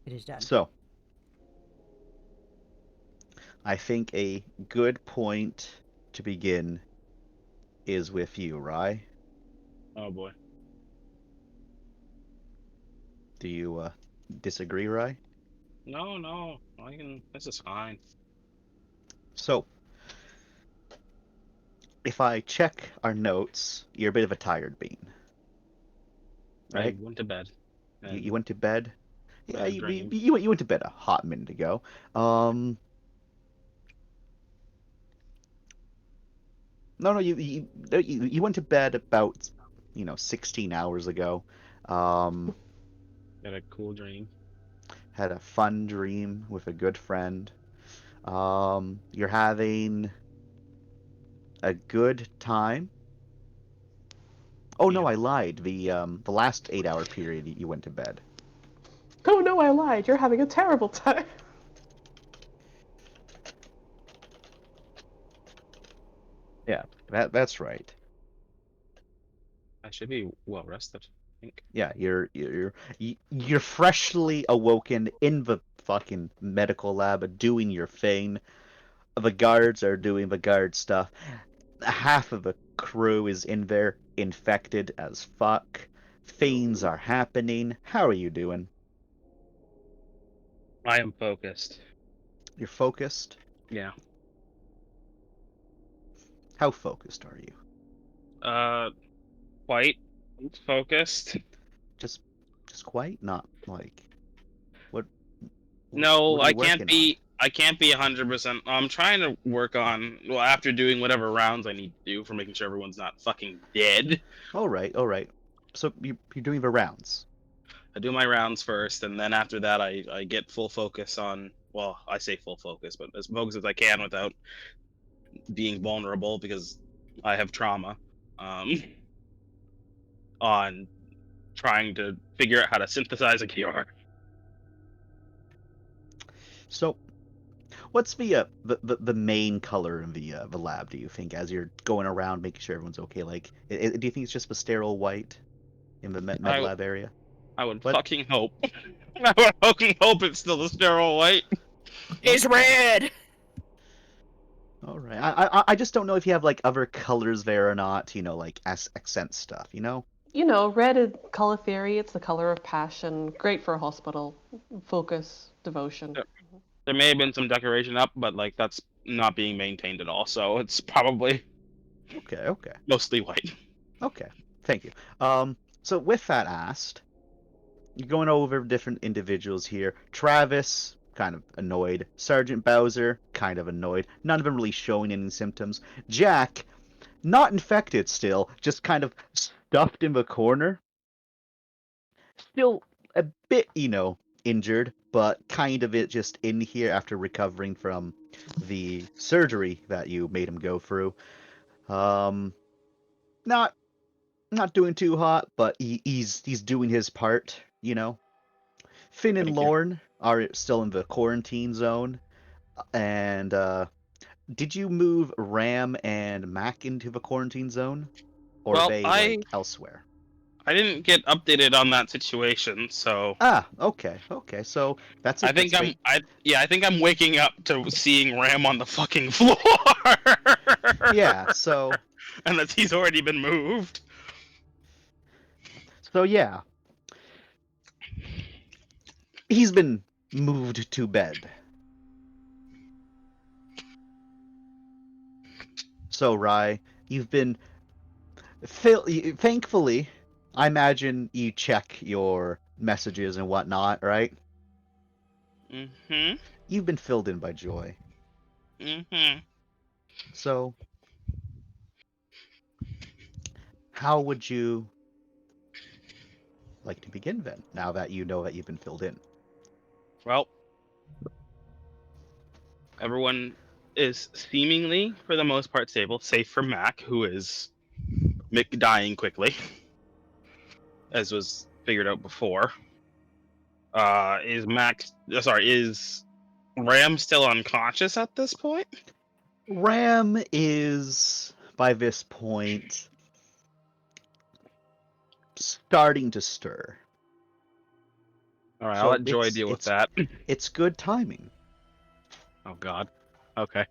It is done. So, I think a good point to begin is with you, Rye. Oh boy. Do you disagree, Rye? No, no. I can. This is fine. So, if I check our notes, you're a bit of a tired bean, I right? went to bed You and went to bed. Yeah, bad you, dream. you went to bed a hot minute ago. Um, no, no, you went to bed about 16 hours ago. Um, Had a cool dream. had a fun dream with a good friend. You're having a good time. Oh no, Yep. I lied. The last 8 hour period you went to bed. Oh no, I lied. You're having a terrible time. Yeah, that's right. I should be well rested. I think. Yeah, you're freshly awoken in the fucking medical lab doing your thing. The guards are doing the guard stuff. Half of the crew is in there infected as fuck. Things are happening. How are you doing? I am focused. You're focused? Yeah. How focused are you? Uh, quite focused. Just just quite? Not like what No, what are you I can't working on? be. I can't be 100%. I'm trying to work on. Well, after doing whatever rounds I need to do for making sure everyone's not fucking dead. All right, all right. So you're doing the rounds. I do my rounds first, and then after that, I get full focus on. Well, I say full focus, but as focused as I can without being vulnerable because I have trauma. Um, on trying to figure out how to synthesize a cure. So what's the main color in the lab, do you think, as you're going around making sure everyone's okay? Like, do you think it's just the sterile white in the med I lab area? I would What? fucking hope. I would fucking hope it's still the sterile white. It's Okay. red. All right. I just don't know if you have like other colors there or not, like accent stuff, you know? You know, red is color theory. It's the color of passion. Great for a hospital. Focus, devotion. There may have been some decoration up, but like that's not being maintained at all. So it's probably Okay, okay. mostly white. Okay. Thank you. So with that asked, you're going over different individuals here. Travis, kind of annoyed. Sergeant Bowser, kind of annoyed. None of them really showing any symptoms. Jack, not infected still, just kind of stuffed in the corner. Still a bit, injured, but kind of it just in here after recovering from the surgery that you made him go through. Um, not not doing too hot, but he's doing his part, you know. Finn and Thank you. Lorne are still in the quarantine zone, and did you move Ram and Mac into the quarantine zone, or are Well, they I like elsewhere? I didn't get updated on that situation, so Ah, okay, okay. So that's a I good think thing. I think I'm waking up to seeing Ram on the fucking floor. Yeah. So Unless he's already been moved. yeah, he's been moved to bed. So Rye, you've been thankfully. I imagine you check your messages and whatnot, right? Mm-hmm. You've been filled in by joy. Mm-hmm. So, how would you like to begin then, now that you know that you've been filled in? Well, everyone is seemingly, for the most part, stable, safe for Mac, who is dying quickly, as was figured out before. Is Max? Sorry, is Ram still unconscious at this point? Ram is, by this point, starting to stir. All right, I'll So let Joy deal with that. it's good timing. Oh God. Okay.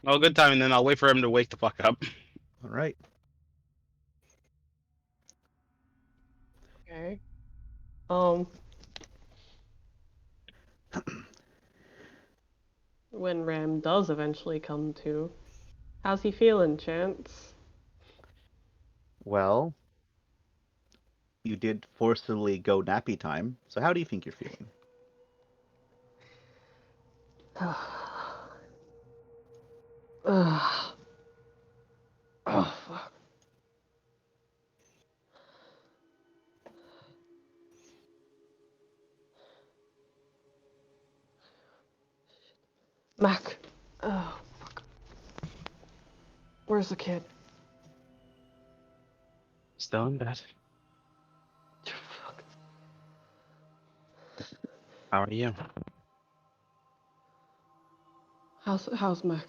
Oh, good timing. Then I'll wait for him to wake the fuck up. All right. Okay. Um, when Ram does eventually come to, how's he feeling, Chance? Well, you did forcibly go nappy time. So how do you think you're feeling? Ugh. Oh, fuck. Mac. Oh, fuck. Where's the kid? Still in bed. Fuck. How are you? How's Mac?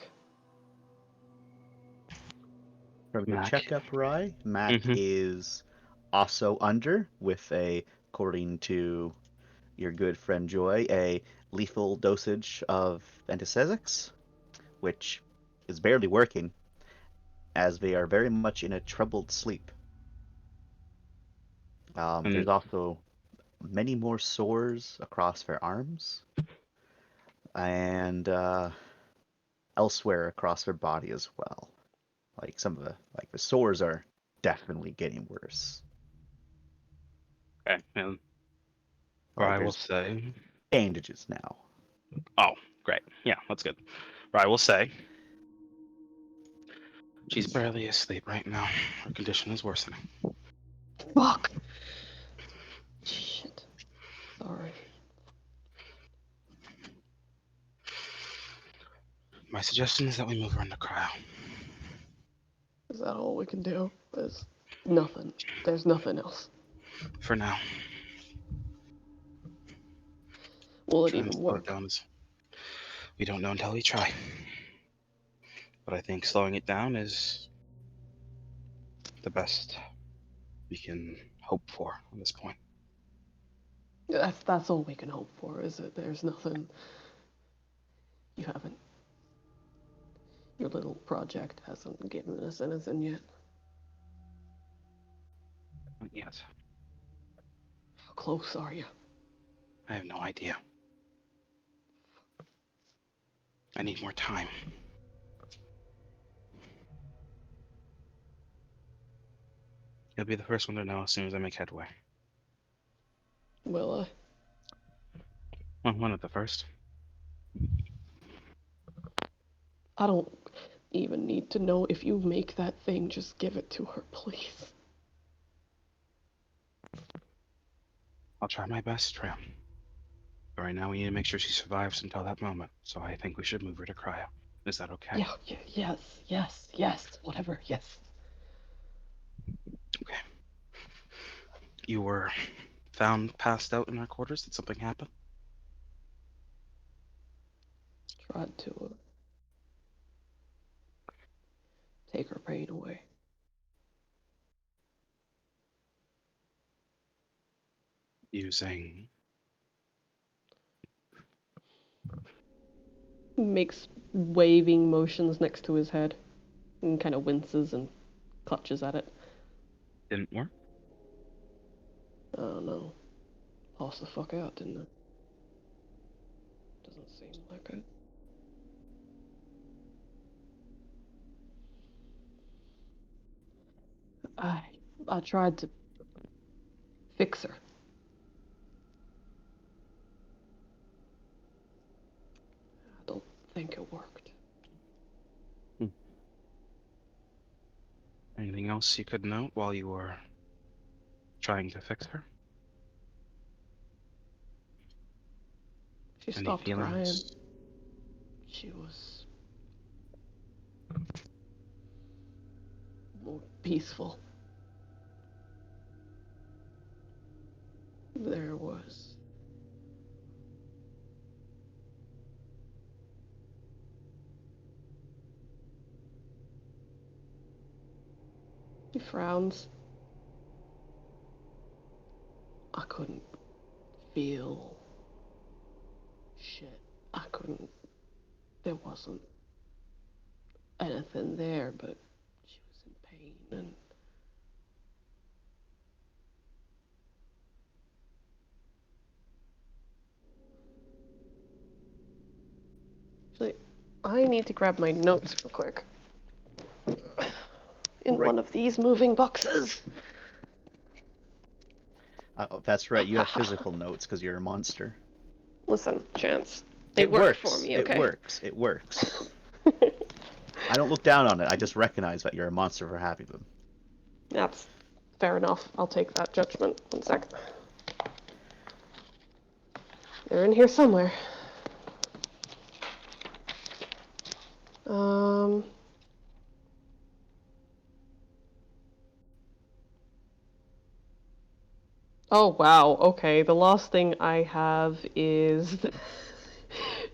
From your Mac. checkup, Rye, Mac Mhm. is also under with according to your good friend Joy, a lethal dosage of antipsychotics, which is barely working, as they are very much in a troubled sleep. There's And also many more sores across their arms and elsewhere across their body as well. Like some of the sores are definitely getting worse. okay. And or Like I will there's say. bandages now. Oh, great. Yeah, that's good. Or I will say. She's barely asleep right now. Her condition is worsening. Fuck. Shit. Sorry. My suggestion is that we move her into cryo. Is that all we can do? There's nothing. There's nothing else. For now. Will it Trying to even slow it work? down is. We don't know until we try. But I think slowing it down is the best we can hope for at this point. That's all we can hope for, is it? There's nothing you haven't. Your little project hasn't given us anything yet. Yes. How close are you? I have no idea. I need more time. You'll be the first one to know as soon as I make headway. Will I? Well, one of the first. I don't even need to know if you make that thing. Just give it to her, please. I'll try my best, Tram. But right now we need to make sure she survives until that moment. So I think we should move her to cryo. Is that okay? Yeah, yes. Whatever, yes. Okay. You were found passed out in our quarters. Did something happen? Tried to take her pain away. Using. Makes waving motions next to his head and kind of winces and clutches at it. Didn't work? Oh no. Passed the fuck out, didn't it? Doesn't seem like it. I I tried to fix her. I don't think it worked. Anything else you could note while you were trying to fix her? She Any stopped crying. feelings? She was more peaceful. There was. He frowns. I couldn't feel shit. I couldn't. There wasn't anything there, but she was in pain and. Actually, I need to grab my notes real quick. In Right. one of these moving boxes. Oh, that's right. You have physical notes because you're a monster. Listen, Chance. They It work for works. me, It okay? works. It works. I don't look down on it. I just recognize that you're a monster for having them. That's fair enough. I'll take that judgment. One sec. They're in here somewhere. Um. Oh, wow. Okay, the last thing I have is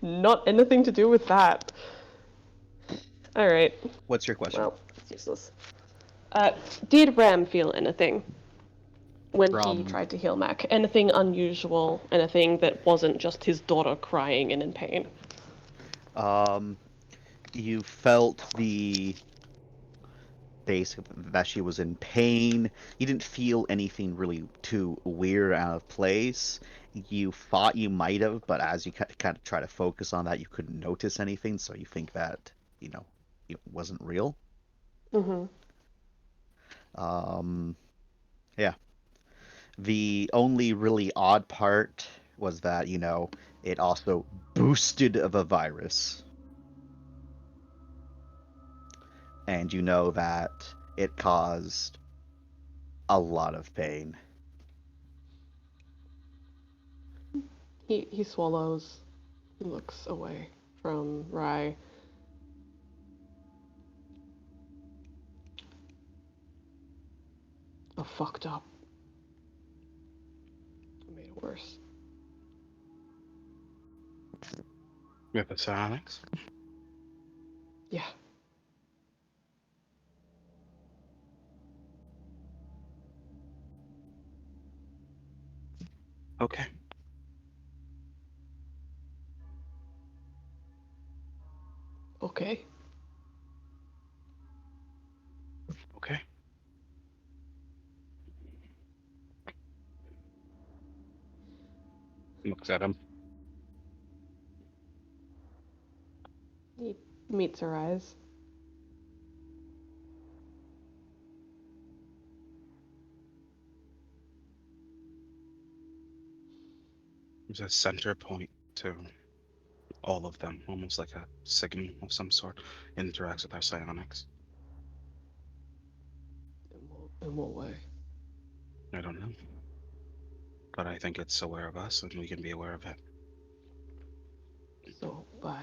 not anything to do with that. Alright, What's your question? well, it's useless. Did Ram feel anything when he From tried to heal Mac? Anything unusual? Anything that wasn't just his daughter crying and in pain? you felt the basic that she was in pain. You didn't feel anything really too weird out of place. You thought you might have, but as you kind of try to focus on that, you couldn't notice anything, so you think that, it wasn't real. Mm-hmm. Um, yeah. The only really odd part was that, it also boosted the virus. And you know that it caused a lot of pain. He swallows. He looks away from Rye. I fucked up. I made it worse. With the psionics? Yeah. Okay. Okay. Okay. Looks at him. He meets her eyes. There's a center point to all of them, almost like a signal of some sort, interacts with our psionics. In what way? I don't know. But I think it's aware of us and we can be aware of it. So, by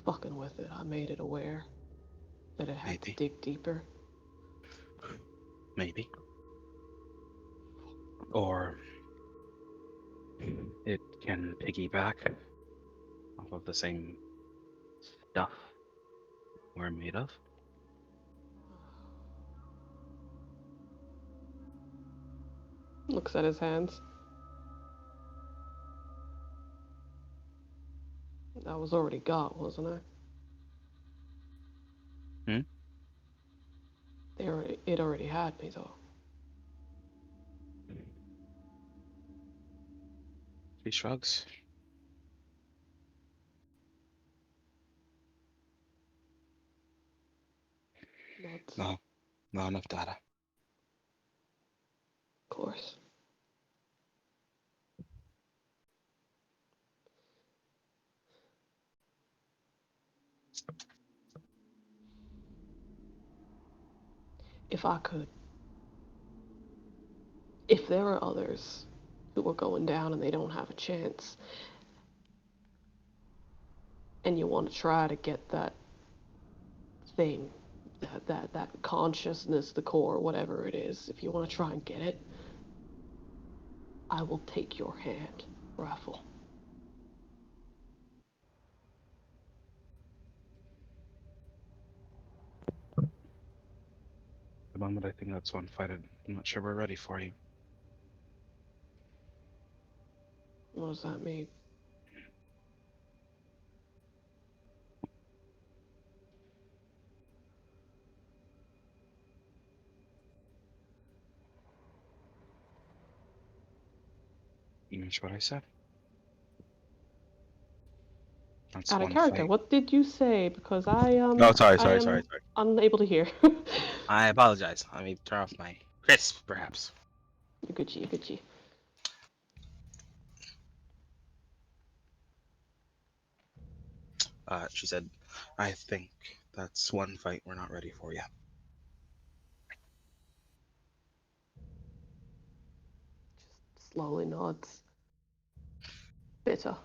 fucking with it, I made it aware that it had to Maybe. dig deeper. Maybe. Or it can piggyback off of the same stuff we're made of. Looks at his hands. I was already got, wasn't I? Hmm? It already had me though. He shrugs. Nods. No, not enough data. Of course. If I could. If there are others who are going down and they don't have a chance, and you want to try to get that thing, that consciousness, the core, whatever it is, if you want to try and get it, I will take your hand, Raffle. the moment, I think that's one fight I'm not sure we're ready for you. What does that mean? That's what I said. That's Out of one character, fight. what did you say? Because I Oh, sorry, I sorry, am sorry, sorry. unable to hear. I apologize. Let me turn off my crisp, perhaps. Yuguchi, Yuguchi. She said, I think that's one fight we're not ready for yet. Just slowly nods. Bitter.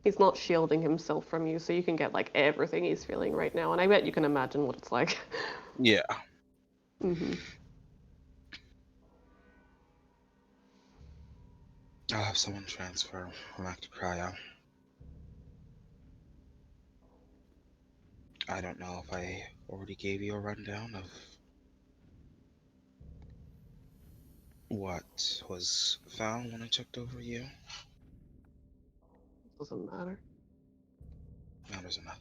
He's not shielding himself from you, so you can get like everything he's feeling right now, and I bet you can imagine what it's like. Yeah. Mm-hmm. I'll have someone transfer back to cryo. I don't know if I already gave you a rundown of what was found when I checked over you. Doesn't matter. Matters enough.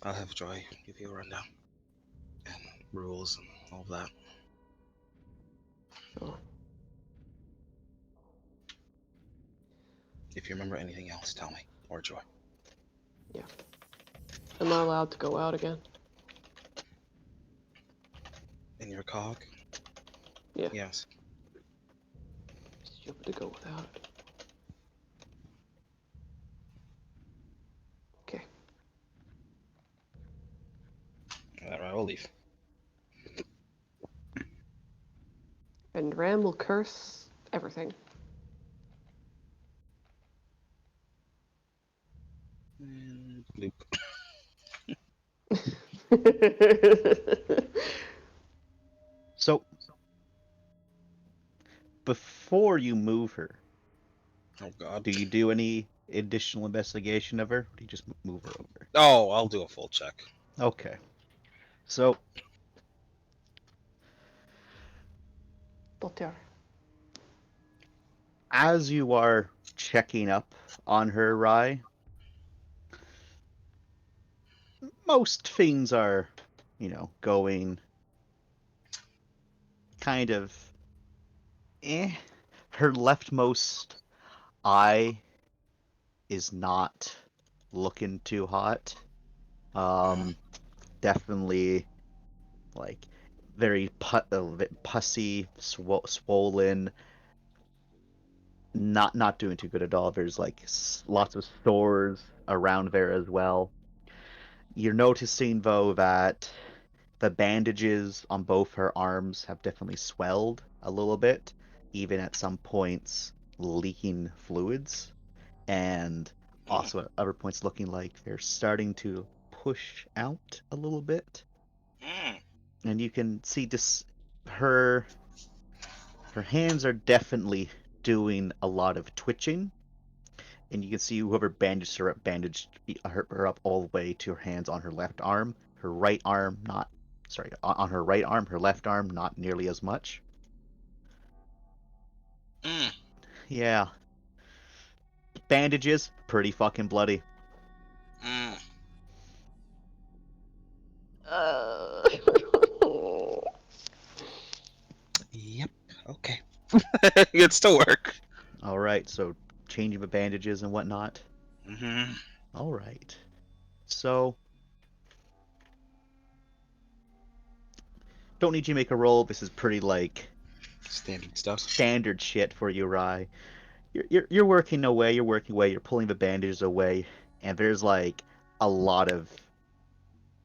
I'll have Joy give you a rundown. And rules and all of that. Sure. If you remember anything else, tell me. Or Joy. Am I allowed to go out again? In your cog? Yeah. Yes. Stupid to go without it. Okay. Alright, I will leave. And Ram will curse everything. And bloop. So, before you move her, Oh god. do you do any additional investigation of her? Or do you just move her over? Oh, I'll do a full check. Okay. So, Doctor. as you are checking up on her, Rye, most things are, going kind of eh. Her leftmost eye is not looking too hot. Definitely like very a bit pussy, swollen, not doing too good at all. There's like lots of sores around there as well. You're noticing though that the bandages on both her arms have definitely swelled a little bit, even at some points leaking fluids, and also at other points looking like they're starting to push out a little bit. Mm. And you can see this her her hands are definitely doing a lot of twitching, and you can see whoever bandaged her up all the way to her hands on her left arm. Her right arm not, sorry, on her right arm, her left arm not nearly as much. Mm. Yeah, bandages pretty fucking bloody. Mm. Uh... Yep. Okay. It still work. All right, so changing the bandages and whatnot. Mm-hmm. All right, so don't need you to make a roll. This is pretty like Standard stuff. standard shit for you, Rye. You're working away. You're working away. You're pulling the bandages away, and there's like a lot of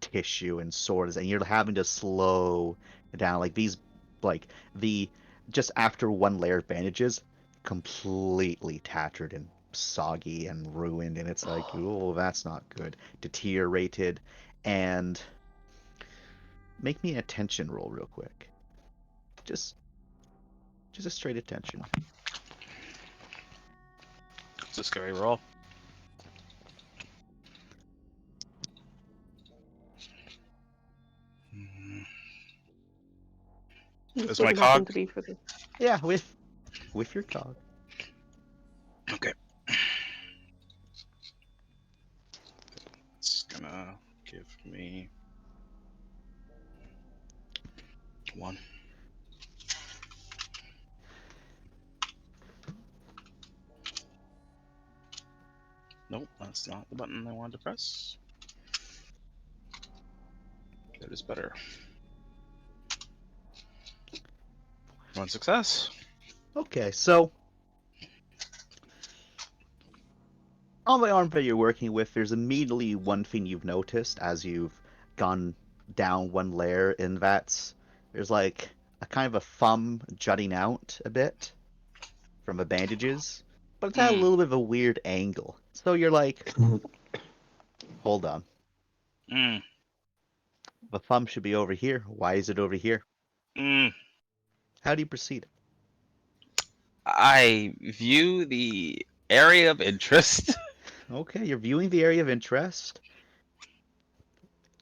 tissue and sores, and you're having to slow down. Like these, like the just after one layer of bandages, completely tattered and soggy and ruined, and it's like, oh, that's not good. Deteriorated, and make me an attention roll real quick. Just a straight attention. It's a scary roll. This Is my doesn't happen cog? to be for the... Yeah, with your cog. Okay. It's gonna give me 1. Nope, that's not the button I wanted to press. That is better. 1 success. Okay, so on the arm that you're working with, there's immediately one thing you've noticed as you've gone down one layer in that. There's like a kind of a thumb jutting out a bit from the bandages, but it's at a little bit of a weird angle. So you're like, hold on, Mm. the thumb should be over here. Why is it over here? Mm. How do you proceed? I view the area of interest. Okay, you're viewing the area of interest.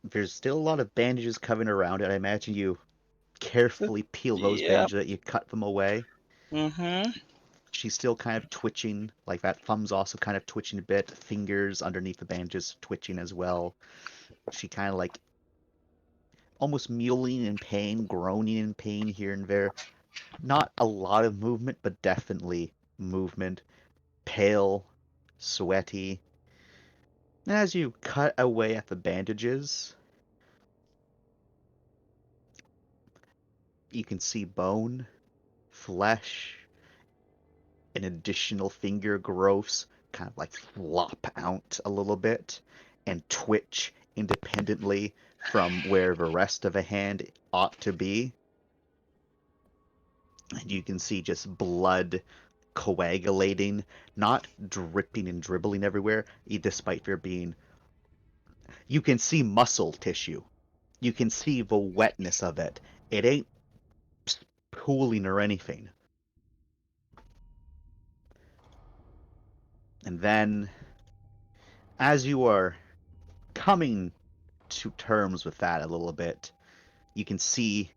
There's still a lot of bandages covering around it. I imagine you carefully peel those Yeah. bandages that you cut them away. Mm-hmm. She's still kind of twitching, like that thumb's also kind of twitching a bit, fingers underneath the bandages twitching as well. She kind of like almost mewling in pain, groaning in pain here and there. Not a lot of movement, but definitely movement. Pale, sweaty. And as you cut away at the bandages, you can see bone, flesh, an additional finger growths kind of like flop out a little bit and twitch independently from where the rest of a hand ought to be. And you can see just blood coagulating, not dripping and dribbling everywhere, despite there being. You can see muscle tissue. You can see the wetness of it. It ain't pooling or anything. And then, as you are coming to terms with that a little bit, you can see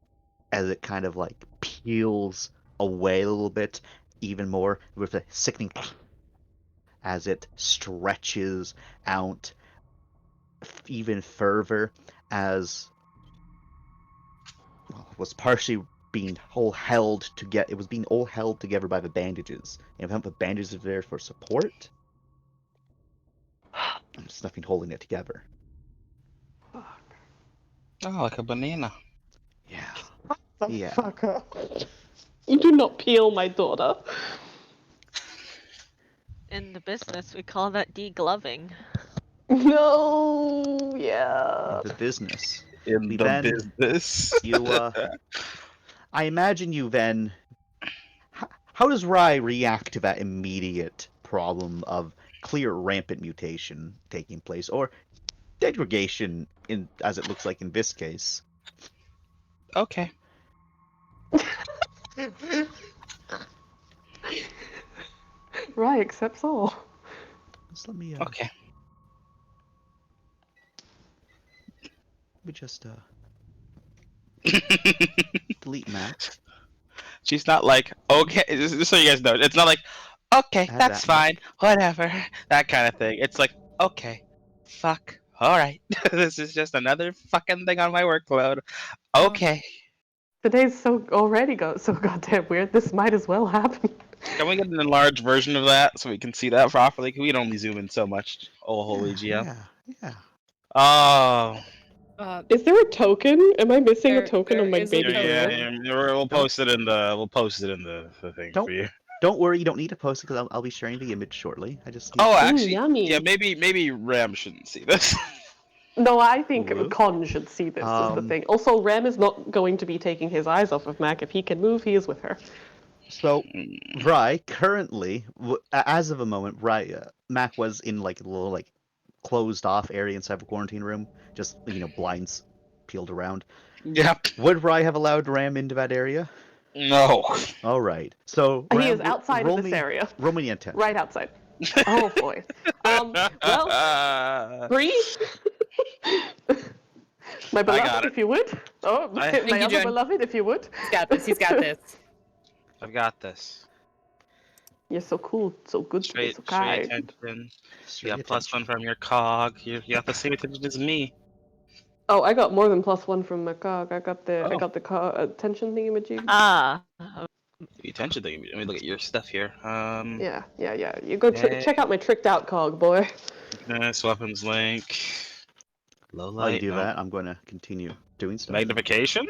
as it kind of like peels away a little bit, even more with a sickening as it stretches out even further, as was partially being all held together. It was being all held together by the bandages. And without the bandages there for support, there's nothing holding it together. Fuck. Oh, like a banana. Yeah. The Yeah. fucker. You do not peel my daughter. In the business, we call that degloving. No, yeah. The business. In We the then- business. I imagine you then. How does Rye react to that immediate problem of clear rampant mutation taking place, or degradation, in as it looks like in this case? Okay. Right, accepts all. Just let me. Okay. Let me just delete Matt. She's not like, okay, just so you guys know, it's not like, okay, Add that's that fine, whatever, that kind of thing. It's like, okay, fuck, alright. This is just another fucking thing on my workload. Okay. Today's already so goddamn weird. This might as well happen. Can we get an enlarged version of that so we can see that properly? We can only zoom in so much. Oh, holy GM. Yeah. Oh. Is there a token? Am I missing a token there on my is a baby token. girl? We'll post it in the thing Don't- for you. Don't worry, you don't need to post it because I'll be sharing the image shortly. I just. Oh, Ooh, actually, yummy. yeah, maybe Ram shouldn't see this. No, I think Ooh. Con should see this is the Um, thing. Also, Rem is not going to be taking his eyes off of Mac. If he can move, he is with her. So, Rye, currently, as of a moment, Rye, Mac was in like a little like closed off area inside the quarantine room, just blinds peeled around. Yep. Would Rye have allowed Ram into that area? No. All right. So He Ram, is outside roll of this me, area. Roll me intent. Right outside. Oh boy. Well, My I got beloved, it. if you would. Oh, my Thank you, other Jen. beloved, if you would. He's got this. He's got this. I've got this. You're so cool, so good, Straight, so straight kind. attention. Straight You got +1 attention. from your cog. You got the same attention as me. Oh, I got more than +1 from my cog. I got the Oh. attention thingamajig. Ah. The attention thing. Let me look at your stuff here. Yeah. You go check out my tricked out cog, boy. Weakness, weapons link. Low While you light. do no. that, I'm going to continue doing stuff. Magnification.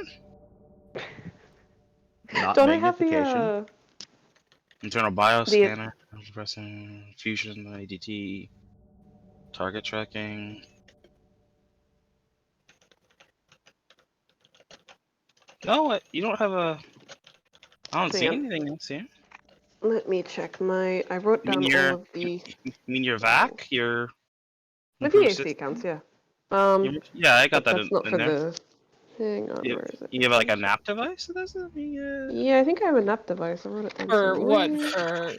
Not Don't I have magnification. the Internal bioscanner. Pressing fusion. ADT. Target tracking. No, you don't have a. I don't see Hang on. anything else here. Let me check my. I wrote You mean down your- all of the. You mean your VAC? Your. The improved VAC system? counts, yeah. Yeah, I got But that that's not in for there. the. Hang on, Yeah, where is it? You have like a NAP device that does it? Yeah. Yeah, I think I have a NAP device. I wrote it down. For what? somewhere. For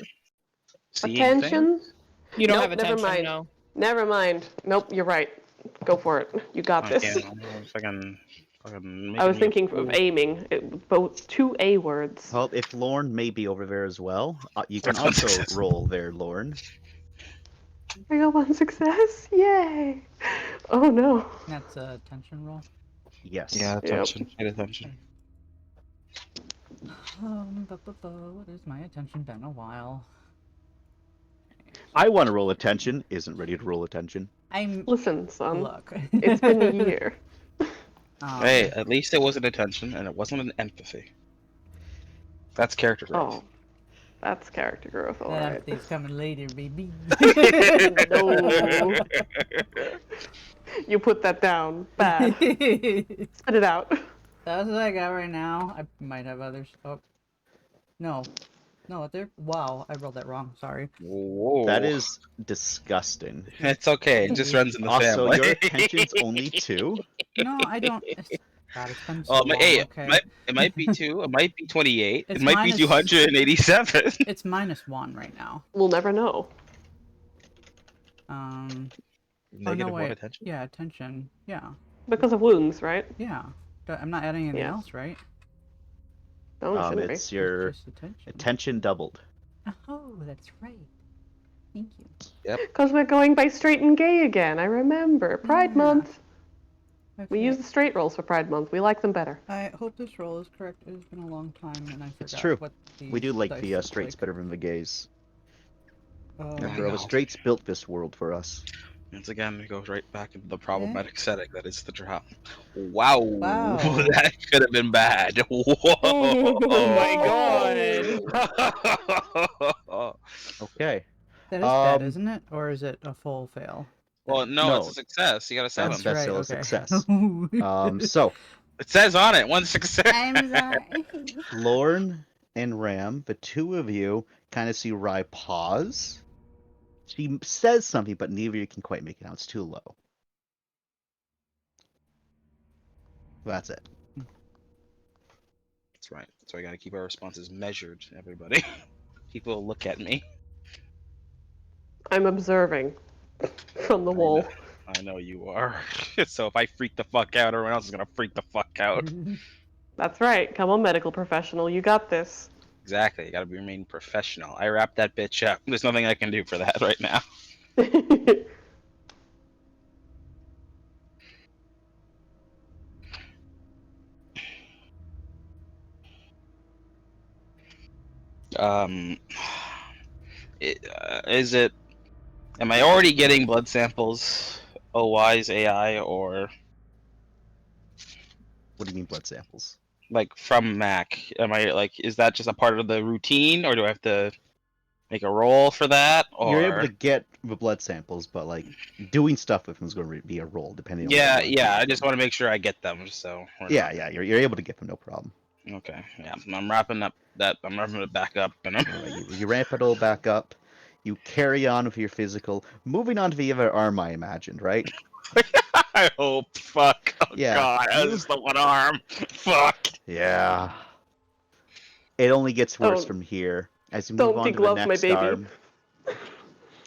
Seeing Attention. you don't Nope, have never attention, mind. no. Never mind. Nope, you're right. Go for it. You got things? this. I can't. If I can. I was thinking of aiming. Both 2 A words. Well, if Lorne may be over there as well, you can That's one also success. roll there, Lorne. I got 1 success. Yay! Oh no. That's a tension roll. Yes. Yeah, attention. Pay attention. What is my attention? Been a while. I want to roll attention. Isn't ready to roll attention. I'm Listen, son. look. It's been a year. Hey, at least it wasn't attention and it wasn't an empathy. That's character growth. Oh. That's character growth, That alright. empathy's coming later, baby. No. You put that down. Bad. Spit it out. That's what I got right now. I might have others. Oh, no, there. Wow, I rolled that wrong. Sorry. Whoa. That is disgusting. It's okay. It just runs in the Also, family. your attention's only 2. No, I don't. God, it's been so Oh, long. hey, Okay. it might be 2. It might be 28. It's it might be minus- 287. It's -1 right now. We'll never know. Oh Negative no, one wait. attention. Yeah, attention. Yeah, Because of wounds, right? yeah. I'm not adding anything Yeah. else, right? No, it shouldn't be. It's your Just attention. attention doubled. Oh, that's right. Thank you. Because we're going by straight and gay again. I remember. Pride Yeah. Month. We Okay. use the straight rolls for Pride Month. We like them better. I hope this roll is correct. It's been a long time, and I forgot It's true. what the We do like dice the look straights like. better than the gays. Oh, Yeah, After all, the know. straights built this world for us. Once again, we go right back into the problematic setting that is the drop. Wow. Wow. That could have been bad. Whoa. Oh my god. Okay. that is bad, Um, isn't it? Or is it a full fail? Well, no, No. it's a success. You got a 7. That's still a okay. success. So, It says on it, 1 success. I'm sorry. Lorne and Ram, the two of you kind of see Rye pause. She says something, but neither of you can quite make it out. It's too low. That's it. That's right. That's why I gotta keep our responses measured, everybody. People look at me. I'm observing from the wall. I know you are. So if I freak the fuck out, everyone else is gonna freak the fuck out. That's right. Come on, medical professional. You got this. Exactly. You gotta remain professional. I wrapped that bitch up. There's nothing I can do for that right now. Um, is it? Am I already getting blood samples? OY's AI or What do you mean blood samples? like from Mac? Am I like? Is that just a part of the routine, or do I have to make a roll for that? Or You're able to get the blood samples, but like doing stuff with them is going to be a roll, depending on. what yeah, you wanna yeah. do. I just want to make sure I get them. So we're Yeah, yeah. You're able to get them, no problem. not- Okay. Yeah. I'm wrapping up that. I'm wrapping it back up, and I'm. Alright, you ramp it all back up. You carry on with your physical, moving on to the other arm. I imagined, right? I hope. Fuck. Oh Yeah, God. you- That's the one arm. Fuck. Yeah. It only gets worse Don't- from here as you move don't on to the deglove my next baby. arm.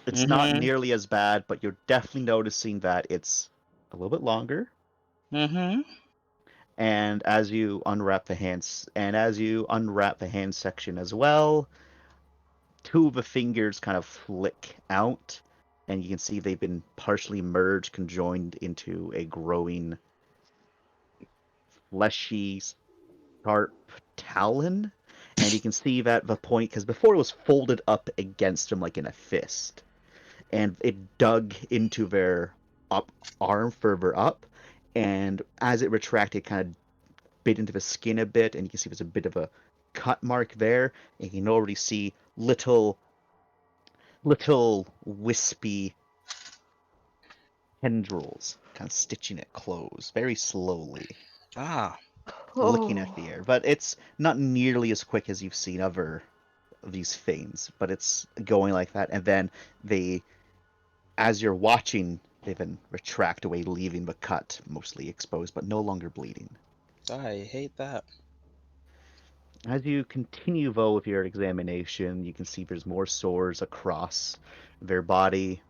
It's not Mhm. nearly as bad, but you're definitely noticing that it's a little bit longer. Mm-hmm. And as you unwrap the hand section as well, two of the fingers kind of flick out, and you can see they've been partially merged, conjoined into a growing, fleshy, sharp talon. And you can see that the point, because before it was folded up against him like in a fist, and it dug into their up arm further up, and as it retracted, kind of bit into the skin a bit, and you can see there's a bit of a cut mark there, and you can already see little wispy tendrils kind of stitching it closed very slowly, Ah. looking at Oh, the air. But it's not nearly as quick as you've seen other of these fanes, but it's going like that, and then they, as you're watching, they then retract away, leaving the cut mostly exposed, but no longer bleeding. I hate that. As you continue, though, with your examination, you can see there's more sores across their body.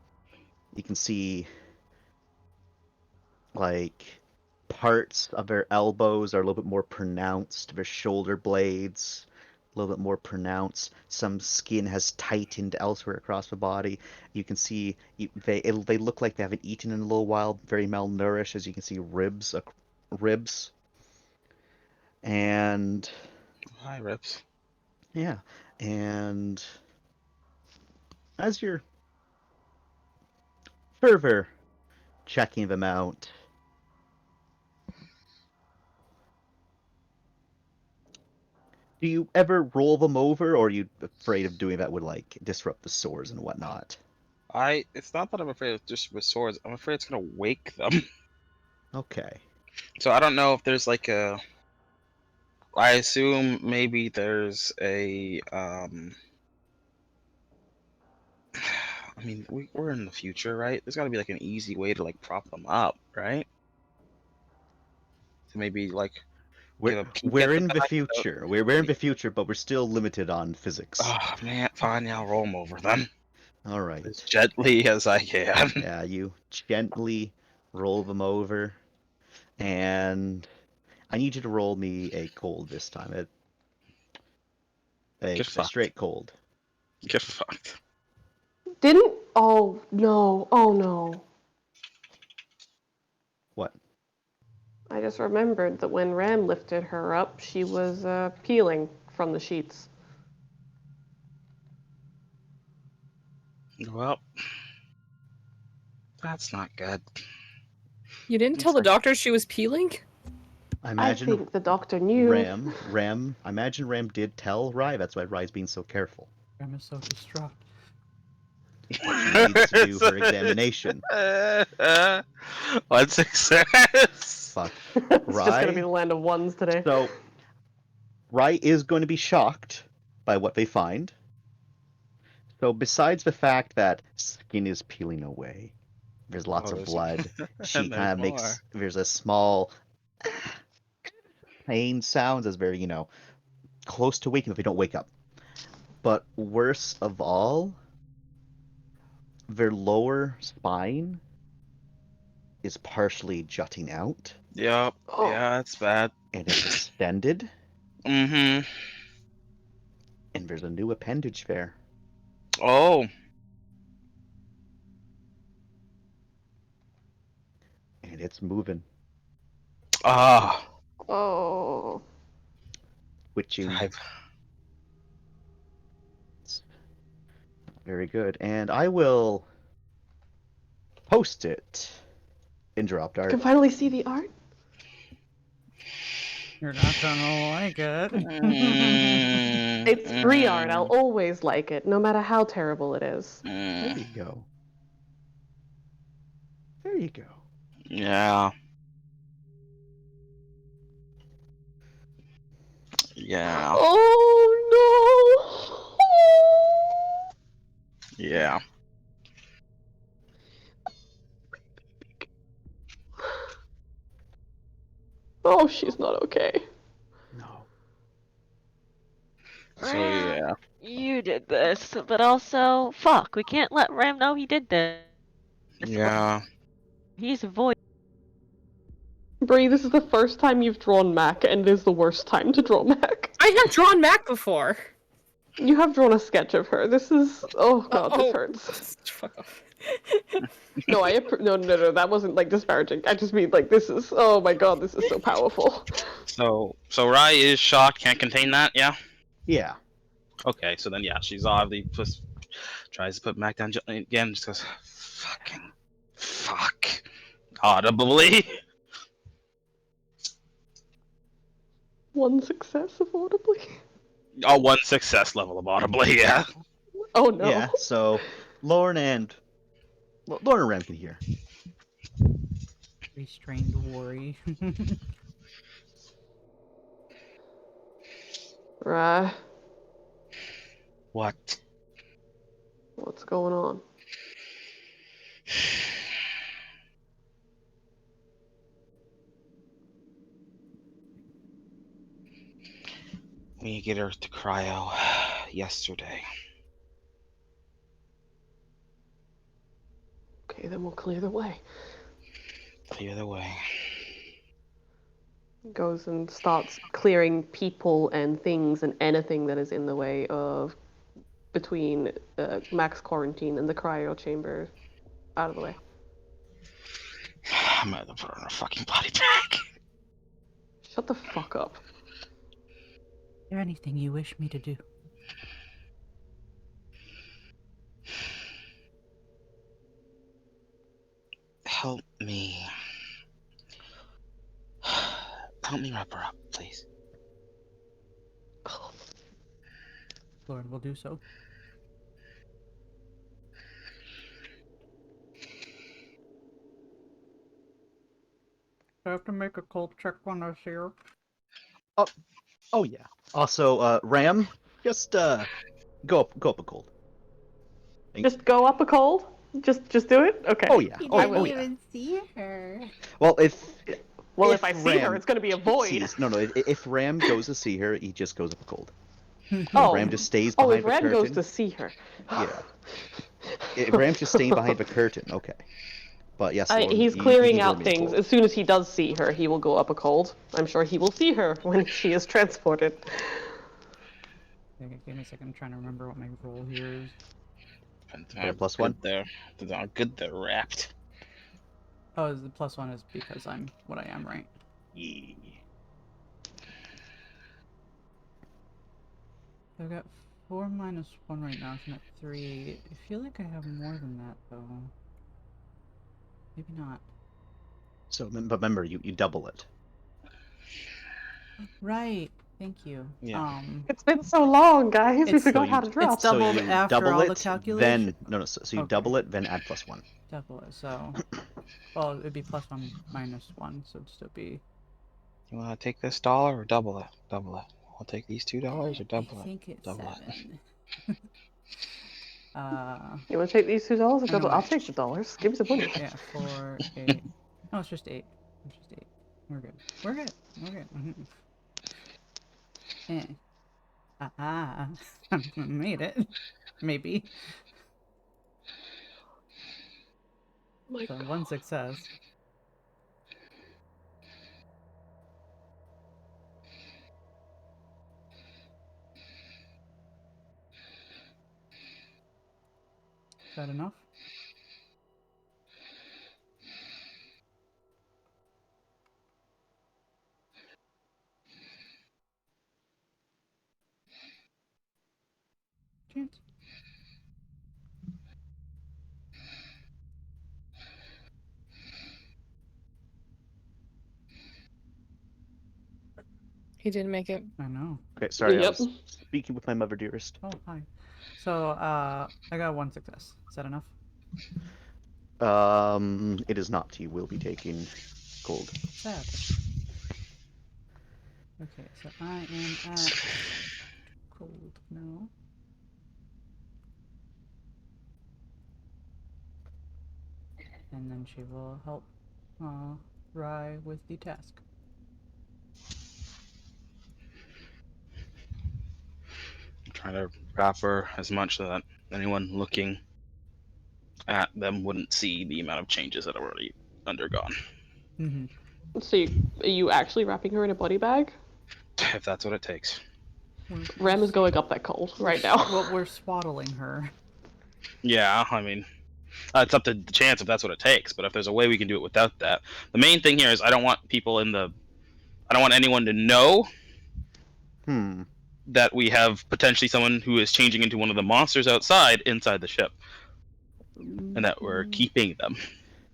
You can see, like, parts of their elbows are a little bit more pronounced, their shoulder blades a little bit more pronounced. Some skin has tightened elsewhere across the body. You can see they look like they haven't eaten in a little while, very malnourished, as you can see ribs. And Hi, Rips. yeah, and as you're further checking them out, do you ever roll them over, or are you afraid of doing that would like disrupt the sores and whatnot? It's not that I'm afraid of just with swords. I'm afraid it's gonna wake them. Okay. So I don't know if there's like a. I assume maybe there's a. I mean, we're in the future, right? There's got to be like an easy way to like prop them up, right? To maybe like We're give a peek we're at the in the back without. future. We're in the future, but we're still limited on physics. Oh man, fine. Yeah, I'll roll them over then All as right. gently as I can. Yeah, you gently roll them over, and I need you to roll me a cold this time. A Get fucked. straight cold. Get fucked. didn't. Oh no. Oh no. What? I just remembered that when Ram lifted her up, she was peeling from the sheets. Well, that's not good. You didn't tell the doctor she was peeling? I I imagine think the doctor knew. I imagine Ram did tell Rye. That's why Rye's being so careful. I'm so distraught. But she needs to do her examination. One success. Fuck. It's just gonna be Rye. the land of ones today. So, Rye is going to be shocked by what they find. So, besides the fact that skin is peeling away, there's lots of there's- blood. She and kind of there's makes. There's a small pain sounds as very, close to waking if they don't wake up. But worse of all, their lower spine is partially jutting out, Yep. Oh. Yeah, it's bad. and it's extended, Mm-hmm. and there's a new appendage there. Oh. And it's moving, Ah. Oh. twitching. I've- It's very good. And I will post it in Drop You Dart. can finally see the art. You're not gonna like it. It's free art. I'll always like it, no matter how terrible it is. There you go. There you go. Yeah. Yeah. Oh Yeah. no! Oh, she's not okay. No. So yeah. You did this, but also, fuck, we can't let Ram know he did this. Yeah. He's a void. Bree, this is the first time you've drawn Mac, and it is the worst time to draw Mac. I have drawn Mac before. You have drawn a sketch of her. This is... Oh god, this Oh. hurts. Fuck off. No, no, that wasn't, like, disparaging. I just mean, like, this is... Oh my god, this is so powerful. So Rai is shocked, can't contain that, yeah? Yeah. Okay, so then yeah, she's obviously just tries to put Mac down again, just goes, fucking fuck. Audibly. One success of audibly. Oh, one success level of audibly, yeah. Oh no. Yeah. So Lauren and Rem can hear. Restrained worry. Right. What? What's going on? We get her to cryo yesterday. Okay, then we'll clear the way. Clear the way. Goes and starts clearing people and things and anything that is in the way of between Mac's quarantine and the cryo chamber out of the way. I'm gonna put her in a fucking body bag. Shut the fuck up. Is there anything you wish me to do? Help me. Help me wrap her up, please. Lord will do so. Do I have to make a cold check when I see her? Oh yeah. Also, Ram, just go up a cold. Just go up a cold? Just do it? Okay. Oh yeah. You Oh, didn't oh yeah. even see her. Well, Well, if if I see her, Ram it's gonna be a void. no. If Ram goes to see her, he just goes up a cold. Oh. Ram just stays Oh, behind if the Ram curtain. goes to see her. Yeah. If Ram's just staying behind the curtain, okay. But yes, Lauren, He's you clearing can out give me a things. cold. As soon as he does see her, he will go up a cold. I'm sure he will see her when she is transported. Okay, give me a second. I'm trying to remember what my role here is. Okay, plus one? They're good. They're wrapped. Oh, the plus one is because I'm what I am, right? Yeah. I've got 4 minus 1 right now, so I'm at 3. I feel like I have more than that, though. Maybe not. So, but remember, you double it. Right. Thank you. Yeah. It's been so long, guys. We It's- forgot so how you- to draw. it's doubled so you after double all the it, calculation? then so you Okay. double it, then add plus one. Double it, so... Well, it'd be plus 1 minus 1, so it'd still be... You want to take this dollar or double it? Double it. I'll take these $2 or double I it. think it's Double it. 7. You want to take these $2 or I know double? I'll it. take the dollars. Give me the money. Yeah, 4, 8... No, it's just 8. It's just 8. We're good. We're good. We're good. I made it. Maybe. My So God. 1 success. Is that enough? Chance. He didn't make it. I know. Okay, sorry, I Yep. was speaking with my mother dearest. Oh, hi. So, I got 1 success. Is that enough? It is not. You will be taking cold. Sad. Okay, so I am at cold now. And then she will help Rai with the task. I'm trying to wrap her as much so that anyone looking at them wouldn't see the amount of changes that have already undergone. Mm-hmm. So are you actually wrapping her in a body bag? If that's what it takes. Rem is going up that cold right now. Well, we're swaddling her. Yeah, I mean, it's up to the chance if that's what it takes. But if there's a way we can do it without that, the main thing here is I don't want anyone to know that we have potentially someone who is changing into one of the monsters inside the ship, and that we're keeping them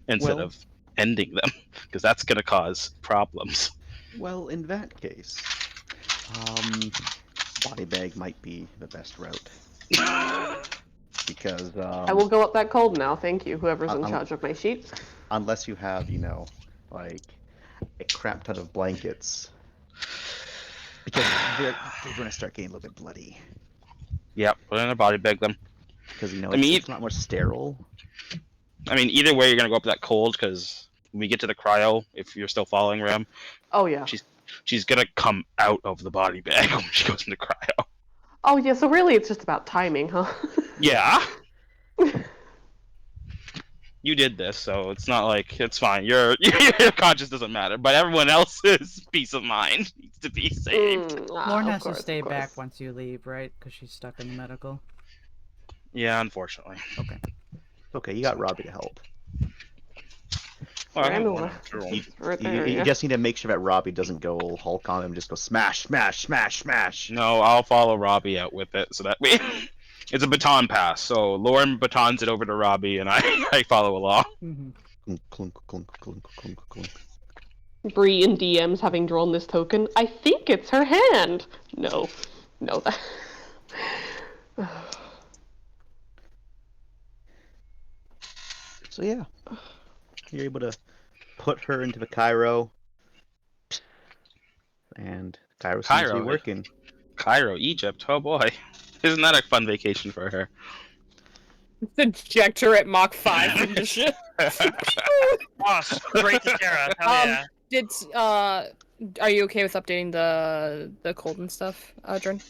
instead Well- of ending them, because that's going to cause problems. Well, in that case, body bag might be the best route because I will go up that cold now, thank you, whoever's in I'm- charge of my sheets. unless you have, like a crap ton of blankets, because they're going to start getting a little bit bloody. Yep, put in a body bag them. Because I mean, it's not more sterile. I mean, either way, you're going to go up that cold, because when we get to the cryo, if you're still following Rem, Oh yeah. she's going to come out of the body bag when she goes into cryo. Oh yeah, so really it's just about timing, huh? Yeah. You did this, so it's not like it's fine. Your conscience doesn't matter, but everyone else's peace of mind needs to be saved. Lauren Of has course, to of stay course. back once you leave, right? Because she's stuck in the medical. Yeah, unfortunately. Okay. Okay, you got Robbie to help. Well, I Rem have is one. right You, there, you yeah. just need to make sure that Robbie doesn't go all Hulk on him, just go smash, smash, smash, smash. No, I'll follow Robbie out with it, so that we. It's a baton pass, so Lauren batons it over to Robbie, and I follow along. Mm-hmm. Clunk, clunk, clunk, clunk, clunk. Bree in DMs having drawn this token. I think it's her hand. No. That. So yeah, you're able to put her into the Cairo, and Cairo seems to be Cairo. working. Cairo, Egypt. Oh boy, isn't that a fun vacation for her? Eject her at Mach 5 from the ship. Oh, great to Sarah. Hell yeah. Are you okay with updating the cold and stuff, Adrian?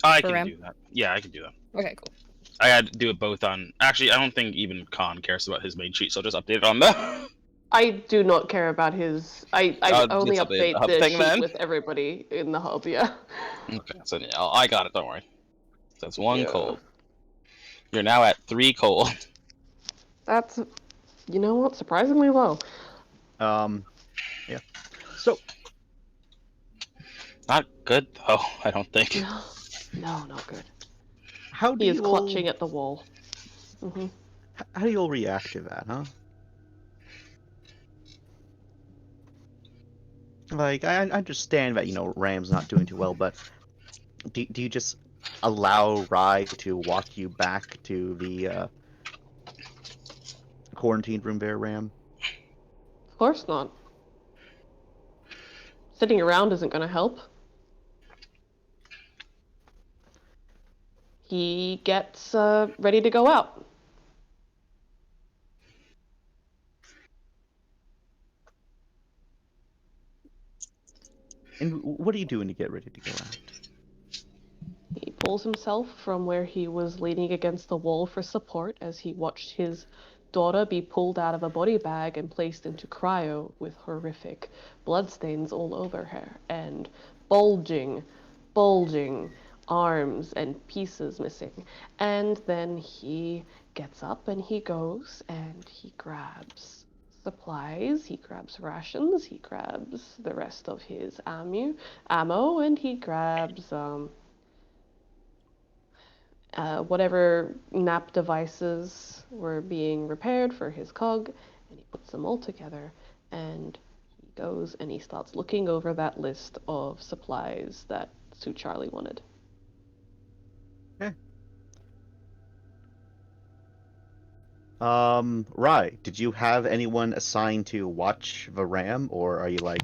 I For can Rem? do that. Yeah, I can do that. Okay, cool. I had to do it both on. Actually, I don't think even Khan cares about his main sheet, so I'll just update it on the. I do not care about his. I only just update update the the thing sheet then. with everybody in the hub, yeah. Okay, so yeah, I got it. Don't worry. That's one Yeah. cold. You're now at 3 cold. That's, you know what, surprisingly low. Yeah. So Not good though. I don't think. No, not good. how do He is you all, clutching at the wall. Hmm. how do you all react to that, huh? Like, I understand that, Ram's not doing too well, but do you just allow Rye to walk you back to the quarantine room there, Ram? Of course not. Sitting around isn't going to help. He gets ready to go out. And what are you doing to get ready to go out? He pulls himself from where he was leaning against the wall for support as he watched his daughter be pulled out of a body bag and placed into cryo with horrific bloodstains all over her and bulging arms and pieces missing. And then he gets up and he goes and he grabs supplies, he grabs rations, he grabs the rest of his ammo, and he grabs whatever nap devices were being repaired for his cog, and he puts them all together, and he goes and he starts looking over that list of supplies that Sue Charlie wanted. Rye, did you have anyone assigned to watch the Ram, or are you like,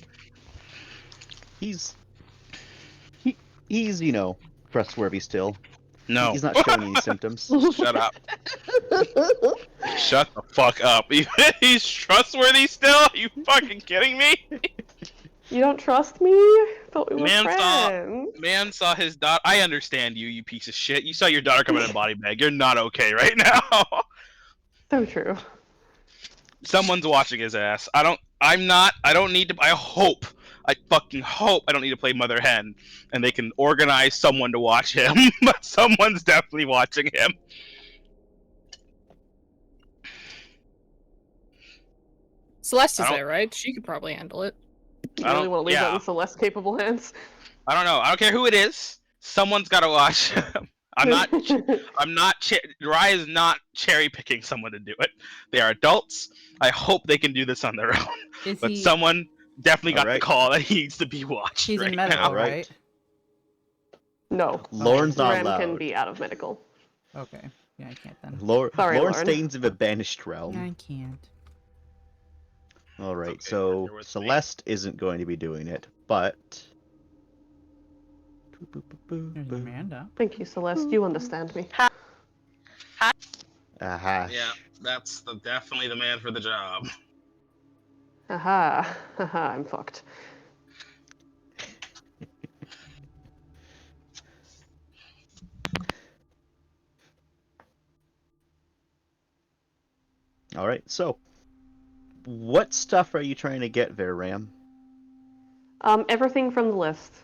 he's trustworthy still? No. He's not showing any symptoms. Shut up. Shut the fuck up. He's trustworthy still? Are you fucking kidding me? You don't trust me? Thought we were friends. Man saw his daughter. I understand you piece of shit. You saw your daughter come in a body bag. You're not okay right now. So true. Someone's watching his ass. I don't need to. I fucking hope I don't need to play Mother Hen, and they can organize someone to watch him. But someone's definitely watching him. Celeste I is don't- there, right? She could probably handle it. You I really don't- want to leave that yeah. in Celeste's capable hands? I don't know. I don't care who it is. Someone's got to watch him. I'm not. Rye is not cherry picking someone to do it. They are adults. I hope they can do this on their own. Is But he? someone definitely got the Alright. call that he needs to be watched. He's right in medical, now. Alright. right? No. Lauren's not Ram can allowed. be out of medical. Okay. Yeah, I can't then. Lauren Sorry, Lauren. stays in the banished Yeah, realm. I can't. All right, okay, so you're with me. Celeste isn't going to be doing it, but. There's Amanda. Thank you, Celeste. You understand me. Aha. Yeah, that's definitely the man for the job. Haha. Haha, I'm fucked. All right, so what stuff are you trying to get there, Ram? Everything from the list.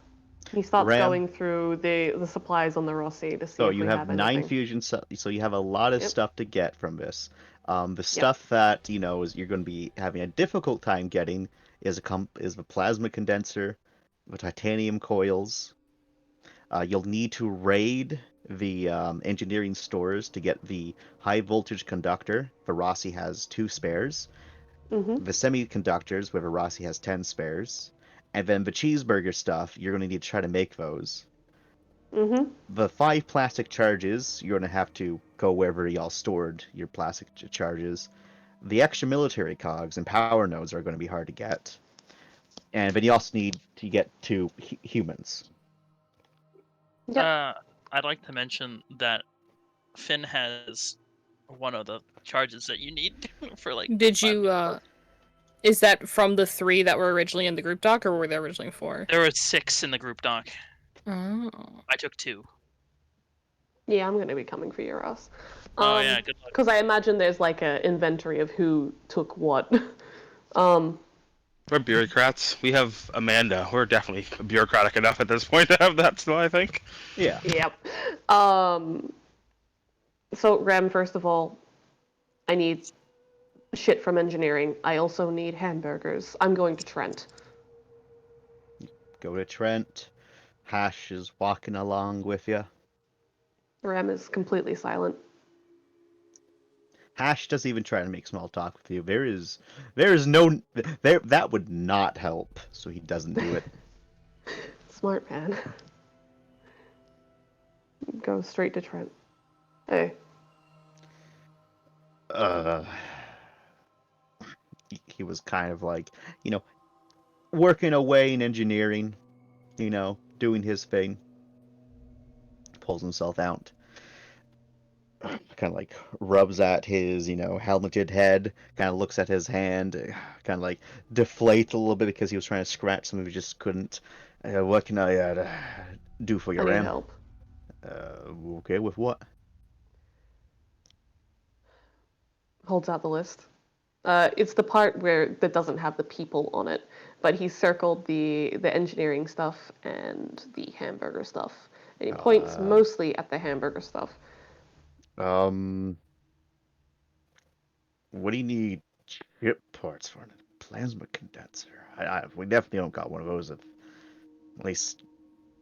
He starts Ram. going through the supplies on the Rossi to see So if you we have 9 anything. fusion, so you have a lot of Yep. stuff to get from this. The stuff that is you're going to be having a difficult time getting is a plasma condenser, the titanium coils. You'll need to raid the engineering stores to get the high voltage conductor. Verasi has 2 spares. Mm-hmm. The semiconductors, where Verasi has 10 spares. And then the cheeseburger stuff, you're going to need to try to make those. Mm-hmm. The 5 plastic charges, you're going to have to go wherever y'all stored your plastic charges. The extra military cogs and power nodes are going to be hard to get. And then you also need to get 2 humans. Yep. I'd like to mention that Finn has one of the charges that you need for like. Did you, is that from the 3 that were originally in the group doc, or were there originally 4? There were 6 in the group doc. Oh. I took 2. Yeah, I'm gonna be coming for your ass. Oh yeah, good luck. Because I imagine there's like an inventory of who took what. We're bureaucrats. We have Amanda. We're definitely bureaucratic enough at this point to have that still, I think. Yeah. Yep. So Rem, first of all, I need shit from engineering. I also need hamburgers. I'm going to Trent. Go to Trent. Hash is walking along with you. Rem is completely silent. Hash doesn't even try to make small talk with you. There is no that would not help, so he doesn't do it. Smart man. Go straight to Trent. Hey. He was kind of like, working away in engineering, doing his thing. Pulls himself out. Kind of like rubs at his, helmeted head, kind of looks at his hand, kind of like deflates a little bit because he was trying to scratch something he just couldn't. What can I do for you, I need Ram? help. Okay, with what? Holds out the list. It's the part that doesn't have the people on it, but he circled the engineering stuff and the hamburger stuff, and he points mostly at the hamburger stuff. What do you need chip parts for? A plasma condenser. We definitely don't got one of those. At least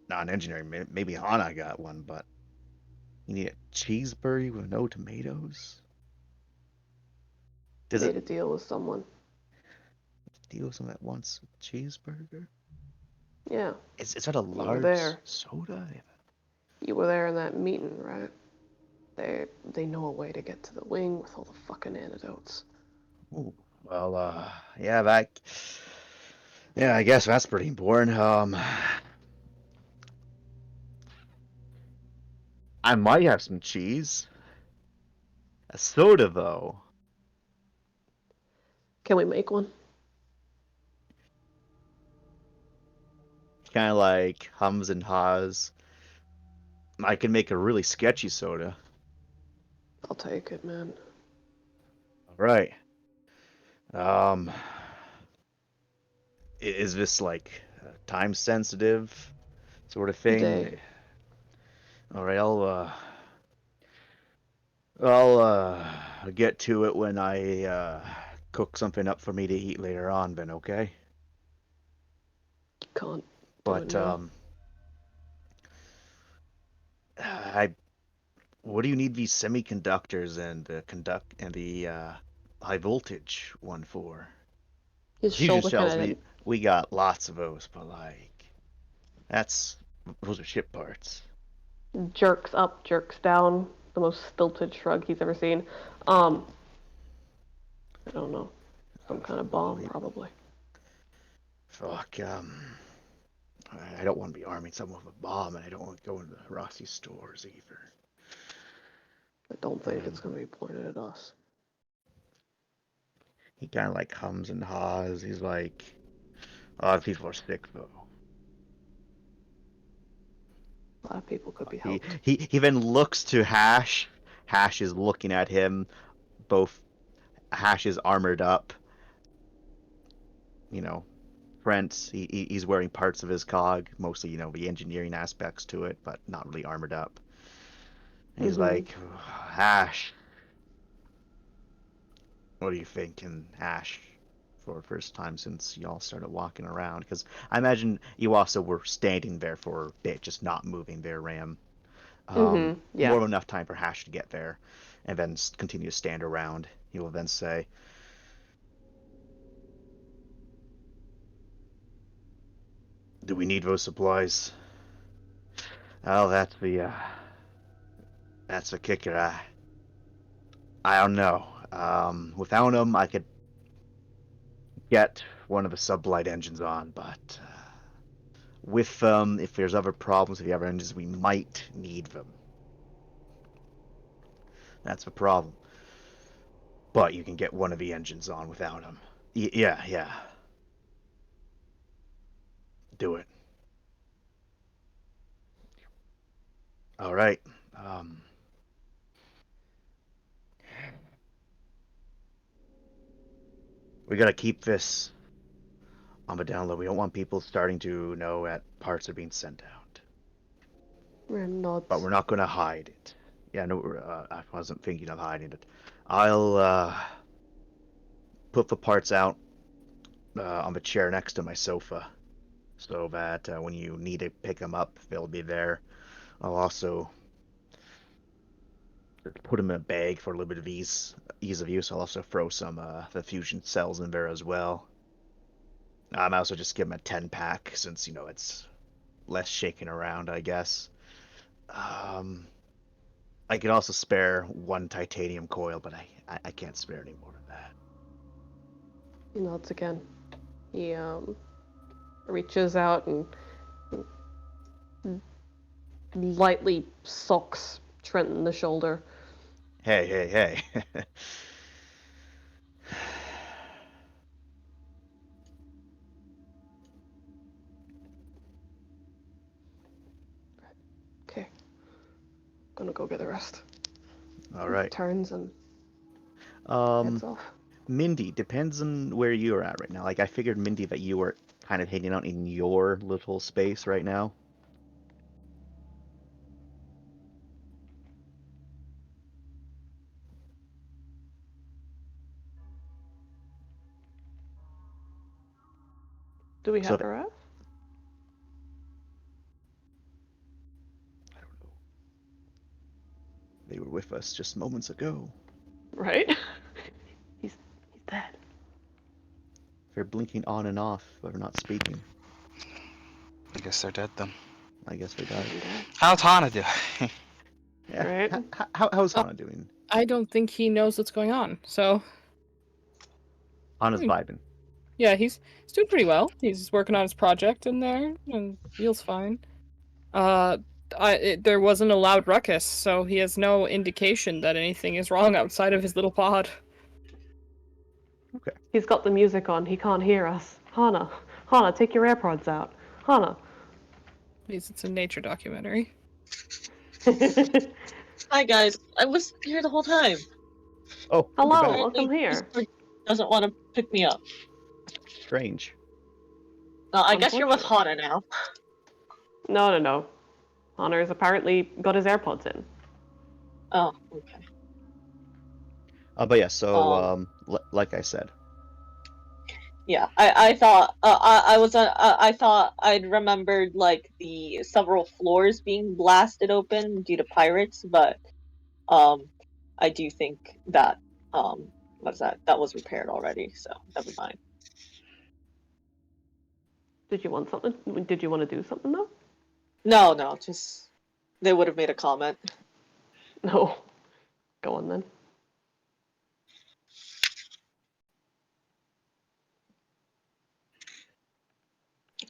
not engineering. Maybe Hana got one, but you need a cheeseburger with no tomatoes. Does Made it a deal with someone. deal with someone that wants a cheeseburger? Yeah, Is that a were large there. soda? you were there in that meeting, right? They know a way to get to the wing with all the fucking antidotes. Ooh, well, yeah, I guess that's pretty important. I might have some cheese. A soda, though. Can we make one? Kind of like hums and haws. I can make a really sketchy soda. I'll take it, man. All right. Um, is this like time sensitive sort of thing? Day. All right, I'll get to it when I cook something up for me to eat later on, then, okay? You can't do it But now. I what do you need these semiconductors and the high voltage one for? His Fusion shoulder cells, kind we got lots of those, but like those are ship parts. of jerks up, jerks down. The most stilted shrug he's ever seen. I don't know. Some kind of bomb, probably. Fuck, I don't want to be arming someone with a bomb, and I don't want to go into Rossi's stores either. I don't think it's going to be pointed at us. He kind of like hums and haws. He's like, a lot of people are sick though. A lot of people could be He helped. he then looks to Hash. Hash is looking at him. Both Hash is armored up. You know, Brent, he's wearing parts of his cog, mostly, the engineering aspects to it, but not really armored up. And he's like, Ash, what do you think? And Ash, for the first time since y'all started walking around, because I imagine you also were standing there for a bit, just not moving there, Ram. Yeah. More than enough time for Hash to get there, and then continue to stand around. He will then say, do we need those supplies? Oh, that's the kicker. I don't know. Without them, I could get one of the sublight engines on, but with them, if there's other problems with the other engines, we might need them. That's the problem. But you can get one of the engines on without them. Yeah. Do it. All right. We gotta keep this on the down low. We don't want people starting to know that parts are being sent out. Ram nods. But we're not gonna hide it. Yeah, no, I wasn't thinking of hiding it. I'll put the parts out on the chair next to my sofa, so that when you need to pick them up, they'll be there. I'll also put them in a bag for a little bit of ease of use. I'll also throw some the fusion cells in there as well. I'm also just give them a 10-pack since it's less shaking around, I guess. I could also spare one titanium coil, but I can't spare any more than that. He nods again. He reaches out and lightly socks Trent in the shoulder. Hey. Okay. Gonna go get the rest. All right. Turns and heads off. Mindy, depends on where you're at right now. Like, I figured, Mindy, that you were kind of hanging out in your little space right now. Do we So have that- a ref? I don't know. They were with us just moments ago. Right? He's dead. They're blinking on and off, but they're not speaking. I guess they're dead then. I guess they died. How's Hana doing? Yeah. Right. How's Hana doing? I don't think he knows what's going on. So Hana's vibing. yeah, he's doing pretty well. He's working on his project in there and feels fine. There wasn't a loud ruckus, so he has no indication that anything is wrong outside of his little pod. Okay. He's got the music on. He can't hear us. Hana, take your AirPods out. Hana. It's a nature documentary. Hi guys, I was here the whole time. Oh, Hello, you're back. welcome here. doesn't want to pick me up. Strange. I guess you're with Hana now. No. Hunter's apparently got his AirPods in. Oh, okay. But yeah, so Um, like I said, Yeah, I thought I thought I'd remembered like the several floors being blasted open due to pirates, but I do think that what's that? That was repaired already, so never mind. Did you want something? Did you want to do something though? No, just they would have made a comment. No. Go on then.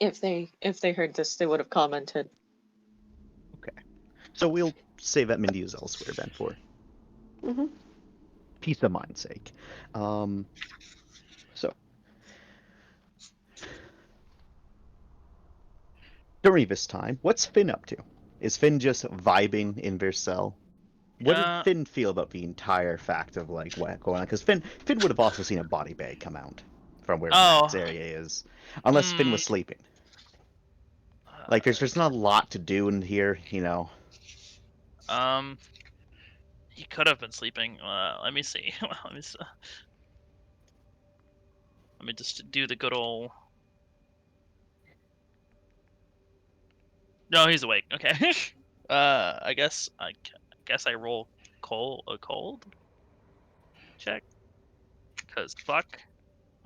If they heard this, they would have commented. so we'll say that Mindy is elsewhere then for Mhm. peace of mind's sake. So during this time, what's Finn up to? Is Finn just vibing in Vercel? What did Finn feel about the entire fact of like what going on? Because Finn would have also seen a body bag come out from where Mac's area is, unless Finn was sleeping. Like there's not a lot to do in here, you know. He could have been sleeping. Let me see. Let me just do the good old. No, he's awake. Okay. I guess I roll a cold check. Cause fuck.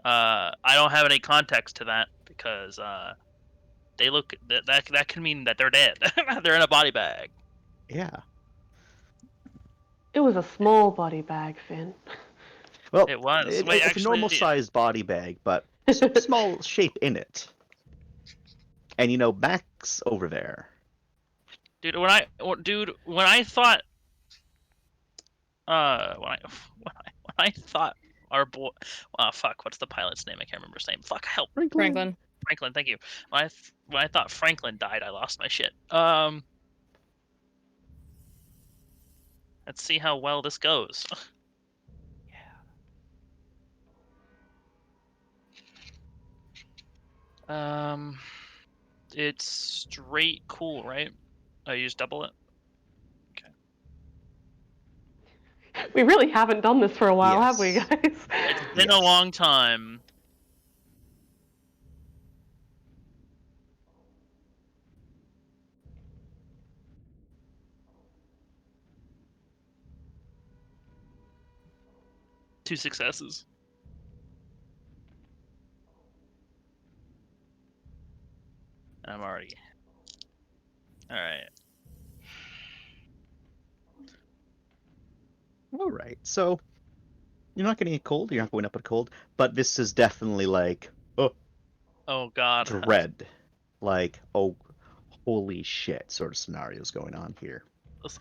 I don't have any context to that because they look that can mean that they're dead. They're in a body bag. Yeah. It was a small body bag, Finn. Well, It was. it's Wait, a actually, normal-sized body bag, but small shape in it. And you know, Mac's over there. dude, when I thought, when I thought our boy, fuck, what's the pilot's name? I can't remember his name. Fuck, help. Franklin. Franklin, thank you. When I thought Franklin died, I lost my shit. Let's see how well this goes. It's straight cool, right? I use double it. We really haven't done this for a while, have we, Yes. guys? It's been a long time. Two successes. I'm already. All right. All right. So you're not getting a cold. You're not going up a cold, but this is definitely like Oh God. dread, like oh holy shit sort of scenarios going on here.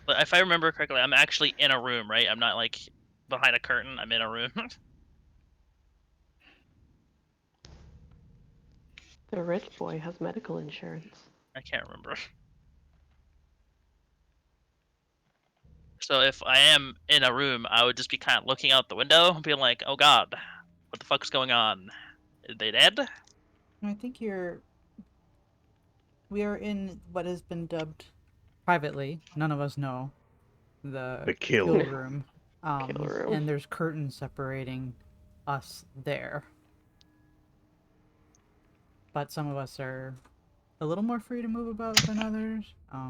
If I remember correctly, I'm actually in a room, right? I'm not like behind a curtain. I'm in a room. The rich boy has medical insurance. I can't remember. So if I am in a room, I would just be kind of looking out the window and being like, "Oh God, what the fuck's going on? Are they dead?" I think we are in what has been dubbed privately, none of us know, the kill room. Kill room. And there's curtains separating us there. But some of us are a little more free to move about than others. I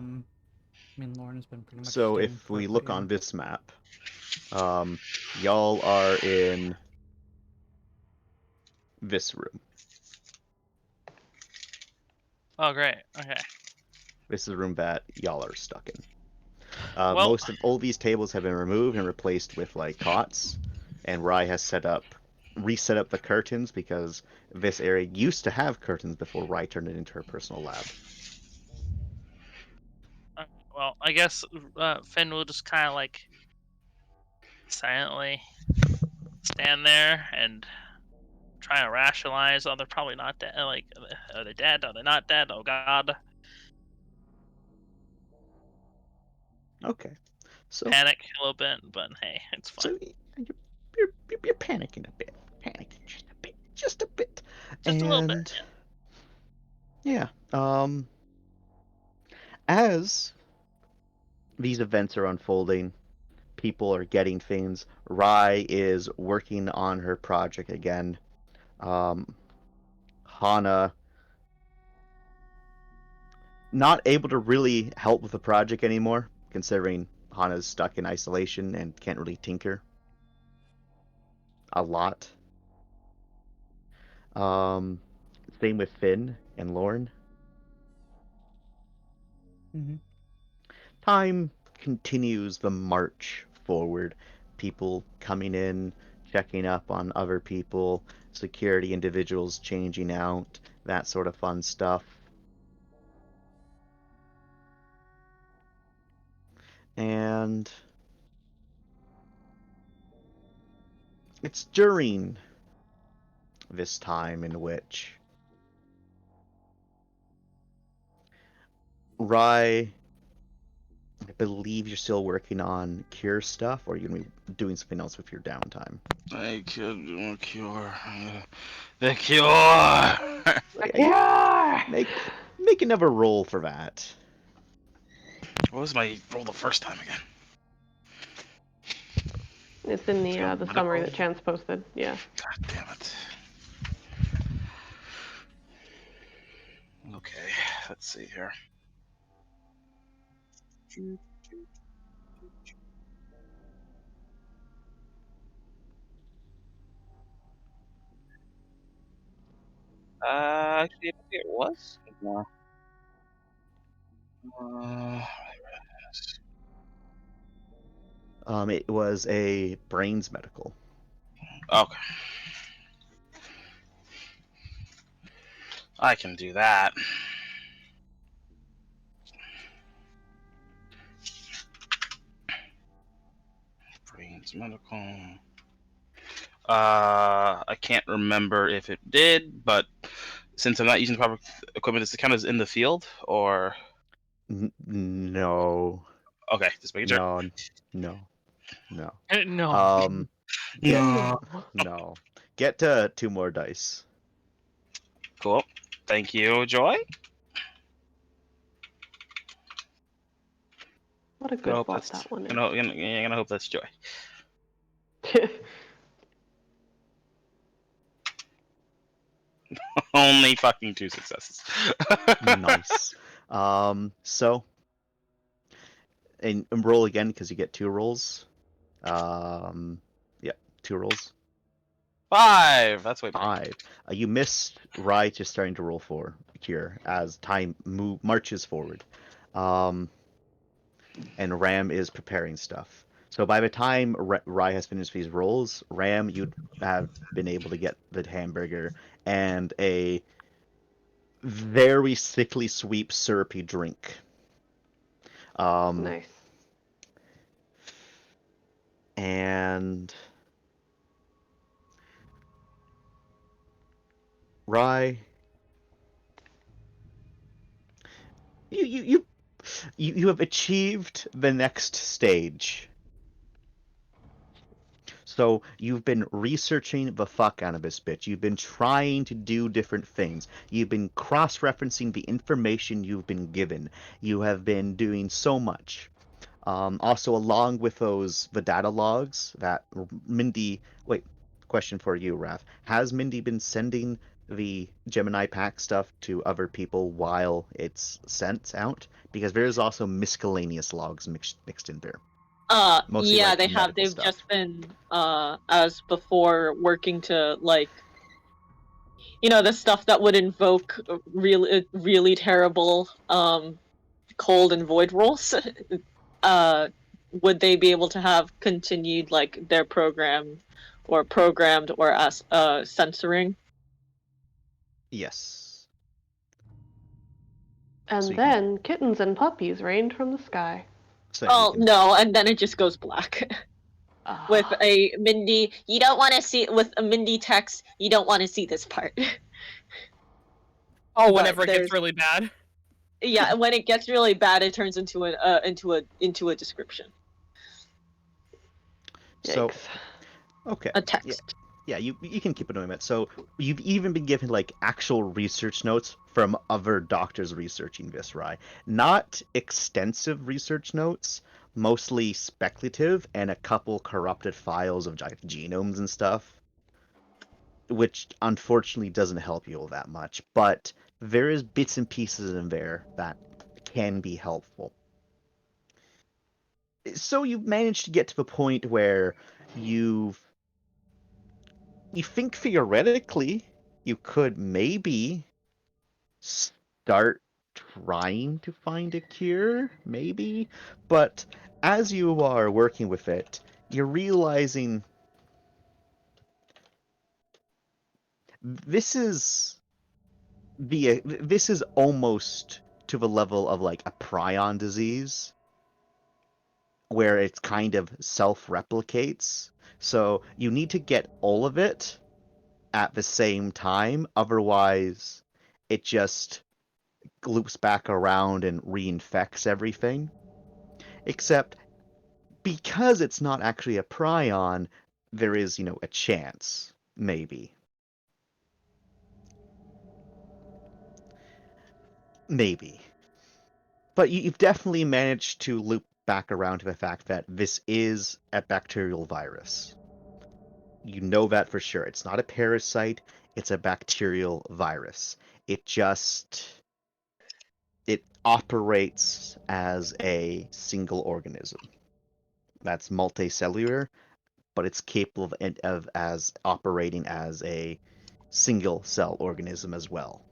mean, Lauren has been pretty much. So staying if we put, look but yeah. on this map, y'all are in this room. Oh great. Okay. This is the room that y'all are stuck in. Well, most of all these tables have been removed and replaced with like cots, and Rye has reset up the curtains because this area used to have curtains before Rye turned it into her personal lab. well, I guess Finn will just kind of like silently stand there and try to rationalize. Oh, they're probably not dead. Like, are they dead? Are they not dead? Oh God. Okay, so Panic a little bit, but hey, it's fine. so you're panicking a bit. panicking just a bit. Just a bit. Just a little bit. Yeah. As these events are unfolding, people are getting things. Rai is working on her project again. Hana not able to really help with the project anymore, considering Hana's stuck in isolation and can't really tinker a lot. Same with Finn and Lorne. Mm-hmm. Time continues the march forward. People coming in, checking up on other people, security individuals changing out, that sort of fun stuff. And it's during this time in which Rai, I believe you're still working on cure stuff, or you're gonna be doing something else with your downtime. I could do a cure. The cure! Yeah. Make another roll for that. What was my roll the first time again? It's in the summary that Chance posted. Yeah. God damn it. Okay, let's see here. Actually, I don't think it was. No. It was a brains medical. Okay. I can do that. Brains medical. I can't remember if it did, but since I'm not using the proper equipment, does it count as in the field or? No. Okay, just making sure. No. No. No. Get to 2 more dice. Cool. Thank you, Joy. What a good bot that one is. I'm gonna hope that's Joy. Only fucking 2 successes. Nice. So, and roll again because you get 2 rolls. Yeah, 2 rolls. 5. That's way better. 5. You missed Rai just starting to roll for cure as time marches forward. And Ram is preparing stuff. So by the time Rai has finished these rolls, Ram, you'd have been able to get the hamburger and a very sickly sweet syrupy drink. Nice. And Rai, you have achieved the next stage. So you've been researching the fuck out of this bitch. You've been trying to do different things. You've been cross-referencing the information you've been given. You have been doing so much. Also, along with the data logs that Mindy... Wait, question for you, Raph. Has Mindy been sending the Gemini Pack stuff to other people while it's sent out? Because there is also miscellaneous logs mixed in there. Mostly, yeah, like, they have. medical They've stuff. just been, as before, working to, like, the stuff that would invoke really terrible, cold and void rolls. Would they be able to have continued, like, their programmed or censoring? Yes. And So you then kittens and puppies rained from the sky. So Oh, you can- no, and then it just goes black. With Ah. a Mindy, you don't want to see, with a Mindy text, you don't want to see this part. Oh, But whenever it there's- gets really bad. Yeah, when it gets really bad, it turns into a description, So, Yikes. okay. a text. Yeah, you can keep annoying it. So you've even been given like actual research notes from other doctors researching Viscerae. Not extensive research notes, mostly speculative, and a couple corrupted files of like, genomes and stuff, which unfortunately doesn't help you all that much. But there is bits and pieces in there that can be helpful. So you've managed to get to the point where you think theoretically you could maybe start trying to find a cure, maybe, but as you are working with it, you're realizing this is this is almost to the level of like a prion disease where it kind of self-replicates. So you need to get all of it at the same time, otherwise it just loops back around and reinfects everything. Except because it's not actually a prion, there is, a chance, maybe. Maybe. But you've definitely managed to loop back around to the fact that this is a bacterial virus. You know that for sure. It's not a parasite, it's a bacterial virus. It operates as a single organism. That's multicellular, but it's capable of as operating as a single cell organism as well.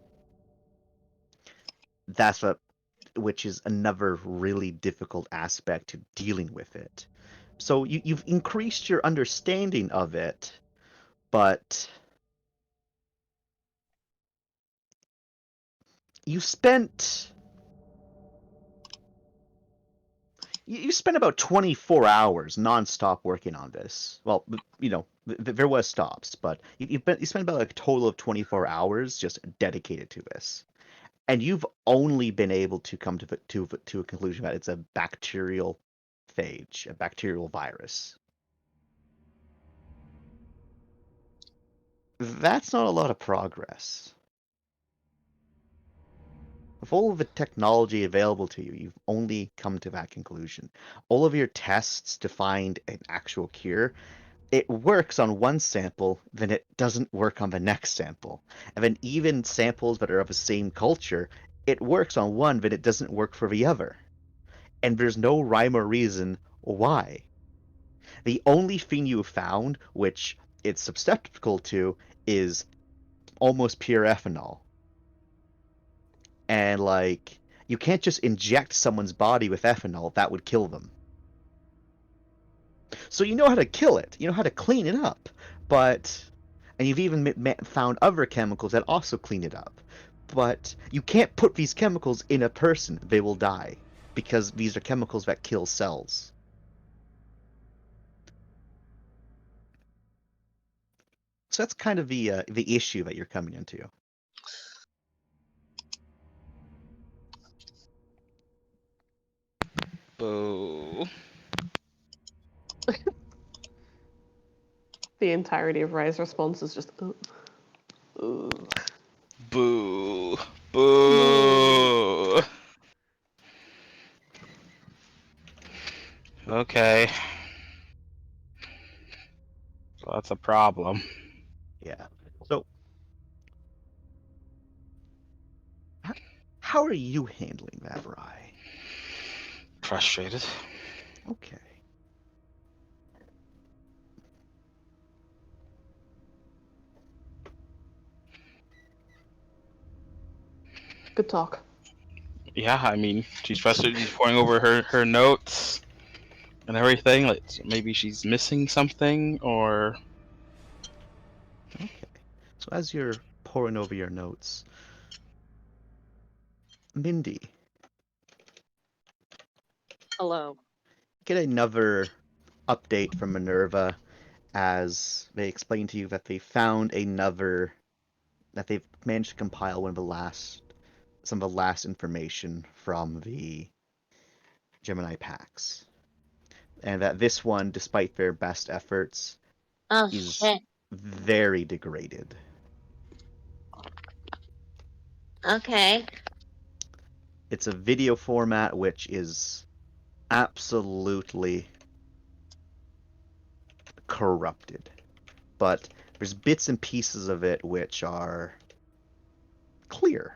That's which is another really difficult aspect to dealing with it. So you've increased your understanding of it, but you spent you spent about 24 hours nonstop working on this. Well, there was stops, but you spent about like a total of 24 hours just dedicated to this. And you've only been able to come to a conclusion that it's a bacterial phage, a bacterial virus. That's not a lot of progress. With all of the technology available to you, you've only come to that conclusion. All of your tests to find an actual cure, it works on one sample, then it doesn't work on the next sample. And then even samples that are of the same culture, it works on one, but it doesn't work for the other. And there's no rhyme or reason why. The only thing you found, which it's susceptible to, is almost pure ethanol. And like, you can't just inject someone's body with ethanol, that would kill them. So you know how to kill it, you know how to clean it up, and you've even found other chemicals that also clean it up. But you can't put these chemicals in a person, they will die, because these are chemicals that kill cells. So that's kind of the issue that you're coming into. Boo. The entirety of Rai's response is just, ooh. Boo. Boo. Okay. So that's a problem. Yeah. So, how are you handling that, Rai? Frustrated. Okay. Good talk. Yeah, I mean, she's frustrated. She's pouring over her notes and everything. Like maybe she's missing something, or Okay. So as you're poring over your notes, Mindy, Hello. get another update from Minerva as they explain to you that that they've managed to compile some of the last information from the Gemini Pax. And that this one, despite their best efforts, Oh is shit. very degraded. Okay. It's a video format which is absolutely corrupted. But there's bits and pieces of it which are clear.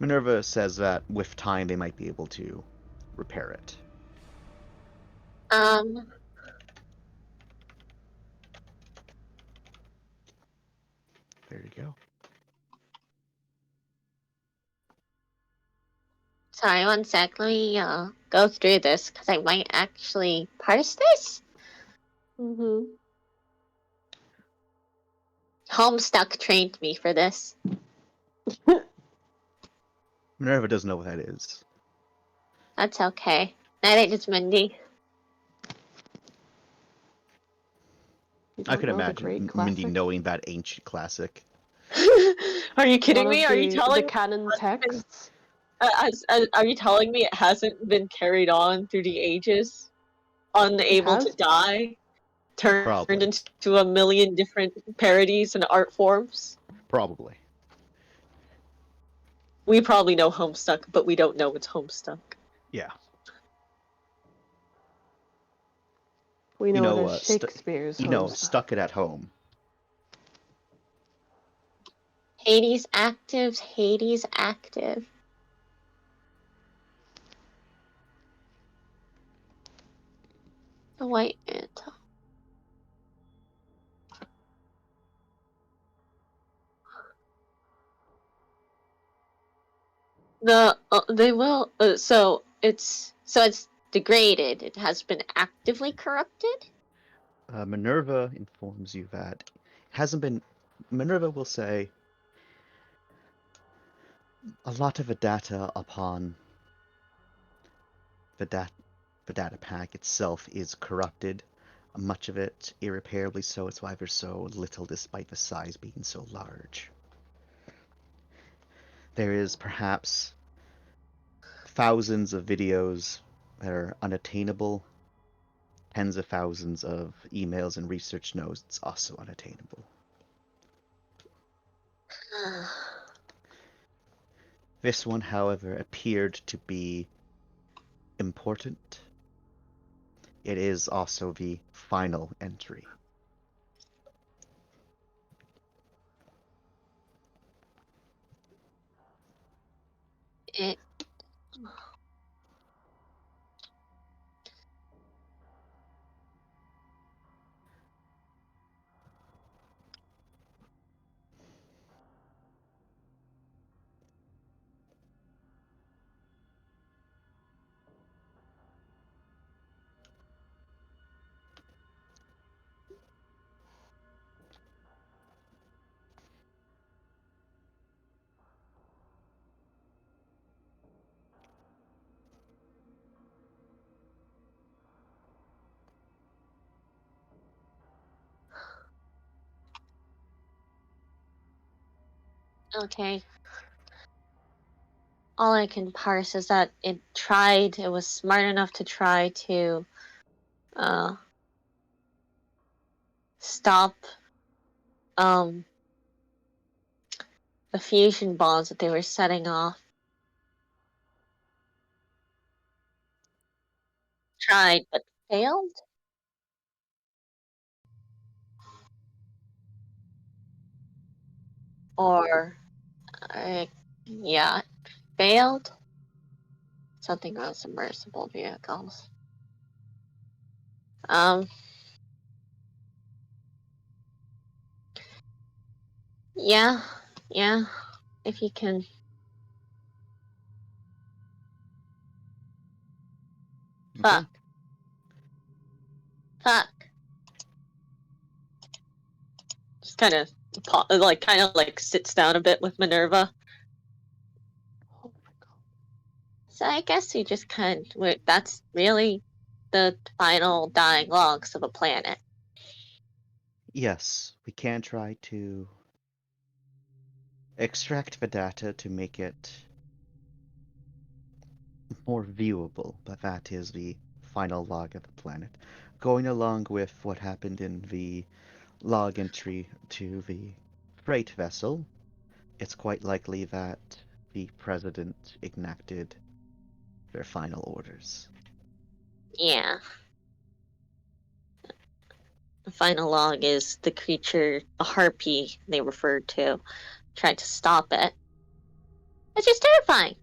Minerva says that with time they might be able to repair it. There you go. Sorry, one sec. Let me go through this because I might actually parse this. Mm-hmm. Homestuck trained me for this. Minerva doesn't know what that is. That's okay. Neither does Mindy. You I don't could know the imagine great Mindy classic? knowing that ancient classic. Are you kidding One of me? Are you the telling canon texts? Are you telling me it hasn't been carried on through the ages? Unable to has. die? Turned Probably. into a million different parodies and art forms? Probably. We probably know Homestuck, but we don't know it's Homestuck. Yeah. We You know know, it as Shakespeare's Homestuck. stuck it at home. Hades active, Hades active. The White Mantle. They will. So it's degraded. It has been actively corrupted. Minerva informs you that hasn't been. Minerva will say a lot of the data upon the data pack itself is corrupted. Much of it irreparably so. It's why there's so little, despite the size being so large. There is perhaps thousands of videos that are unattainable. Tens of thousands of emails and research notes also unattainable. This one, however, appeared to be important. It is also the final entry. It. Okay. All I can parse is that it was smart enough to try to stop the fusion bombs that they were setting off. Tried, but failed? Or, yeah, failed? Something on submersible vehicles. Yeah, if you can. Okay. Fuck. Just kind of sits down a bit with Minerva. Oh my god. So I guess we just that's really the final dying logs of a planet. Yes, we can try to extract the data to make it more viewable, but that is the final log of the planet. Going along with what happened in the log entry to the freight vessel, it's quite likely that the president enacted their final orders. Yeah. The final log is the creature, the harpy they referred to, tried to stop it. Which is terrifying.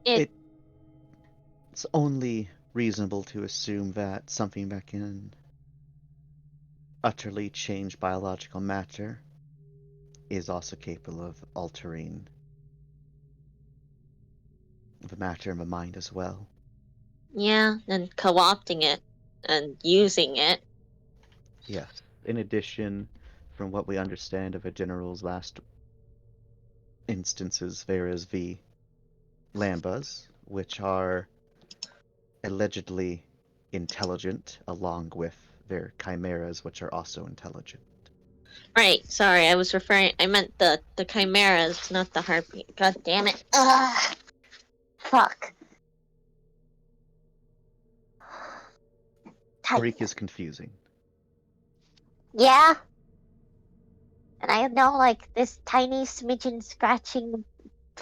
It's only reasonable to assume that something that can utterly change biological matter is also capable of altering the matter in the mind as well. Yeah, and co-opting it and using it. Yes. In addition, from what we understand of a general's last instances, there is the Lambas, which are allegedly intelligent, along with their chimeras, which are also intelligent. Right, sorry, I meant the chimeras, not the harpy. God damn it. Ugh. Fuck. Greek is confusing. Yeah. And I know, like, this tiny smidgen scratching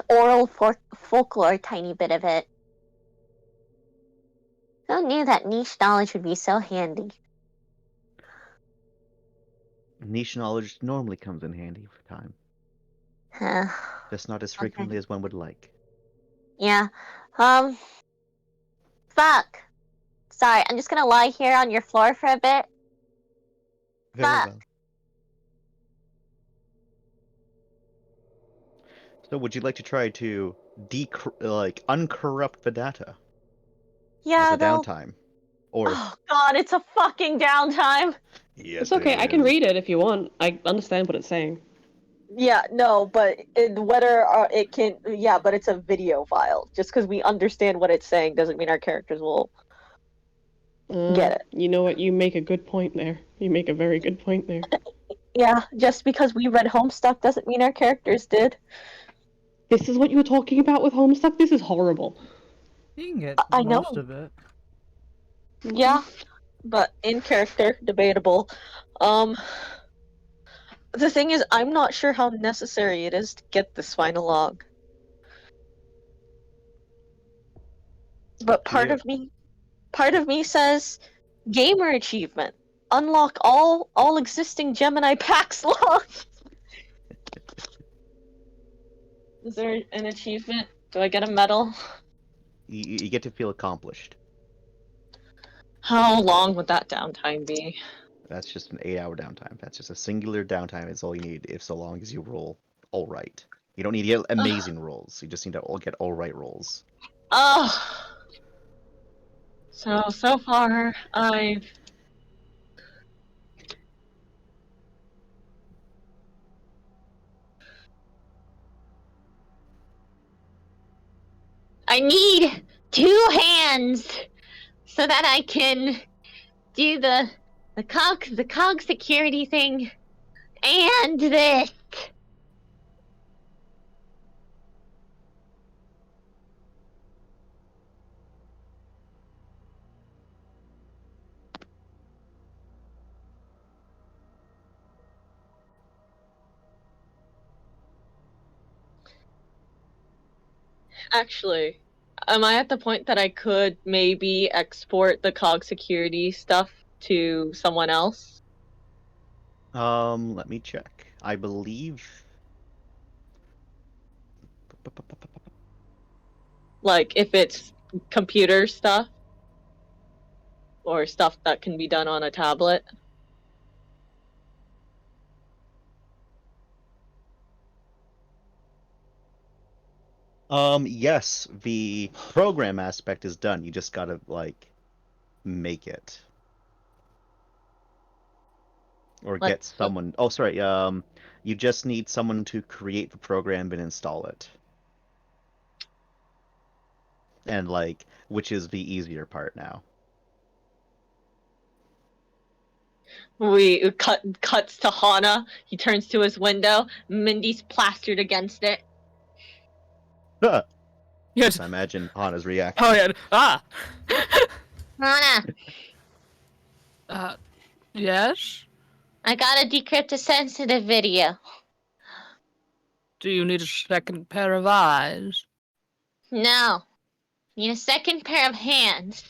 oral folklore tiny bit of it. Who knew that niche knowledge would be so handy? Niche knowledge normally comes in handy for time, Huh. just not as frequently as one would like. Yeah. Fuck. Sorry, I'm just gonna lie here on your floor for a bit. Very Fuck. well. So would you like to try to uncorrupt the data Yeah, as a though. downtime? Or Oh god, it's a fucking downtime. yes, It's okay. it I can is. read it if you want. I understand what it's saying. Yeah, no, but it can. Yeah, but it's a video file. Just because we understand what it's saying doesn't mean our characters will get it. You know what? You make a good point there. You make a very good point there. Yeah, just because we read Homestuck doesn't mean our characters did. This is what you were talking about with Homestuck? This is horrible. You can get I know. most of it. Yeah, but in character, debatable. The thing is, I'm not sure how necessary it is to get this final log. But part of me says gamer achievement. Unlock all existing Gemini Pax logs. Is there an achievement? Do I get a medal? You get to feel accomplished. How long would that downtime be? That's just an 8-hour downtime. That's just a singular downtime. It's all you need, if so long as you roll all right. You don't need to get amazing rolls. You just need to get all right rolls. Oh. So far, I need 2 hands so that I can do the cog security thing and this. actually, am I at the point that I could maybe export the cog security stuff to someone else? Let me check. I believe. Like if it's computer stuff or stuff that can be done on a tablet? Yes, the program aspect is done. You just gotta, make it. Or Like- get someone. Oh, sorry. You just need someone to create the program and install it. and like which is the easier part now. We cuts to Hana. He turns to his window. Mindy's plastered against it. Yes. I imagine Hana's reaction. Oh yeah. Ah. Hana, Yes. I gotta decrypt a sensitive video. Do you need a second pair of eyes? No. Need a second pair of hands.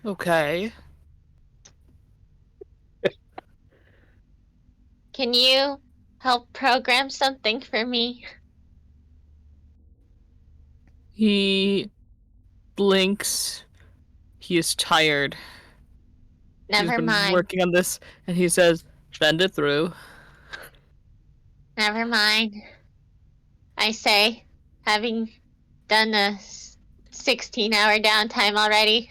Okay. Can you help program something for me? He blinks. He is tired. He's Never been mind. working on this, and he says, "Send it through." Never mind. I say, having done a 16-hour downtime already.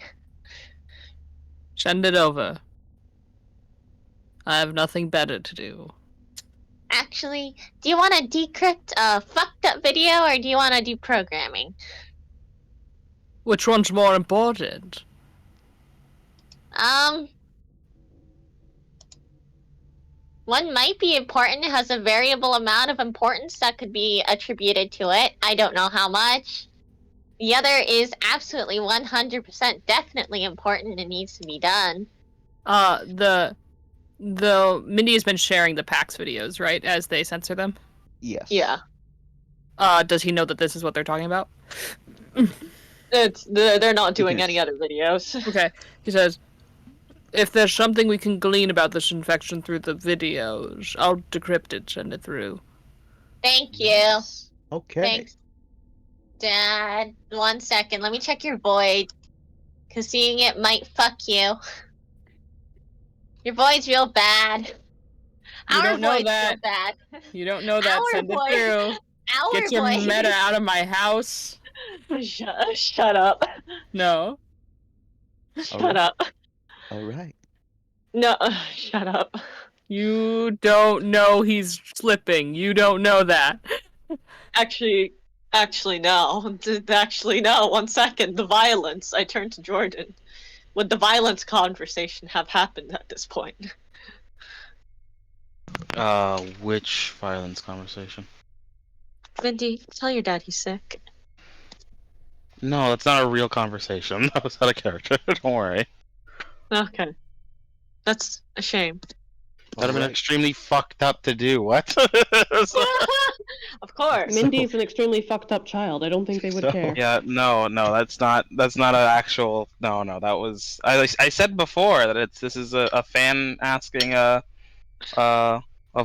Send it over. I have nothing better to do. Actually, do you want to decrypt a fucked up video or do you want to do programming? Which one's more important? One might be important. It has a variable amount of importance that could be attributed to it. I don't know how much. The other is absolutely 100% definitely important and needs to be done. The Mindy has been sharing the PAX videos, right, as they censor them. Yes. Yeah. Does he know that this is what they're talking about? They're not doing Yes. any other videos. Okay. He says, if there's something we can glean about this infection through the videos, I'll decrypt it, send it through. Thank you. Yes. Okay. Thanks, Dad. 1 second. Let me check your void. Because seeing it might fuck you. Your void's real bad. You Our don't know void's that. real bad. You don't know that, Our send it void. through. Our Get your void. meta out of my house. Shut up. No. Shut up. All right. No, shut up. You don't know he's slipping. You don't know that. Actually, no. Actually, no. 1 second. The violence. I turned to Jordan. Would the violence conversation have happened at this point? Which violence conversation? Mindy, tell your dad he's sick. No, that's not a real conversation. That was out of character. Don't worry. Okay. That's a shame. That'd have been Alright. extremely fucked up to do. What? Of course. Mindy's an extremely fucked up child. I don't think they would So- care. Yeah, no, that's not an actual. No, that was. I said before that this is a fan asking a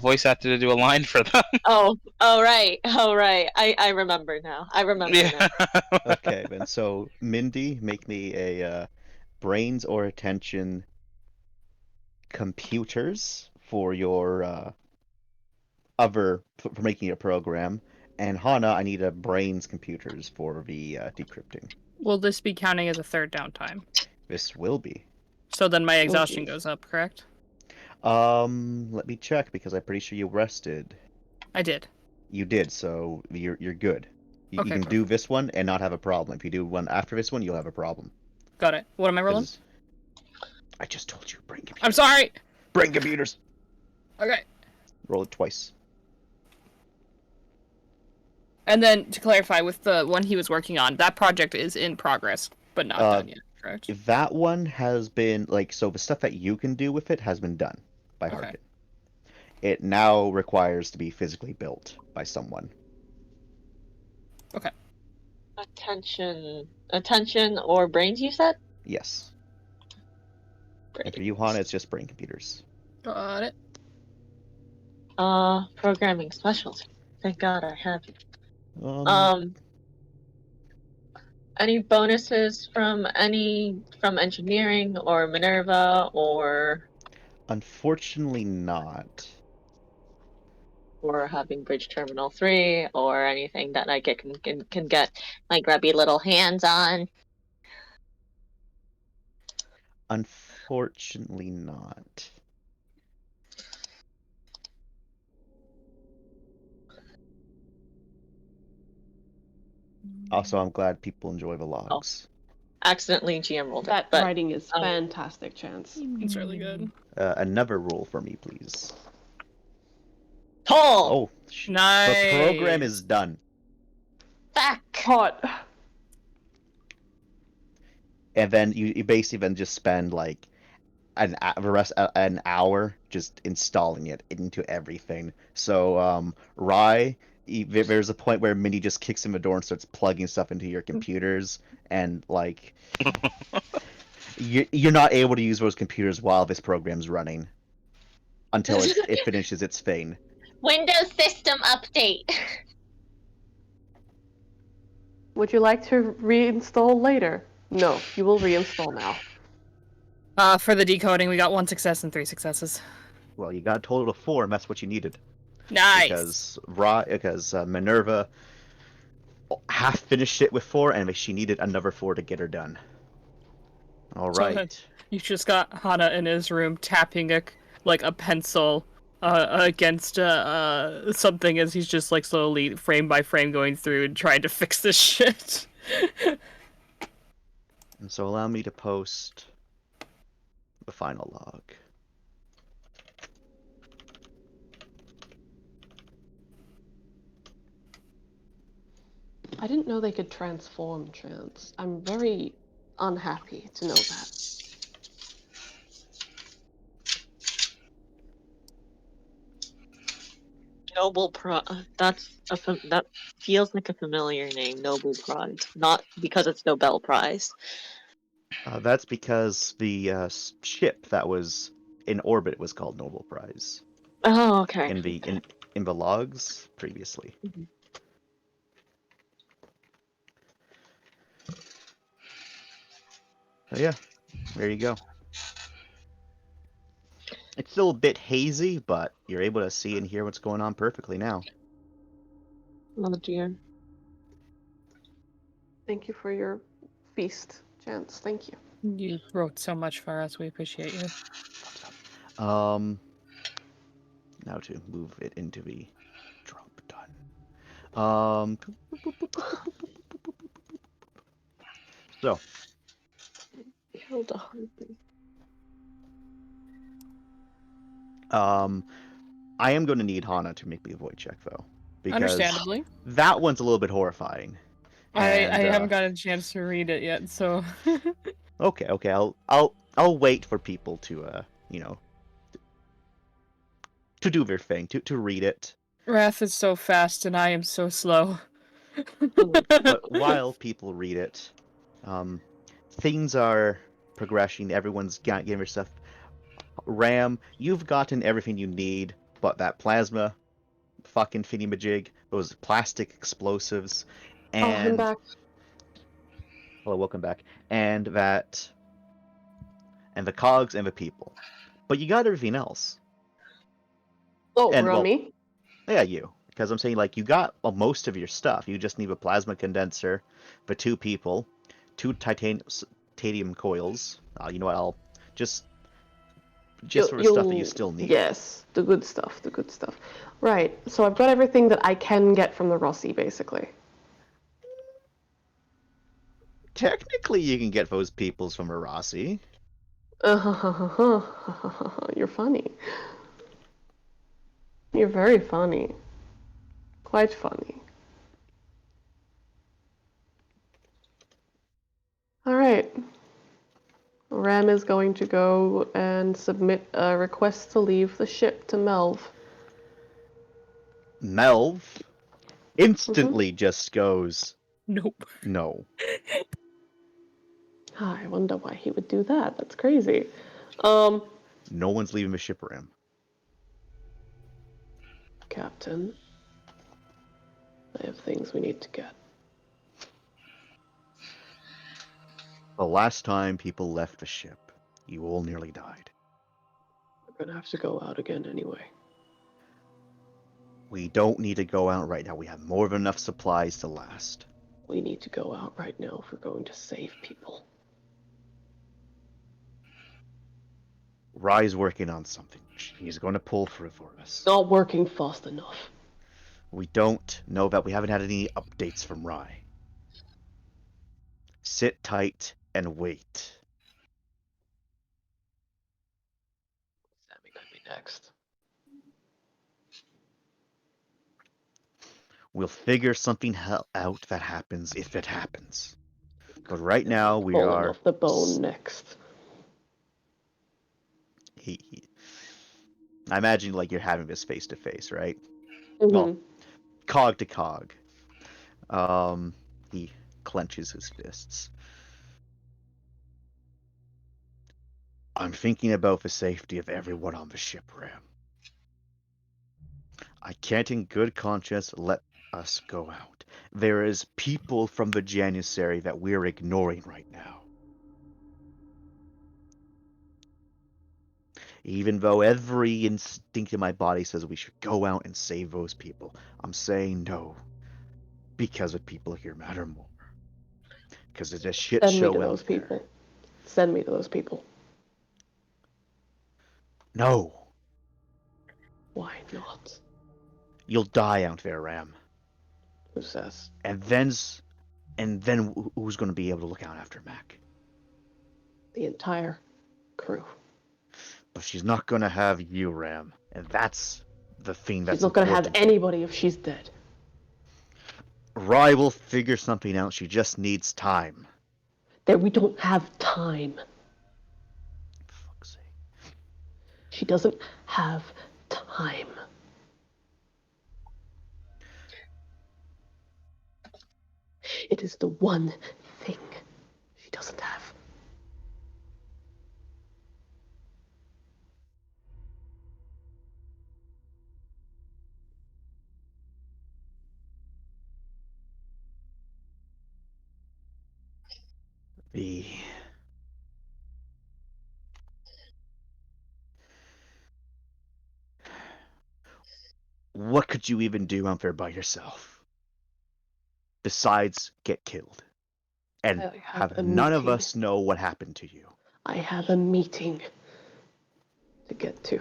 voice actor to do a line for them. Oh, right. I remember now. I remember now. Okay, then. So, Mindy, make me a brains or attention computers for your for making a program, and Hana, I need a brains computers for the decrypting. Will this be counting as a third downtime? This will be. So then my exhaustion geez. goes up, correct? Let me check because I'm pretty sure you rested. I did. You did, so you're good. You Okay, can do this one and not have a problem. If you do one after this one, you'll have a problem. Got it. What am I rolling? 'Cause I just told you, brain computers. I'm sorry. Brain computers. Okay. Roll it twice. And then to clarify, with the one he was working on, that project is in progress, but not done yet, correct? That one has been so the stuff that you can do with it has been done by Okay. Harkin. It now requires to be physically built by someone. Attention or brains, you said? Yes. And for you, Hana, it's just brain computers. Got it. Programming specialty. Thank God I have you. Um, Any bonuses from engineering or Minerva or unfortunately not. having Bridge Terminal 3 or anything that I can get my grubby little hands on? Unfortunately not. Also, I'm glad people enjoy the logs. Accidentally GM rolled it. That But writing is um, fantastic, Chance. It's really good. Another roll for me, please. tall. Oh, Nice. the program is done. Fuck. Hot. And then you basically then just spend like an hour just installing it into everything. So Rye, there's a point where Minnie just kicks in the door and starts plugging stuff into your computers, and like you're not able to use those computers while this program's running until it finishes its thing. Windows system update. Would you like to reinstall later? No, you will reinstall now. For the decoding, we got 1 success and 3 successes. Well, you got a total of 4, and that's what you needed. Nice. Because Minerva half finished it with 4, and she needed another 4 to get her done. All So right. You just got Hana in his room tapping a pencil against something as he's just like slowly frame by frame going through and trying to fix this shit. And so allow me to post the final log. I didn't know they could transform, Chance. I'm very unhappy to know that. Nobel Prize. That feels like a familiar name. Nobel Prize, not because it's Nobel Prize. That's because the ship that was in orbit was called Nobel Prize Oh, okay. in the logs previously. Mhm. So yeah, there you go. It's still a bit hazy, but you're able to see and hear what's going on perfectly now. Oh dear. Thank you for your feast, Chance. Thank you. You wrote so much for us. We appreciate you. Now to move it into the drop done. So Killed a harpy. I am going to need Hana to make me a void check though, because Understandably. that one's a little bit horrifying. I And, haven't gotten a chance to read it yet, so Okay, I'll wait for people to to do their thing, to read it. Wrath is so fast and I am so slow. But while people read it, things are progressing. Everyone's getting their stuff. Ram, you've gotten everything you need, but that plasma, fucking thingy-majig, those plastic explosives, Oh, I'm and back. hello, welcome back, and the cogs and the people. But you got everything else. Oh, And, we're on well, me? Yeah, you. Because I'm saying, like, you got most of your stuff. You just need a plasma condenser, the 2 people, 2 titanium coils. You know what? I'll just for the stuff that you still need. Yes, the good stuff, the good stuff. Right, so I've got everything that I can get from the Rossi, basically. Technically, you can get those peoples from Arasi. You're funny. You're very funny. Quite funny. Alright. Ram is going to go and submit a request to leave the ship to Melv. Melv instantly just goes, Nope. no. I wonder why he would do that. That's crazy. No one's leaving the ship, Ram. Captain, I have things we need to get. The last time people left the ship, you all nearly died. We're gonna have to go out again anyway. We don't need to go out right now. We have more than enough supplies to last. We need to go out right now if we're going to save people. Rye's working on something. He's going to pull through for us. Not working fast enough. We don't know that we haven't had any updates from Rye. sit tight and wait. Sammy could be next. We'll figure something out that happens if it happens. But right now we Falling are. off the bone next. I imagine like you're having this face to face, right? Mhm. Well, cog to cog. He clenches his fists. I'm thinking about the safety of everyone on the ship, Ram. I can't in good conscience let us go out. There is people from the Janissary that we're ignoring right now. Even though every instinct in my body says we should go out and save those people, I'm saying no. Because the people here matter more. Because there's a shit Send me show to out those there. people. Send me to those people. No. Why not? You'll die out there, Ram. Who says? And then who's going to be able to look out after Mac? The entire crew. But she's not going to have you, Ram. And that's the thing that's She's not going to have important. anybody if she's dead. Rye will figure something out. She just needs time. There, we don't have time. For fuck's sake. She doesn't have time. It is the one thing she doesn't have. The what could you even do out there by yourself besides get killed and I have have a none of meeting. us know what happened to you? I have a meeting to get to.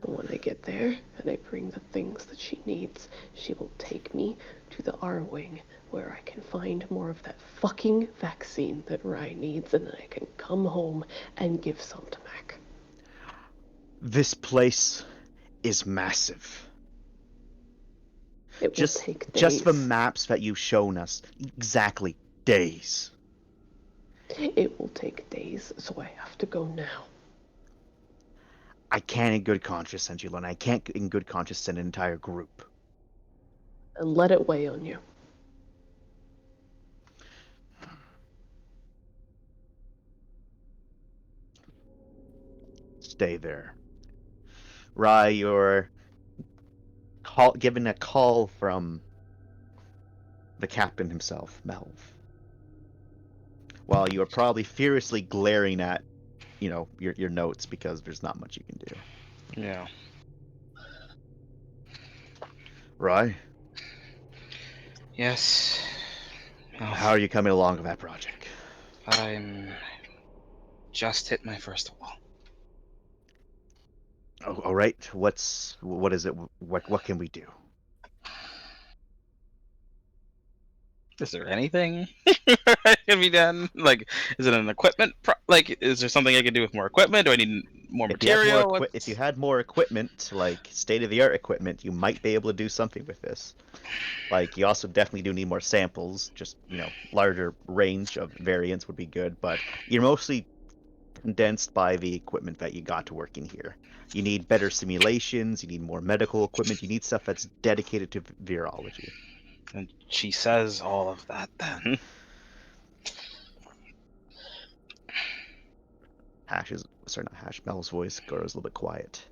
And when I get there and I bring the things that she needs, she will take me to the R-Wing where I can find more of that fucking vaccine that Rye needs, and then I can come home and give some to Mac. This place is massive. It will Just take days. just the maps that you've shown us, exactly days. It will take days, so I have to go now. I can't in good conscience send you alone. I can't in good conscience send an entire group. And let it weigh on you. Stay there. Rye, you're given a call from the captain himself, Melv. While you are probably furiously glaring at, your notes because there's not much you can do. Yeah. Rye, Yes. Oh, how are you coming along with that project? I'm just hit my first wall. Oh, all right. What is it? What can we do? Is there anything that can be done? Like, is it an equipment? Is there something I can do with more equipment? Do I need more material? If you had more equipment, like state-of-the-art equipment, you might be able to do something with this. Like, you also definitely do need more samples. Just, larger range of variants would be good, but you're mostly condensed by the equipment that you got to work in here. You need better simulations, you need more medical equipment, you need stuff that's dedicated to virology. And she says all of that then. Mel's voice goes a little bit quiet.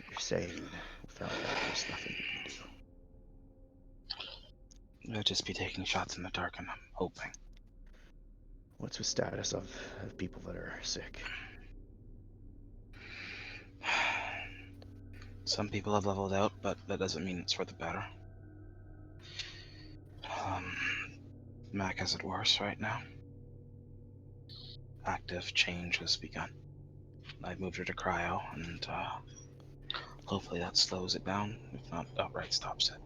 You're saying without that there's nothing you can do. I'll just be taking shots in the dark, and I'm hoping. What's the status of people that are sick? Some people have leveled out, but that doesn't mean it's for the better. Mac has it worse right now. Active change has begun. I've moved her to cryo, and hopefully that slows it down, if not outright stops it.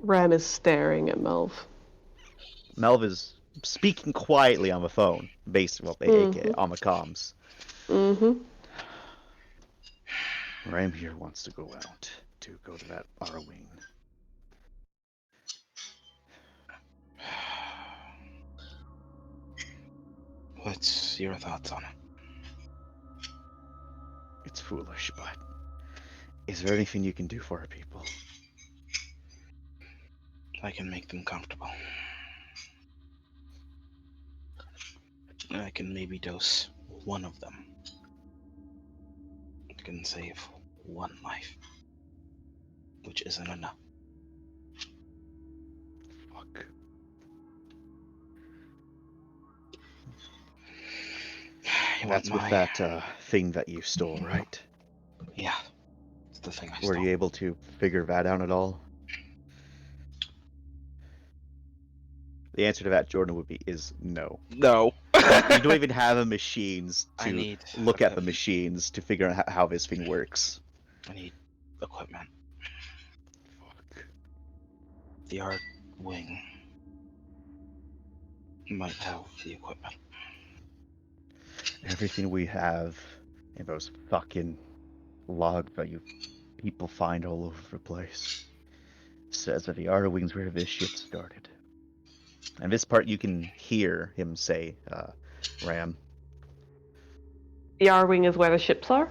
Ram is staring at Melv. Melv is speaking quietly on the phone, aka on the comms. Mm-hmm. Ram here wants to go out to go to that R wing. What's your thoughts on it? It's foolish, but is there anything you can do for our people? I can make them comfortable. I can maybe dose one of them. I can save one life, which isn't enough. Fuck. That's with that thing that you stole, right? Yeah, it's the thing I Were stole. you able to figure that out at all? The answer to that, Jordan, is no. No. You don't even have the machines I to need look at the machines to figure out how this thing works. I need equipment. Fuck. The art wing might have the equipment. Everything we have in those fucking logs that you people find all over the place says that the Arda Wing's where this shit started. And this part you can hear him say, Ram, The R-Wing is where the ships are?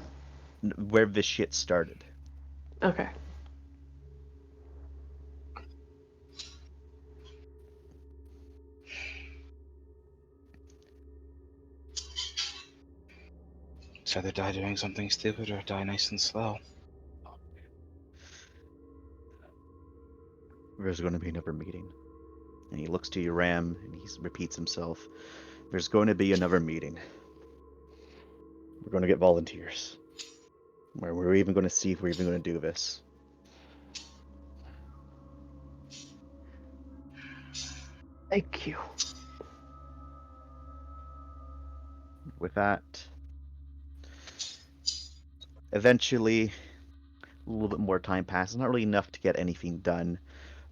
where this shit started. Okay. It's either die doing something stupid or die nice and slow. There's going to be another meeting. And he looks to you, Ram, and he repeats himself. There's going to be another meeting. We're going to get volunteers. We're even going to see if we're even going to do this. Thank you. With that, eventually, a little bit more time passes. Not really enough to get anything done.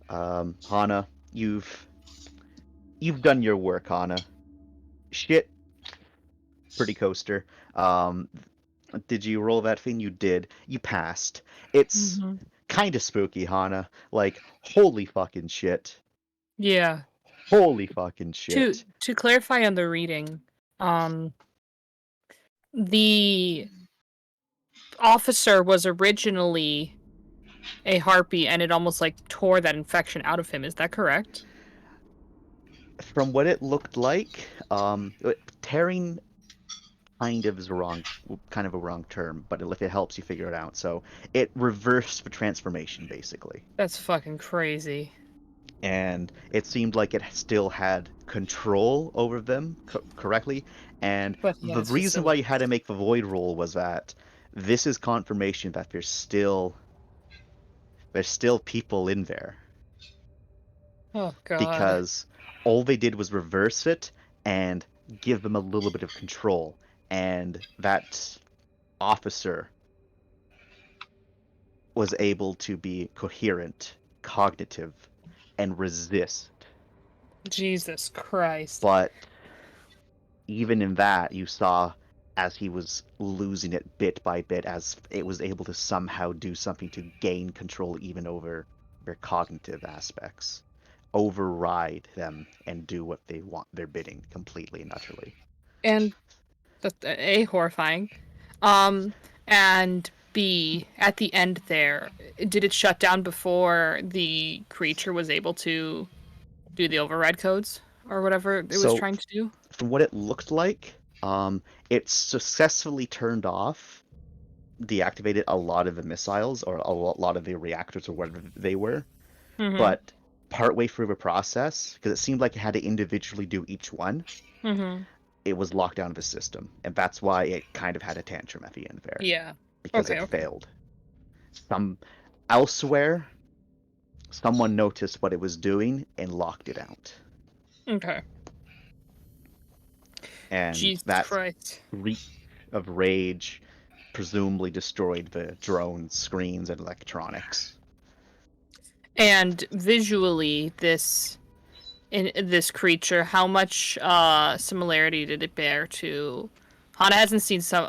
Hana, you've done your work, Hana. Shit, pretty coaster. Did you roll that thing? You did. You passed. It's kind of spooky, Hana. Like, holy fucking shit. Yeah. Holy fucking shit. To clarify on the reading, the officer was originally a harpy and it almost like tore that infection out of him. Is that correct? From what it looked like, tearing kind of is kind of a wrong term, but if it helps you figure it out. So it reversed the transformation, basically. That's fucking crazy. And it seemed like it still had control over them correctly. And the reason why you had to make the void roll was that this is confirmation that there's still people in there. Oh god. Because all they did was reverse it and give them a little bit of control. And that officer was able to be coherent, cognitive, and resist. Jesus Christ. But even in that, you saw as he was losing it bit by bit, as it was able to somehow do something to gain control even over their cognitive aspects, override them and do what they want, their bidding completely and utterly. And that's A, horrifying. And B, at the end there, did it shut down before the creature was able to do the override codes or whatever it was trying to do? From what it looked like, it successfully turned off, deactivated a lot of the missiles or a lot of the reactors or whatever they were. Mm-hmm. But partway through the process, because it seemed like it had to individually do each one, it was locked down of the system, and that's why it kind of had a tantrum at the end there. Yeah. Because it failed. Elsewhere, someone noticed what it was doing and locked it out. Okay. And Jesus that Christ. reek of rage presumably destroyed the drone screens and electronics. And visually, this creature, how much similarity did it bear to? Hana hasn't seen some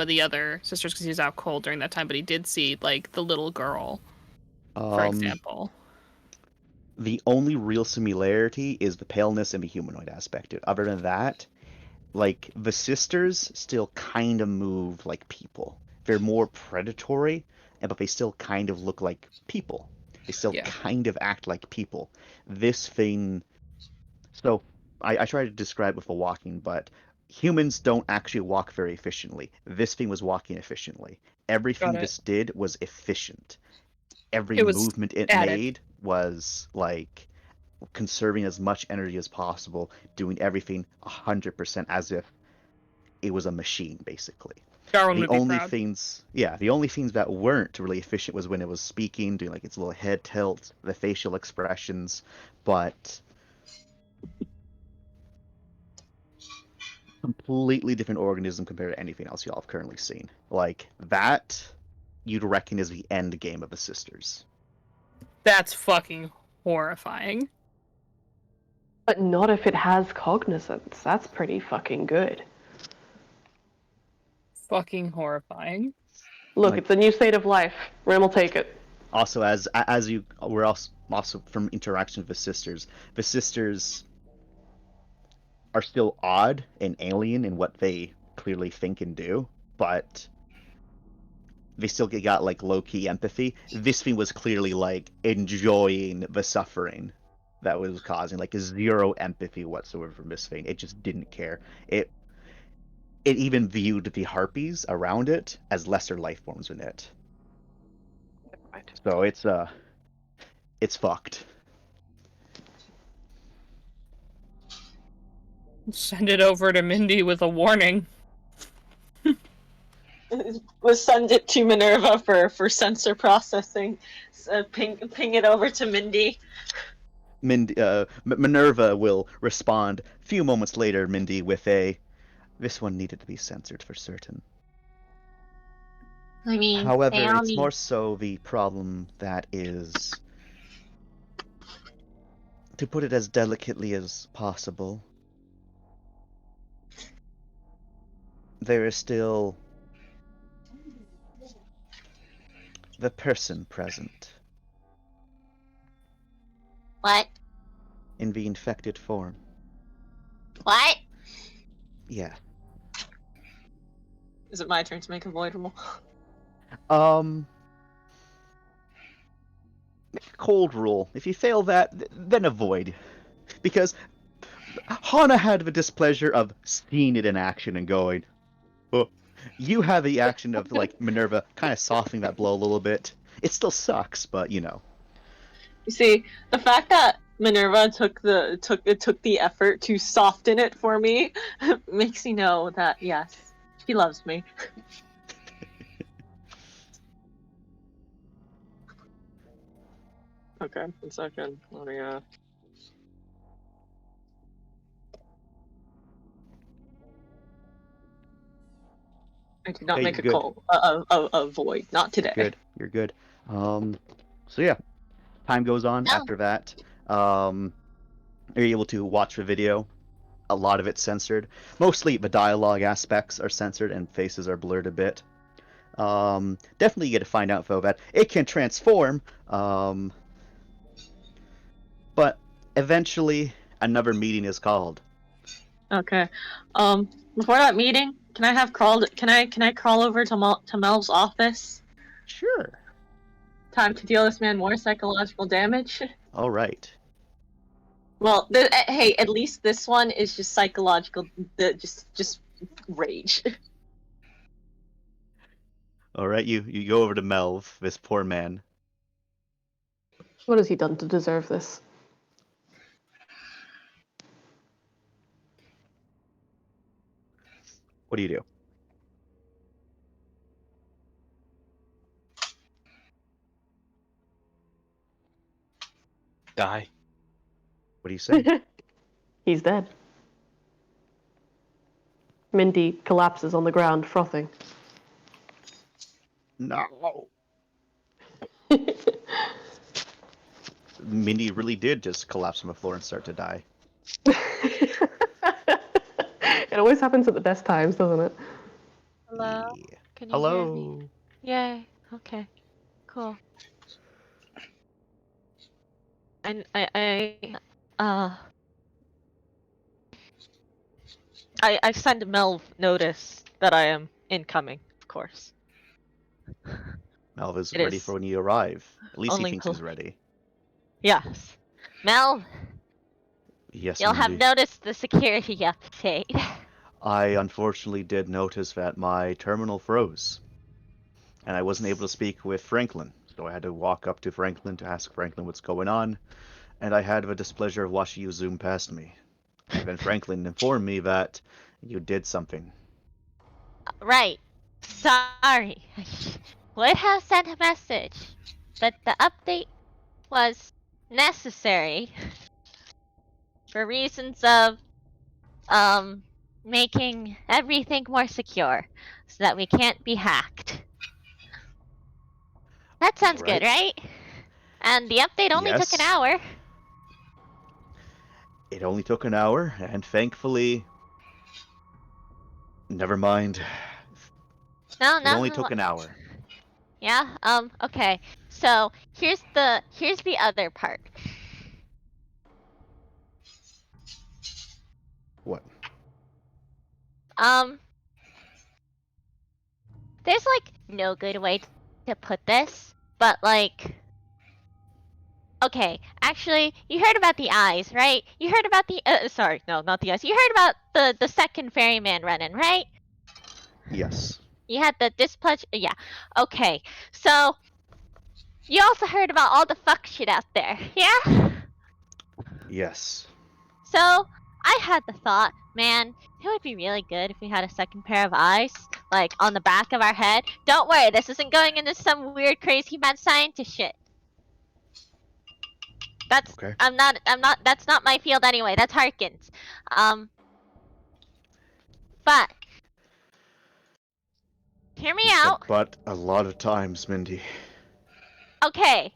of the other sisters because he was out cold during that time, but he did see like the little girl, for example. The only real similarity is the paleness and the humanoid aspect. Other than that, like the sisters still kind of move like people. They're more predatory, but they still kind of look like people. They still kind of act like people. This thing. So I try to describe with the walking, but humans don't actually walk very efficiently. This thing was walking efficiently. Everything this did was efficient. Every movement it made was like conserving as much energy as possible, doing everything 100% as if it was a machine, basically. The only things that weren't really efficient was when it was speaking, doing like its little head tilt, the facial expressions, but completely different organism compared to anything else y'all have currently seen. Like that, you'd reckon is the end game of the sisters. That's fucking horrifying. But not if it has cognizance. That's pretty fucking good. Fucking horrifying. Look, Like, it's a new state of life. Ram will take it. Also, as you were also from interaction with the sisters are still odd and alien in what they clearly think and do, but they still got like low-key empathy. This thing was clearly like enjoying the suffering that was causing, like zero empathy whatsoever from this thing. It just didn't care. It even viewed the harpies around it as lesser life forms in it. So it's fucked. Send it over to Mindy with a warning. We'll send it to Minerva for sensor processing. So ping it over to Mindy. Minerva will respond a few moments later, Mindy, with this one needed to be censored for certain. I mean, however, it's more so the problem that is, to put it as delicately as possible, there is still the person present. What? In the infected form. What? Yeah. Is it my turn to make avoidable? Cold rule. If you fail that, then avoid. Because Hana had the displeasure of seeing it in action and going, oh. You have the action of, like, Minerva kind of softening that blow a little bit. It still sucks, but, you know. You see, the fact that Minerva took the effort to soften it for me makes me know that, yes, she loves me. Okay, 1 second. Let me, I did not make a call. A void. Not today. You're good. So yeah, time goes on after that. You're able to watch the video. A lot of it's censored. Mostly the dialogue aspects are censored and faces are blurred a bit. Definitely get to find out though that it can transform. But eventually another meeting is called. Okay. Before that meeting, can I crawl over to Melv's office? Sure. Time to deal this man more psychological damage. All right. Well, hey, at least this one is just psychological, just rage. All right, you go over to Melv, this poor man. What has he done to deserve this? What do you do? Die. What do you say? He's dead. Mindy collapses on the ground, frothing. No. Mindy really did just collapse on the floor and start to die. It always happens at the best times, doesn't it? Hello? Yeah. Can you hear me? Hello. Yay. Okay. Cool. And I've sent Melv notice that I am incoming, of course. Melv is It ready is for when you arrive. At least he only thinks he's ready. Yes. Mel, Yes, you'll have Mindy. noticed the security update. I unfortunately did notice that my terminal froze, and I wasn't able to speak with Franklin, so I had to walk up to Franklin to ask Franklin what's going on, and I had the displeasure of watching you zoom past me. And then Franklin informed me that you did something. Right. Sorry. Would have sent a message, but the update was necessary for reasons of making everything more secure so that we can't be hacked. That sounds good, right? And the update only took an Yes. hour. It only took an hour, and thankfully... Never mind. No, It no. only took an hour. Yeah. Okay. So here's the other part. What? There's like no good way to put this, but like, okay, actually, you heard about the eyes, right? You heard about the sorry, no, not the eyes. You heard about the second ferryman running, right? Yes. You had the dispatch, yeah. Okay, so you also heard about all the fuck shit out there, yeah? Yes. So I had the thought, man, it would be really good if we had a second pair of eyes, like on the back of our head. Don't worry, this isn't going into some weird, crazy, mad scientist shit. That's Okay. I'm not. That's not my field anyway. That's Harkins. But hear me You said out. but a lot of times, Mindy. Okay.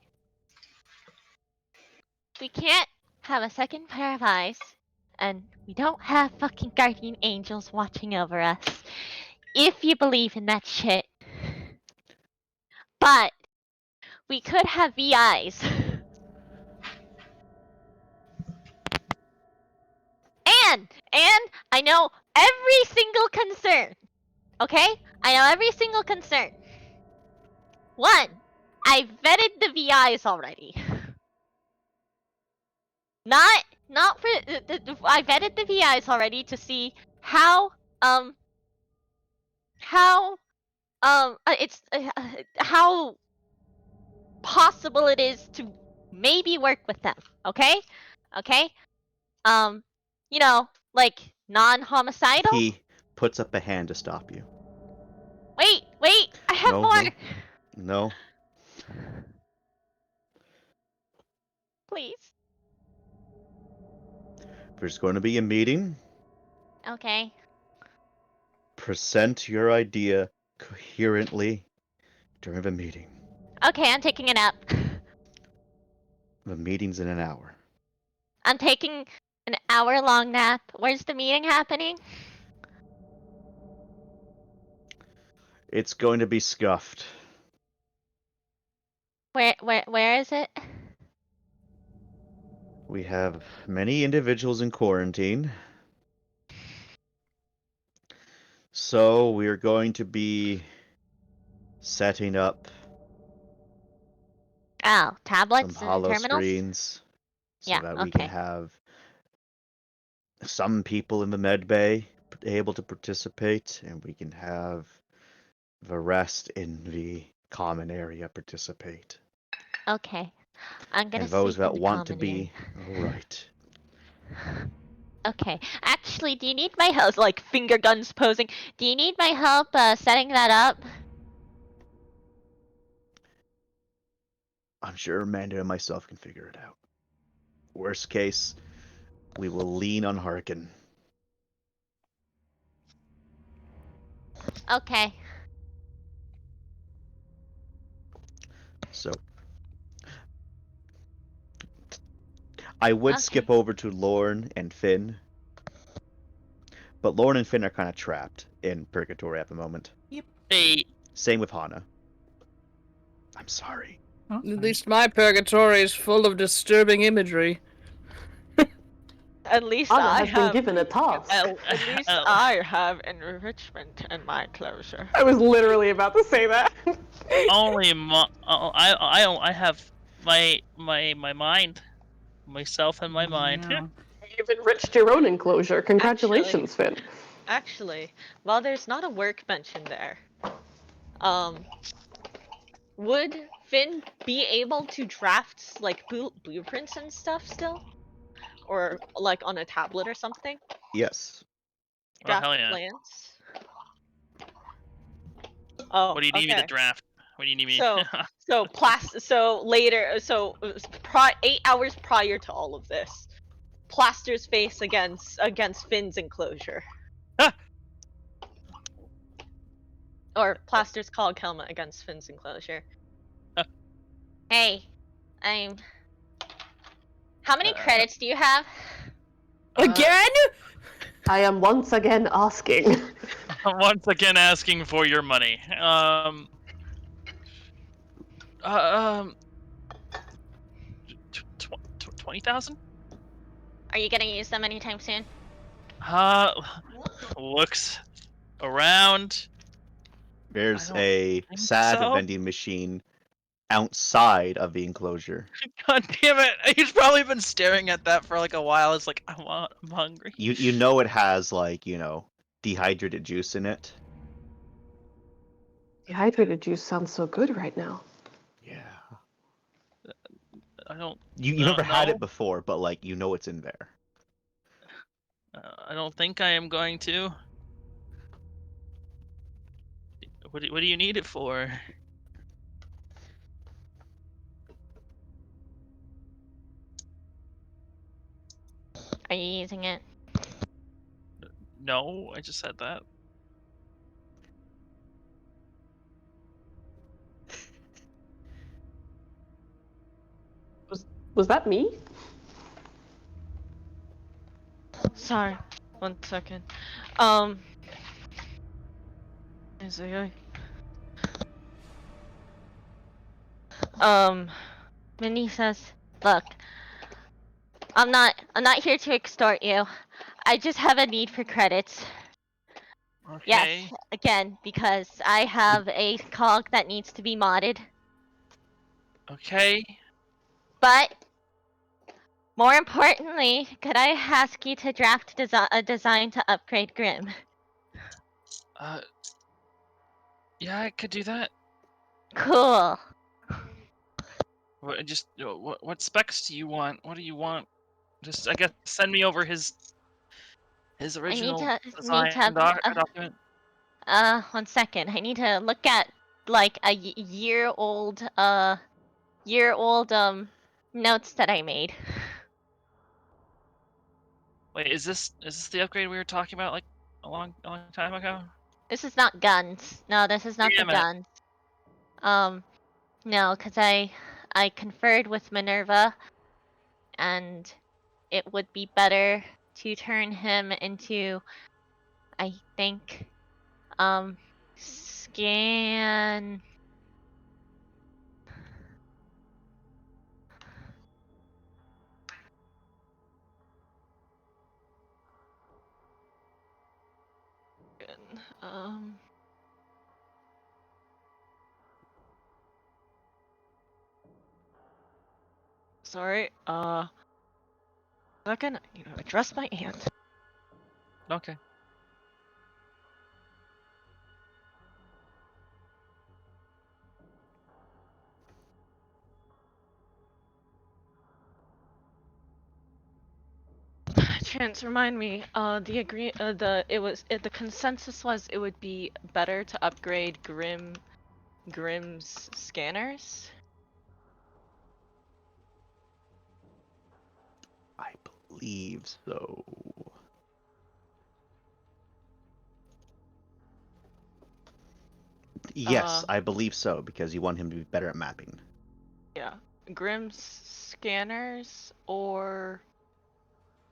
We can't have a second pair of eyes, and we don't have fucking guardian angels watching over us. If you believe in that shit. But we could have VIs. And I know every single concern. Okay? I know every single concern. One, I vetted the VIs already. Not for I vetted the VIs already to see how it's how possible it is to maybe work with them. Okay? You know, like non-homicidal. He puts up a hand to stop you. Wait, I have No, more. No. Please. There's going to be a meeting. Okay. Present your idea coherently during the meeting. Okay, I'm taking a nap. The meeting's in an hour. I'm taking an hour-long nap. Where's the meeting happening? It's going to be scuffed. Where is it? We have many individuals in quarantine. So we're going to be setting up Oh, tablets some and hollow terminals? screens so Yeah, that we can okay. have some people in the med bay able to participate, and we can have the rest in the common area participate. Okay. I'm gonna And those sleep in that the want to common be right. Okay. Actually, do you need my help? Like finger guns posing. Do you need my help setting that up? I'm sure Amanda and myself can figure it out. Worst case, we will lean on Harkin. Okay. So, I would Okay. skip over to Lorne and Finn, but Lorne and Finn are kind of trapped in purgatory at the moment. Hey, Same with Hana. I'm sorry. Oh, At fine. least my purgatory is full of disturbing imagery. At least Anna I has been have. given a task. At least I have enrichment in my closure. I was literally about to say that. only I have my mind, myself and my mind. Yeah. You've enriched your own enclosure. Congratulations, Finn. Actually, while there's not a workbench in there, would Finn be able to draft like blueprints and stuff still, or like on a tablet or something? Yes. Oh, Draft hell yeah. plans. Oh, What do you need me okay. to draft? What do you need me? So later, 8 hours prior to all of this, Plaster's face against Finn's enclosure. Or Plaster's cog helmet against Finn's enclosure. Hey, I'm. How many credits do you have? Again? I am once again asking. Once again asking for your money. 20,000? Are you gonna use them anytime soon? Looks around. There's don't a think sad so. vending machine outside of the enclosure. God damn it! He's probably been staring at that for like a while. It's like I'm hungry. You know it has like, dehydrated juice in it. Dehydrated juice sounds so good right now. Yeah. I don't. You No, never had no. it before, but like it's in there. I don't think I am going to. What do you need it for? Are you using it? No, I just said that. Was that me? Sorry, 1 second. Is it going? Minnie says, "Look, I'm not here to extort you. I just have a need for credits. Okay. Yes, again, because I have a cog that needs to be modded. Okay. But more importantly, could I ask you to draft a design to upgrade Grim? Yeah, I could do that. Cool. What specs do you want? What do you want? Just I guess send me over his original design document. 1 second. I need to look at like a year old notes that I made. Wait, is this the upgrade we were talking about like a long time ago? This is not guns. No, this is not Damn the it. guns. No, because I conferred with Minerva, and it would be better to turn him into, I think, scan. Sorry. Second, address my aunt. Okay. Chance, remind me. The consensus was it would be better to upgrade Grim's scanners. I believe so. Yes, I believe so, because you want him to be better at mapping. Yeah, Grim's scanners, or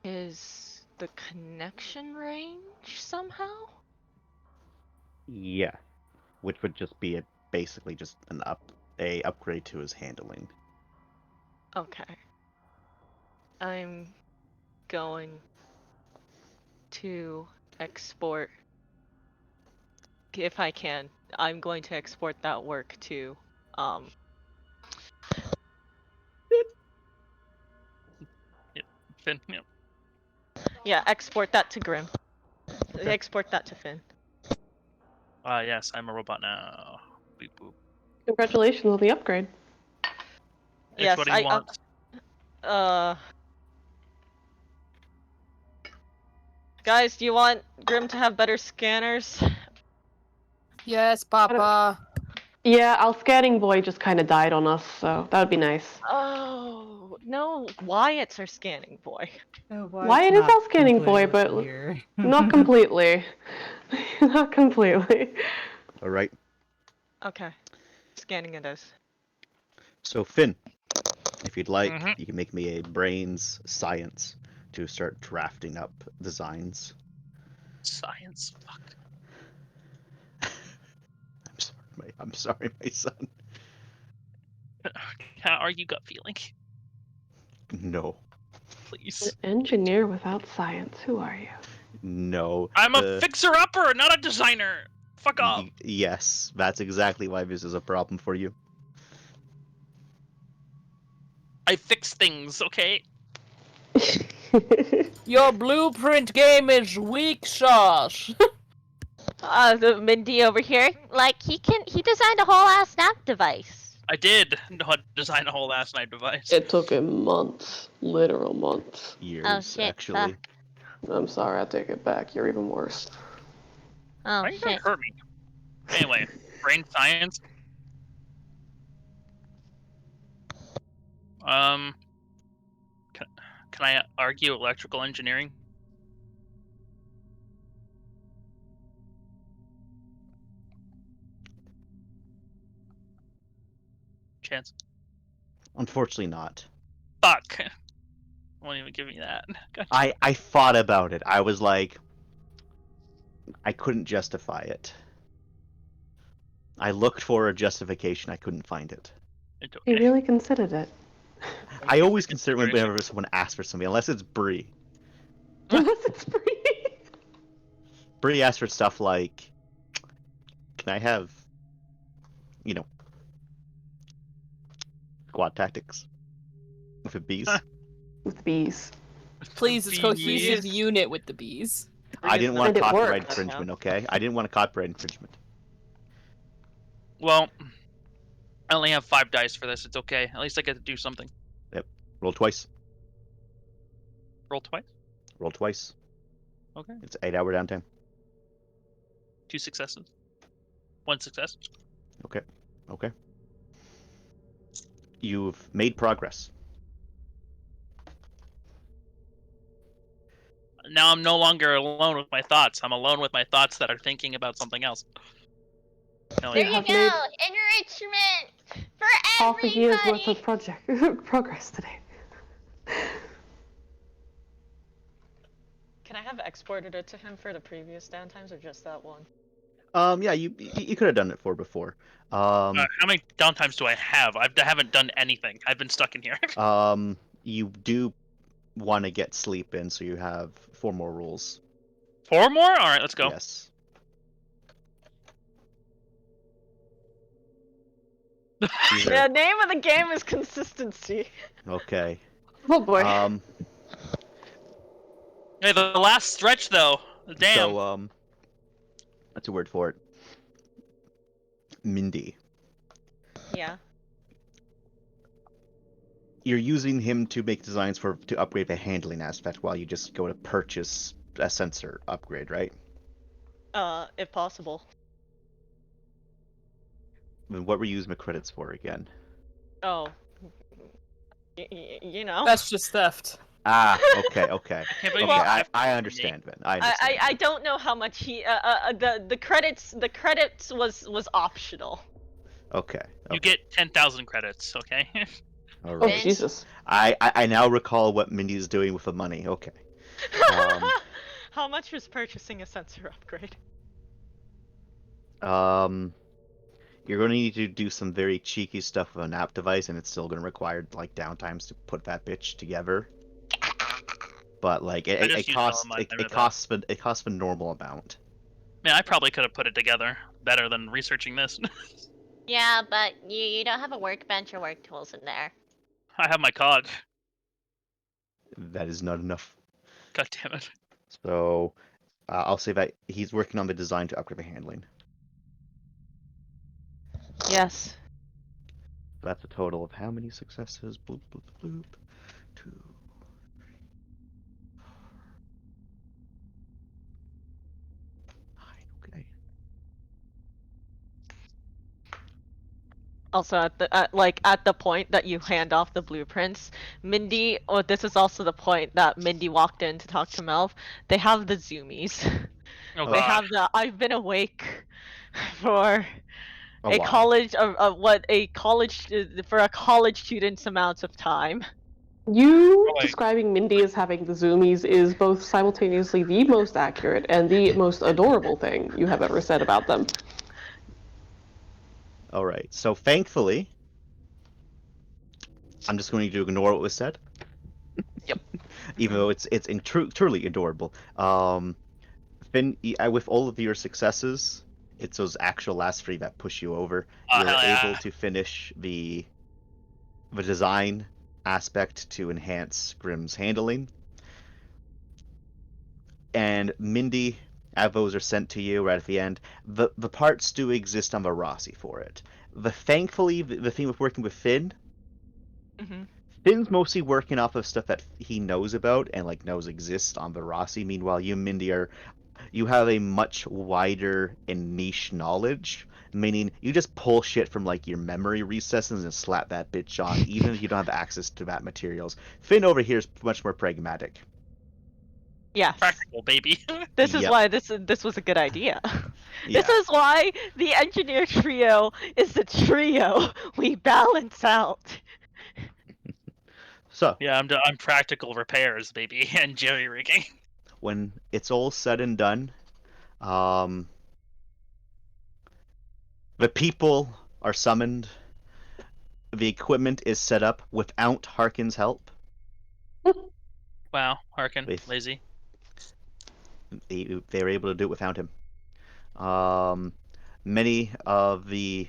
is the connection range somehow? Yeah, which would just be basically just an upgrade to his handling. Okay. I'm going to export, if I can, I'm going to export that work to, Finn, yeah. yeah, export that to Grim. Export that to Finn. Yes, I'm a robot now. Boop boop. Congratulations on the upgrade. It's Yes, what he wants. Guys, do you want Grim to have better scanners? Yes, Papa. Yeah, our scanning boy just kind of died on us, so that would be nice. Oh, no, Wyatt's our scanning boy. Oh, Wyatt is our scanning boy, but here. not completely. Not completely. All right. Okay. Scanning it is. So Finn, if you'd like, Mhm. you can make me a brains science to start drafting up designs. Science. Fuck. I'm sorry, my son. How are you gut feeling? No, An Please. engineer without science. Who are you? no. I'm a fixer-upper, not a designer. Fuck off. Yes, that's exactly why this is a problem for you. I fix things, okay? Your blueprint game is weak sauce. The Mindy over here, like he designed a whole ass snap device. I did not design a whole last night device. It took him months. Literal months. Years, Oh, shit, actually. fuck. I'm sorry, I take it back. You're even worse. Oh Why you gonna shit. hurt me? Anyway, brain science. Can I argue electrical engineering? Chance. Unfortunately not. Fuck. Won't even give me that. Gotcha. I thought about it. I was like, I couldn't justify it. I looked for a justification. I couldn't find it. It's He okay. really considered it. I always consider whenever someone asks for something, unless it's Bree. Unless it's free. Bree asks for stuff like, can I have, squad tactics with a bees? With bees. Please, it's cohesive Bees. unit with the bees. I didn't want And it copyright worked. infringement, okay? I didn't want a copyright infringement. Well, I only have 5 dice for this. It's okay. At least I get to do something. Roll twice. Roll twice. Roll twice. Okay. It's 8-hour downtime. 2 successes. 1 success. Okay. You've made progress. Now I'm no longer alone with my thoughts. I'm alone with my thoughts that are thinking about something else. Hell There yeah. you have go. made Enrichment for Half a year's worth everybody. of progress today. Can I have exported it to him for the previous downtimes or just that one? Yeah, you could have done it before. How many downtimes do I have? I haven't done anything. I've been stuck in here. You do want to get sleep in, so you have 4 more rolls. 4 more? All right, let's go. Yes. These The are- name of the game is consistency. Okay. Oh boy. Hey, the last stretch though. Damn. So that's a word for it. Mindy, Yeah. you're using him to make designs to upgrade the handling aspect while you just go to purchase a sensor upgrade, right? If possible. Then what were you using the credits for again? Oh. You know. That's just theft. Ah, okay. can't believe Okay, you I have to understand, Ben. I understand. I don't know how much he the credits was optional. Okay. You get 10,000 credits, okay? All Oh, right. Jesus. I now recall what Mindy's doing with the money. Okay. How much was purchasing a sensor upgrade? You're going to need to do some very cheeky stuff with an app device, and it's still going to require like downtimes to put that bitch together. But like I just used all of my time with that. it costs a normal amount. Man, I probably could have put it together better than researching this. Yeah, but you don't have a workbench or work tools in there. I have my cog. That is not enough. God damn it. So I'll say that he's working on the design to upgrade the handling. Yes. That's a total of how many successes? Bloop, bloop, bloop. 2, 3, 4, 9. Okay. Also, at the point that you hand off the blueprints, Mindy. Oh, this is also the point that Mindy walked in to talk to Melv. They have the zoomies. Oh They god. have the I've been awake for A a while. college for a college student's amount of time. You Right. describing Mindy as having the zoomies is both simultaneously the most accurate and the most adorable thing you have ever said about them. All right. So thankfully, I'm just going to ignore what was said. Yep. Even though it's truly adorable. Finn, with all of your successes, it's those actual last 3 that push you over. You're hell yeah. able to finish the design aspect to enhance Grimm's handling. And Mindy, avos are sent to you right at the end. The parts do exist on the Rossi for it. Thankfully, the thing with working with Finn, Mm-hmm. Finn's mostly working off of stuff that he knows about and like knows exists on the Rossi. Meanwhile, you and Mindy you have a much wider and niche knowledge, meaning you just pull shit from like your memory recesses and slap that bitch on, even if you don't have access to that materials. Finn over here is much more pragmatic. Yes. Practical, baby. This is Yep. why this was a good idea. Yeah. This is why the engineer trio is the trio we balance out. So Yeah, I'm practical repairs, baby, and jerry rigging. when it's all said and done, the people are summoned. The equipment is set up without Harkin's help. Wow, Harkin, With- lazy. They were able to do it without him. Many of the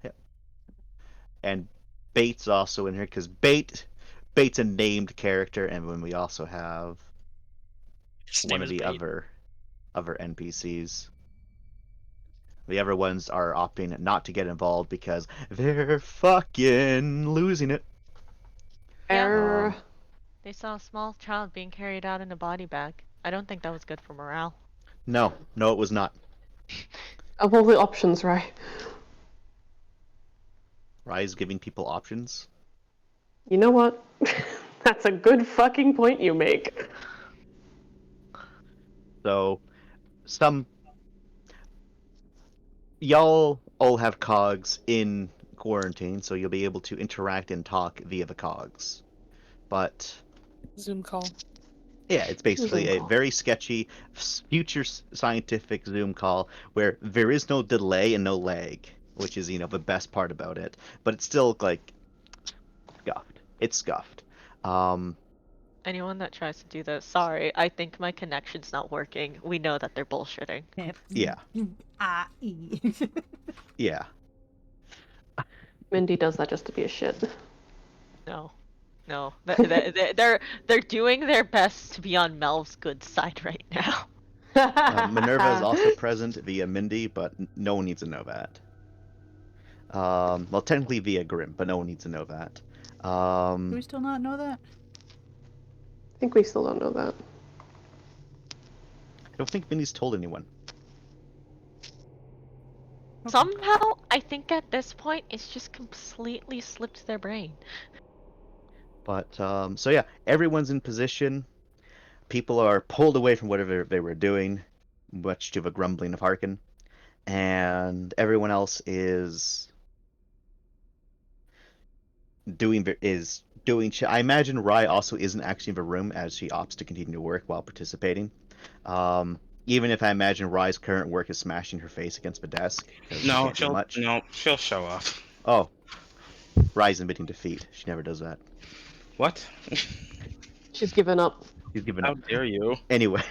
yeah. And Bait's also in here because Bait's a named character, and then we also have His one name of is the Bait. other NPCs. The other ones are opting not to get involved because they're fucking losing it. Err. They saw a small child being carried out in a body bag. I don't think that was good for morale. No, it was not. Of all the options, right? Rise giving people options. You know what? That's a good fucking point you make. So, y'all all have cogs in quarantine, so you'll be able to interact and talk via the cogs. But Zoom call. yeah, it's basically Zoom a call. very sketchy future scientific Zoom call where there is no delay and no lag, which is the best part about it. But it's still like scuffed. It's scuffed. Anyone that tries to do this, sorry, I think my connection's not working. We know that they're bullshitting. Yeah. Yeah. Mindy does that just to be a shit. No. They're doing their best to be on Melv's good side right now. Minerva is also present via Mindy, but no one needs to know that. Well, technically via Grimm, but no one needs to know that. Do we still not know that? I think we still don't know that. I don't think Mindy's told anyone. Somehow, I think at this point, it's just completely slipped their brain. But, so yeah, everyone's in position. People are pulled away from whatever they were doing, much to the grumbling of Harkin. And everyone else is I imagine Rai also isn't actually in the room as she opts to continue to work while participating. Even if I imagine Rai's current work is smashing her face against the desk because she No, can't do much. she'll show off. Oh, Rai's admitting defeat. She never does that. What? She's given up. She's given How up. dare you? Anyway,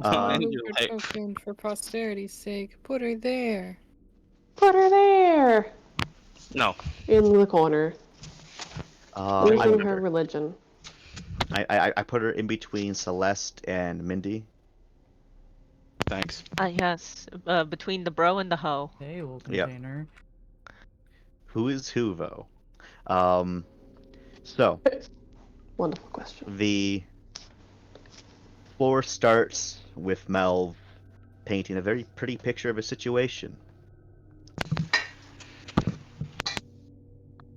And Move you're her like- token for posterity's sake. Put her there. Put her there! No. In the corner. I, Losing put her her, religion. I put her in between Celeste and Mindy. Thanks. Yes, between the bro and the hoe. Table Yep. container. Who is who, though? So Wonderful question. the floor starts with Melv painting a very pretty picture of a situation.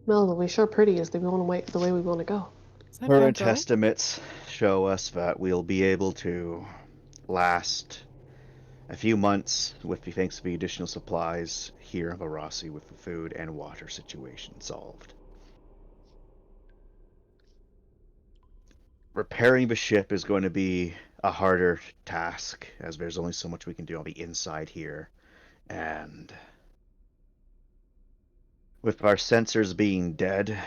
Mel, are we sure pretty is the way we want to go? Is that Current Virgo? estimates show us that we'll be able to last a few months with thanks to the additional supplies here in Varasi with the food and water situation solved. Repairing the ship is going to be a harder task, as there's only so much we can do on the inside here. And with our sensors being dead,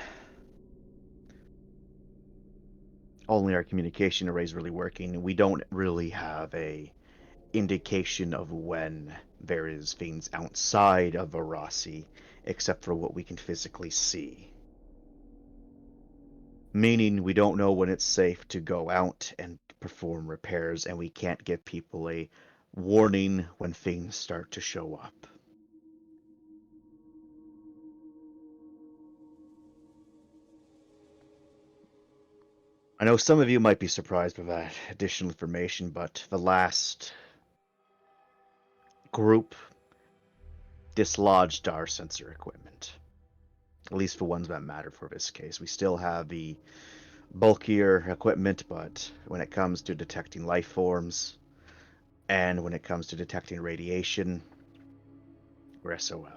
only our communication array is really working. We don't really have a indication of when there is things outside of Varasi, except for what we can physically see. Meaning we don't know when it's safe to go out and perform repairs, and we can't give people a warning when things start to show up. I know some of you might be surprised by that additional information, but the last group dislodged our sensor equipment. At least the ones that matter for this case. We still have the bulkier equipment, but when it comes to detecting life forms and when it comes to detecting radiation, we're SOL.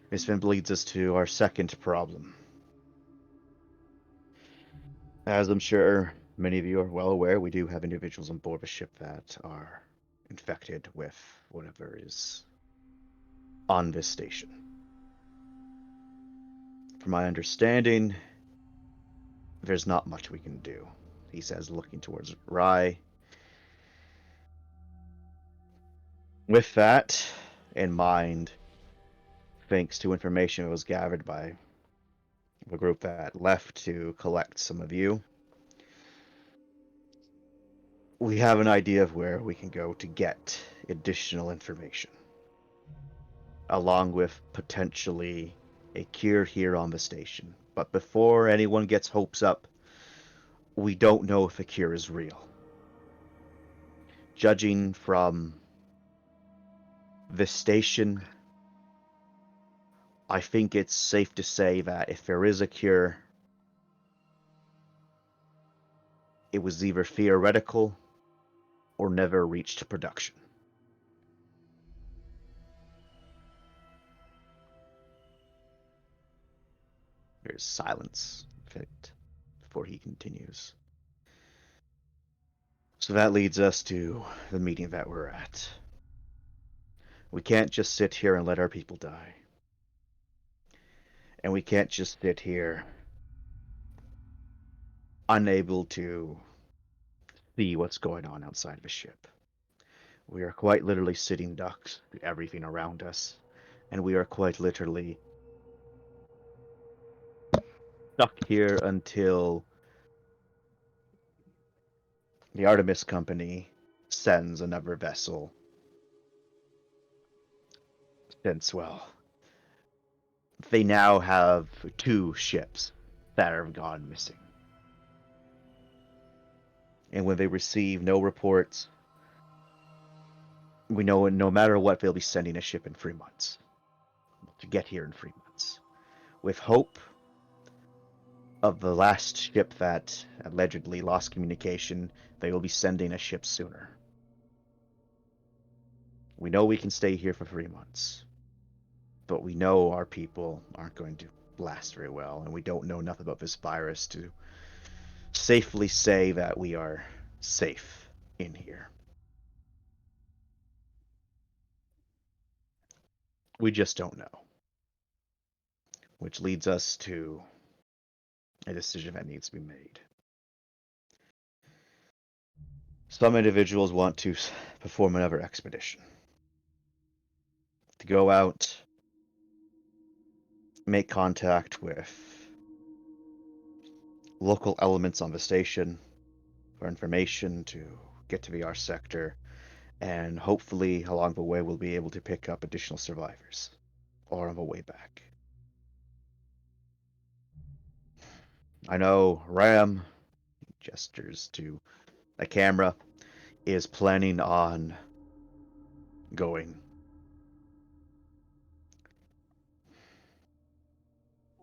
This then leads us to our second problem. As I'm sure many of you are well aware, we do have individuals on board the ship that are infected with whatever is on this station. From my understanding, there's not much we can do, he says, looking towards Rai. With that in mind, thanks to information that was gathered by the group that left to collect some of you, we have an idea of where we can go to get additional information, along with potentially a cure here on the station. But before anyone gets hopes up, we don't know if the cure is real. Judging from the station, I think it's safe to say that if there is a cure, it was either theoretical or never reached production. There's silence before he continues. So that leads us to the meeting that we're at. We can't just sit here and let our people die. And we can't just sit here unable to see what's going on outside of a ship. We are quite literally sitting ducks to everything around us, and we are quite literally stuck here until the Artemis Company sends another vessel. Since, well, they now have 2 ships that have gone missing. And when they receive no reports, we know no matter what, they'll be sending a ship in 3 months. To get here in 3 months. With hope of the last ship that allegedly lost communication, they will be sending a ship sooner. We know we can stay here for 3 months. But we know our people aren't going to blast very well, and we don't know enough about this virus to safely say that we are safe in here. We just don't know. Which leads us to a decision that needs to be made. Some individuals want to perform another expedition. To go out, make contact with local elements on the station for information to get to the R sector, and hopefully along the way we'll be able to pick up additional survivors, or on the way back. I know Ram, gestures to a camera, is planning on going.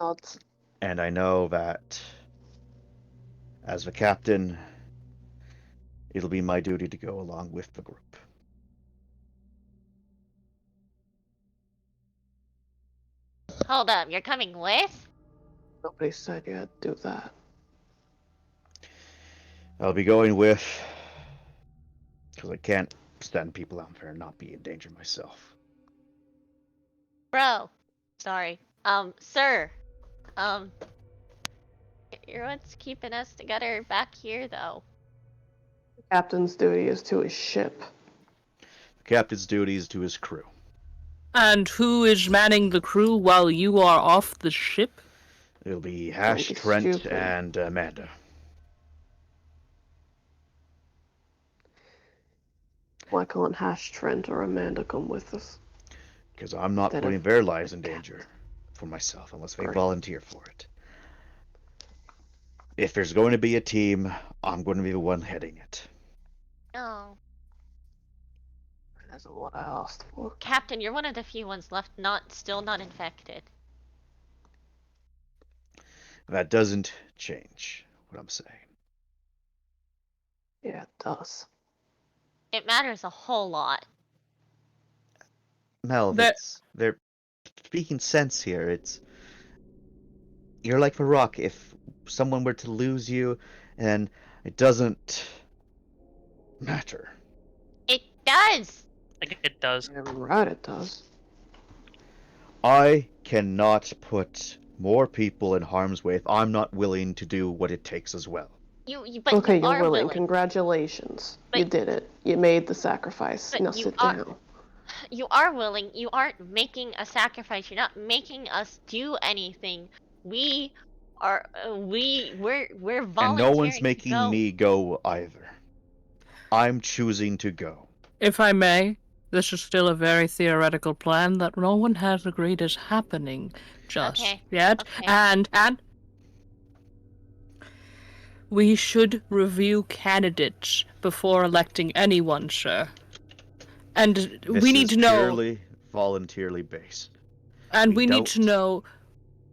Nods. And I know that as the captain, it'll be my duty to go along with the group. Hold up, you're coming with? Nobody said you had to do that. I'll be going with, because I can't send people out there and not be in danger myself. Bro. Sorry. Sir. You're what's keeping us together back here, though. The captain's duty is to his ship. The captain's duty is to his crew. And who is manning the crew while you are off the ship? It'll be Hash, be Trent, stupid. and Amanda. Why can't Hash, Trent, or Amanda come with us? Because I'm not Instead putting of their lives the in danger for myself unless they Great. volunteer for it. If there's going to be a team, I'm going to be the one heading it. Oh. That's what I asked for. Captain, you're one of the few ones left still not infected. That doesn't change what I'm saying. Yeah, it does. It matters a whole lot. Mel, That- they're speaking sense here. You're like the Rock. If someone were to lose you, and it doesn't matter. It does! I think it does. Yeah, right, it does. I cannot put more people in harm's way if I'm not willing to do what it takes as well. But Okay, you you're are willing. Congratulations. You But- did it. You made the sacrifice. But Now you sit are- down. You are willing. You aren't making a sacrifice. You're not making us do anything. We are. We're volunteering. And no one's to making go. me go either. I'm choosing to go. If I may, this is still a very theoretical plan that no one has agreed is happening just Okay, yet. okay. And we should review candidates before electing anyone, sir. And This we need is to know, purely voluntarily based. and we we need to don't- know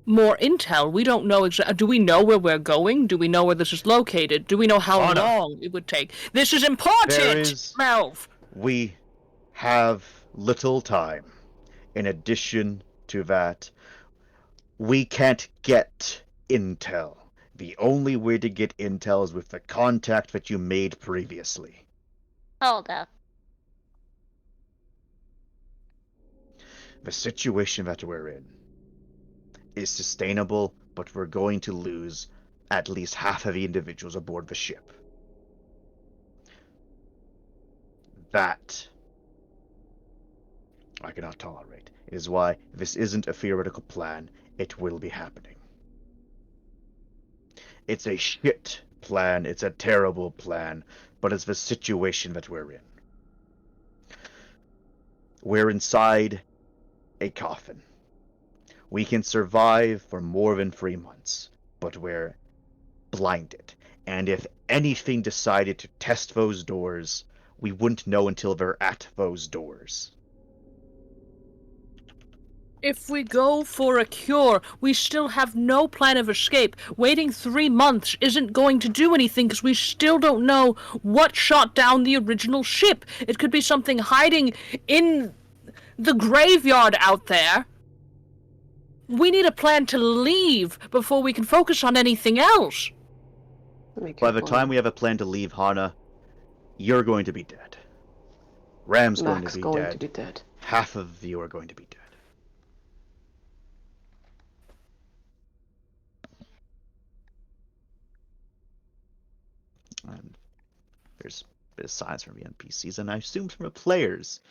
more intel. We don't know exactly. Do we know where we're going? Do we know where this is located? Do we know how Anna. long it would take? This is important, There is- Melv. We have little time. In addition to that, we can't get intel. The only way to get intel is with the contact that you made previously. Hold up. The situation that we're in is sustainable, but we're going to lose at least half of the individuals aboard the ship. That I cannot tolerate. It is why this isn't a theoretical plan, it will be happening. It's a shit plan, it's a terrible plan, but it's the situation that we're in. We're inside a coffin. We can survive for more than 3 months, but we're blinded. And if anything decided to test those doors, we wouldn't know until they're at those doors. If we go for a cure, we still have no plan of escape. Waiting 3 months isn't going to do anything because we still don't know what shot down the original ship. It could be something hiding in the graveyard out there. We need a plan to leave before we can focus on anything else. Make By your the plan. time we have a plan to leave Hana, you're going to be dead. Ram's going Mac's to be going dead. to be dead. Half of you are going to be dead. And there's a bit of silence from the NPCs, and I assume from the players.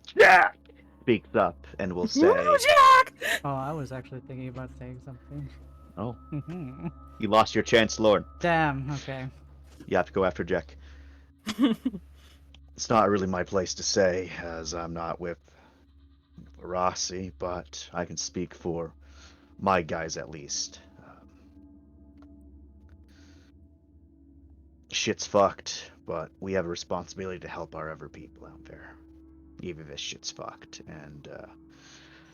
Jack speaks up and will say, Jack! Oh, I was actually thinking about saying something. "Oh, you lost your chance, Lord. Damn. Okay. You have to go after Jack." It's not really my place to say, as I'm not with Rossi, but I can speak for my guys at least. Shit's fucked, but we have a responsibility to help our other people out there. Even this shit's fucked. And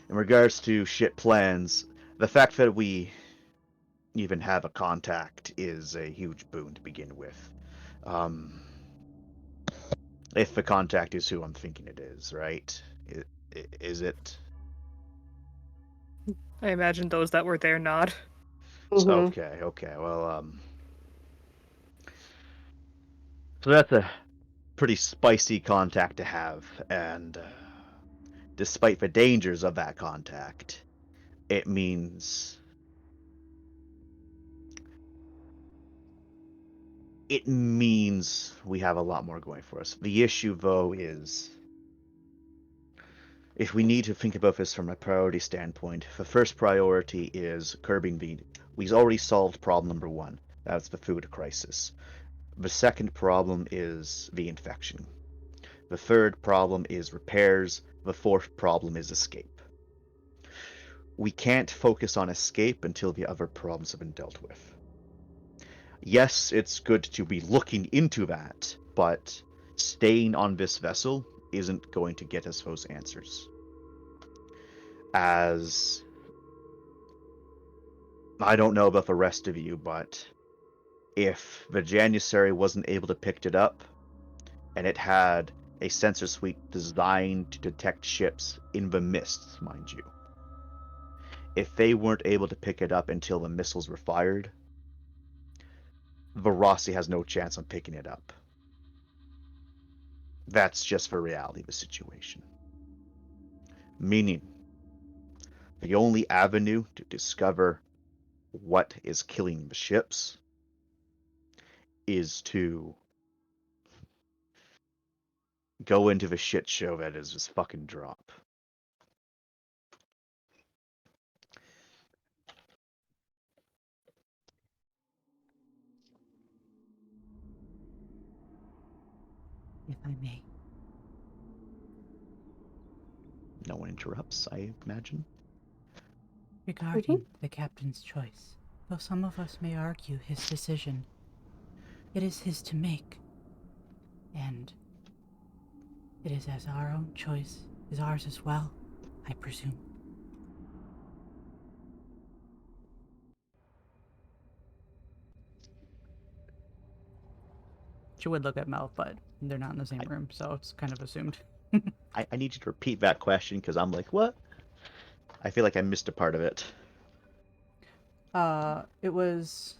in regards to shit plans, the fact that we even have a contact is a huge boon to begin with. If the contact is who I'm thinking it is, right? Is it? I imagine those that were there nod. Mhm. Okay. Well, so that's a pretty spicy contact to have, and despite the dangers of that contact, it means we have a lot more going for us. The issue, though, is if we need to think about this from a priority standpoint, the first priority is curbing the. We've already solved problem number 1. That's the food crisis. The second problem is the infection. The third problem is repairs. The fourth problem is escape. We can't focus on escape until the other problems have been dealt with. Yes, it's good to be looking into that, but staying on this vessel isn't going to get us those answers. As I don't know about the rest of you, but if the Janissary wasn't able to pick it up, and it had a sensor suite designed to detect ships in the mists, mind you, if they weren't able to pick it up until the missiles were fired, the Rossi has no chance on picking it up. That's just the reality of the situation. Meaning, the only avenue to discover what is killing the ships is to go into the shit show that is this fucking drop. If I may. No one interrupts, I imagine. Regarding the captain's choice, though some of us may argue his decision, it is his to make. And it is as our own choice is ours as well, I presume. She would look at Mel, but they're not in the same room, so it's kind of assumed. I need you to repeat that question because I'm like, what? I feel like I missed a part of it. It was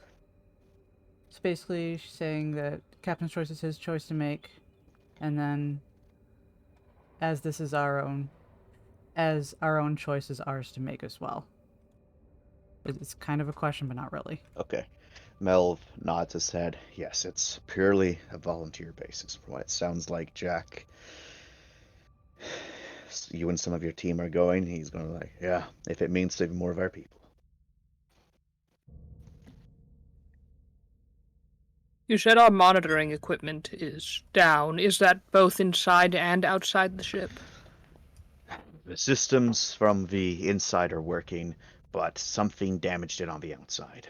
it's basically saying that captain's choice is his choice to make, and then as this is our own choice is ours to make as well. It's kind of a question, but not really. Okay. Melv nods his head. Yes, it's purely a volunteer basis. From what it sounds like, Jack, you and some of your team are going. He's going to like, yeah, if it means saving more of our people. You said our monitoring equipment is down. Is that both inside and outside the ship? The systems from the inside are working, but something damaged it on the outside.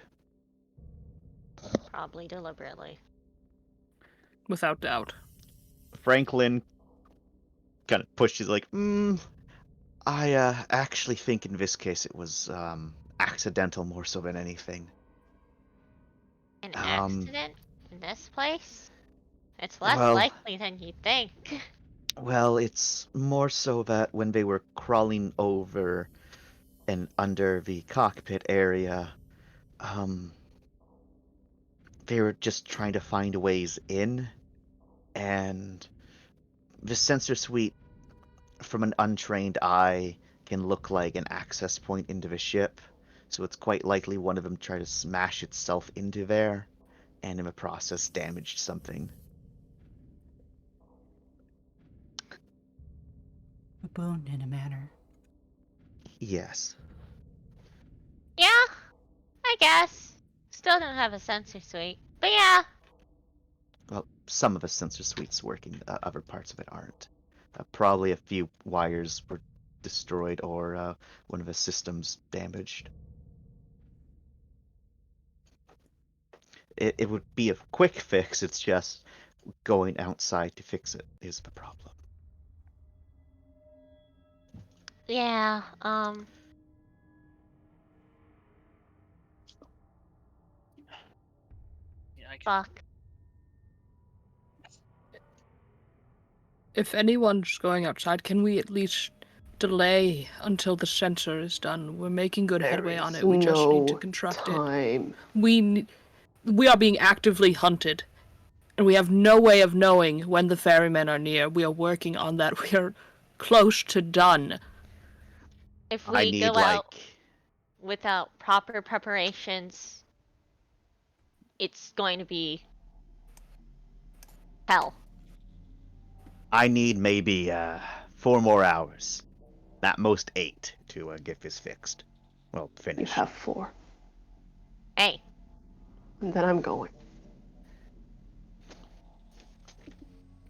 Probably deliberately. Without doubt. Franklin kind of pushes like, I actually think in this case it was accidental more so than anything. An accident in this place? It's less likely than you'd think. Well, it's more so that when they were crawling over and under the cockpit area, they were just trying to find ways in, and the sensor suite, from an untrained eye, can look like an access point into the ship. So it's quite likely one of them tried to smash itself into there, and in the process damaged something. A boon in a manner. Yes. Yeah, I guess. Still don't have a sensor suite, but yeah. Well, some of the sensor suites working, other parts of it aren't. Probably a few wires were destroyed or one of the systems damaged. It would be a quick fix, it's just going outside to fix it is the problem. Yeah, Yeah, I can. fuck. If anyone's going outside, can we at least delay until the sensor is done? We're making good headway on it. We just need to No construct it. time. We are being actively hunted, and we have no way of knowing when the ferrymen are near. We are working on that. We are close to done. If I we need go out like without proper preparations, it's going to be hell. I need maybe 4 more hours, at most 8, to get this fixed. Well, You finished. have 4. Hey, And then I'm going.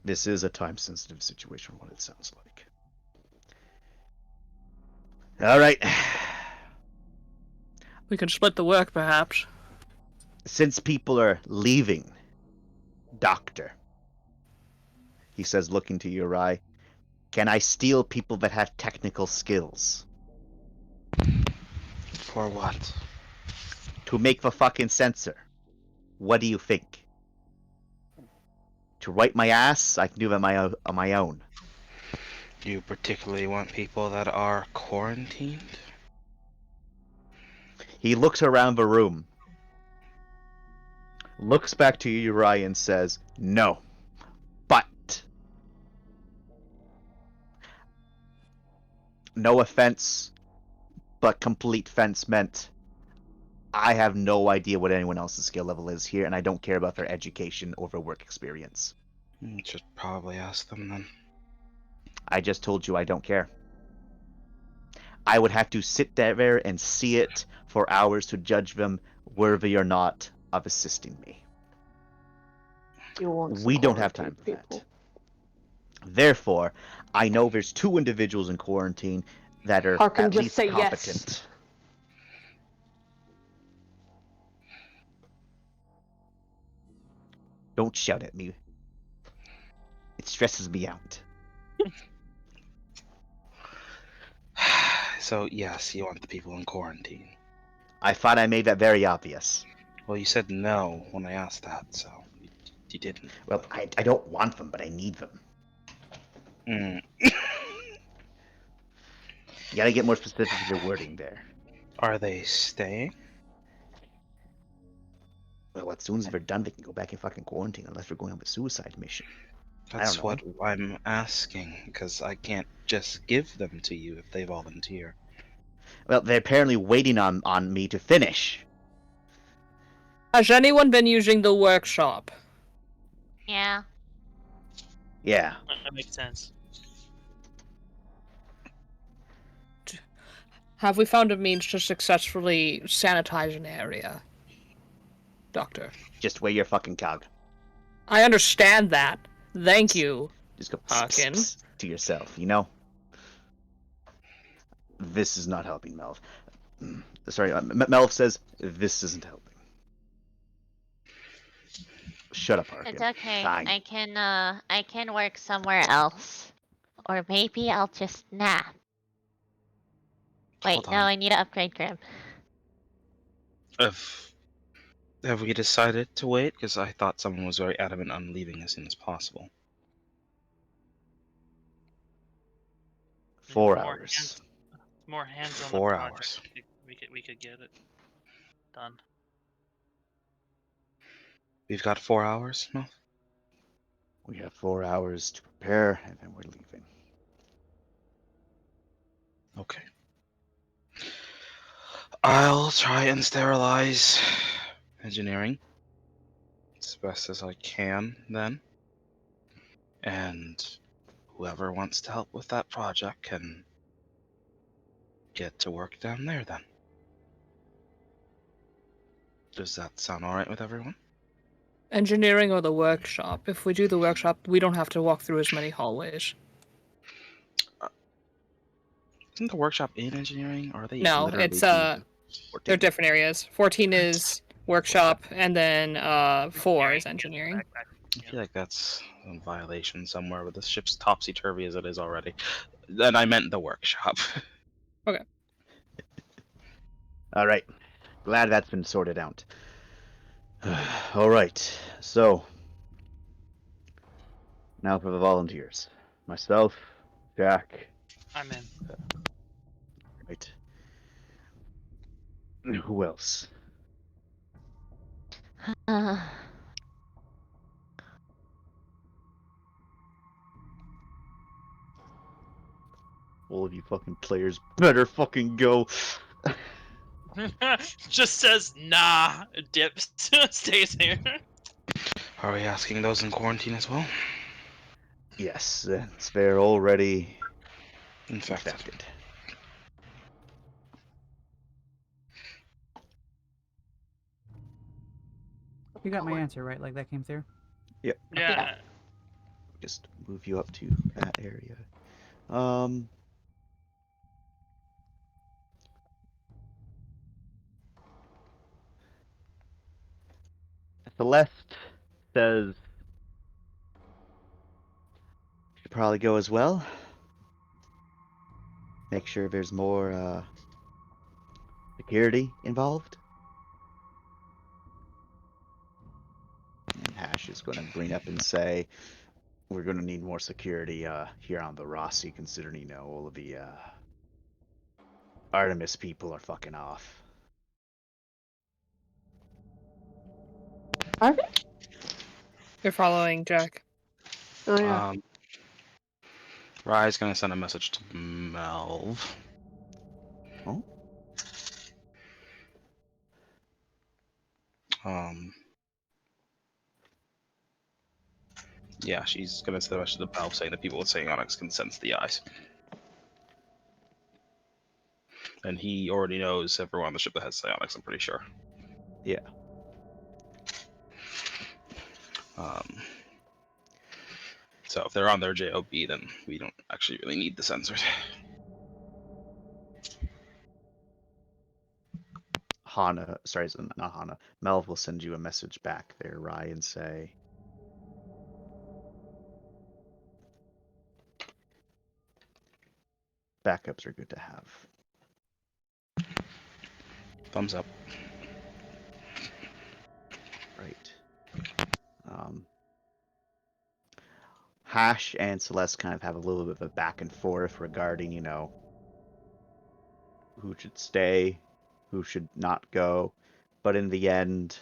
This is a time-sensitive situation, what it sounds like. All right. We can split the work, perhaps. Since people are leaving, Doctor, he says, looking to Uri, can I steal people that have technical skills For what? to make the fucking sensor? What do you think? To wipe my ass, I can do that on my own. Do you particularly want people that are quarantined? He looks around the room, looks back to Uri and says, no. But, no offense, but complete fence meant I have no idea what anyone else's skill level is here, and I don't care about their education or their work experience. You should probably ask them then. I just told you I don't care. I would have to sit there and see it for hours to judge them worthy or not of assisting me. You want some We don't have time quarantine for that. Therefore, I know there's 2 individuals in quarantine that are Harkin, at just least say yes. competent. Don't shout at me. It stresses me out. So, yes, you want the people in quarantine. I thought I made that very obvious. Well, you said no when I asked that, so you didn't. Well, I don't want them, but I need them. Mm. You gotta get more specific with your wording there. Are they staying? Well, as soon as they're done, they can go back in fucking quarantine unless we're going on a suicide mission. That's know. what I'm asking, because I can't just give them to you if they volunteer. Well, they're apparently waiting on me to finish. Has anyone been using the workshop? yeah. Yeah. That makes sense. Have we found a means to successfully sanitize an area? Doctor. Just wear your fucking cog. I understand that. Thank you. Just go Harkin. to yourself, you know? This is not helping, Melv. Sorry, Melv says, this isn't helping. Shut up, Harkin. It's okay. Fine. I can work somewhere else. Or maybe I'll just nap. Wait, Hold no, on. I need to upgrade Grim. Have we decided to wait? Because I thought someone was very adamant on leaving as soon as possible. 4 4 hours. More hands on 4 the hours. project. We could get it done. We've got 4 hours. No. We have 4 hours to prepare, and then we're leaving. Okay. I'll try and sterilize engineering as best as I can then. And whoever wants to help with that project can get to work down there then. Does that sound alright with everyone? Engineering or the workshop? If we do the workshop, we don't have to walk through as many hallways. Isn't the workshop in engineering? Or are they No, literally it's in they're 14? different areas. 14 is workshop, and then 4 is engineering. I feel like that's a violation somewhere with the ship's topsy-turvy as it is already. Then I meant the workshop. All right. Glad that's been sorted out. All right. So now for the volunteers. Myself, Jack. I'm in. Right. Who else? All of you fucking players better fucking go. Just says nah, dips, stays here. Are we asking those in quarantine as well? Yes, they're already Infected. infected. You got my answer, right? Like that came through? Yeah. Just move you up to that area. Celeste says should probably go as well. Make sure there's more security involved. And Hash is going to bring up and say we're going to need more security here on the Rossi, considering all of the Artemis people are fucking off. Are they? They're following Jack. Oh yeah. Rye's gonna send a message to Melv. Oh? Yeah, she's gonna send a message to Melv saying that people with psionics can sense the eyes. And he already knows everyone on the ship that has psionics, I'm pretty sure. Yeah. So if they're on their JOB, then we don't actually really need the sensors. Not Hana. Melv will send you a message back there, Rye, and say backups are good to have. Thumbs up. Right. Hash and Celeste kind of have a little bit of a back and forth regarding, who should stay, who should not go. But in the end,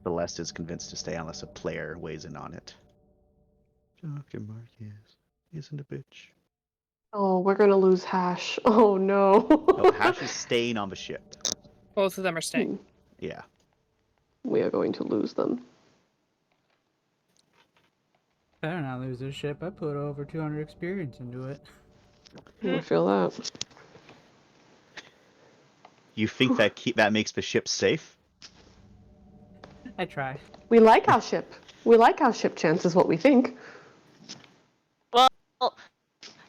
Celeste is convinced to stay unless a player weighs in on it. Dr. Marquez isn't a bitch. Oh, we're gonna lose Hash. Oh no. No, Hash is staying on the ship. Both of them are staying. Yeah. We are going to lose them. Better not lose this ship. I put over 200 experience into it. I feel that. You think that makes the ship safe? I try. We like our ship. We like our ship, Chance, is what we think. Well,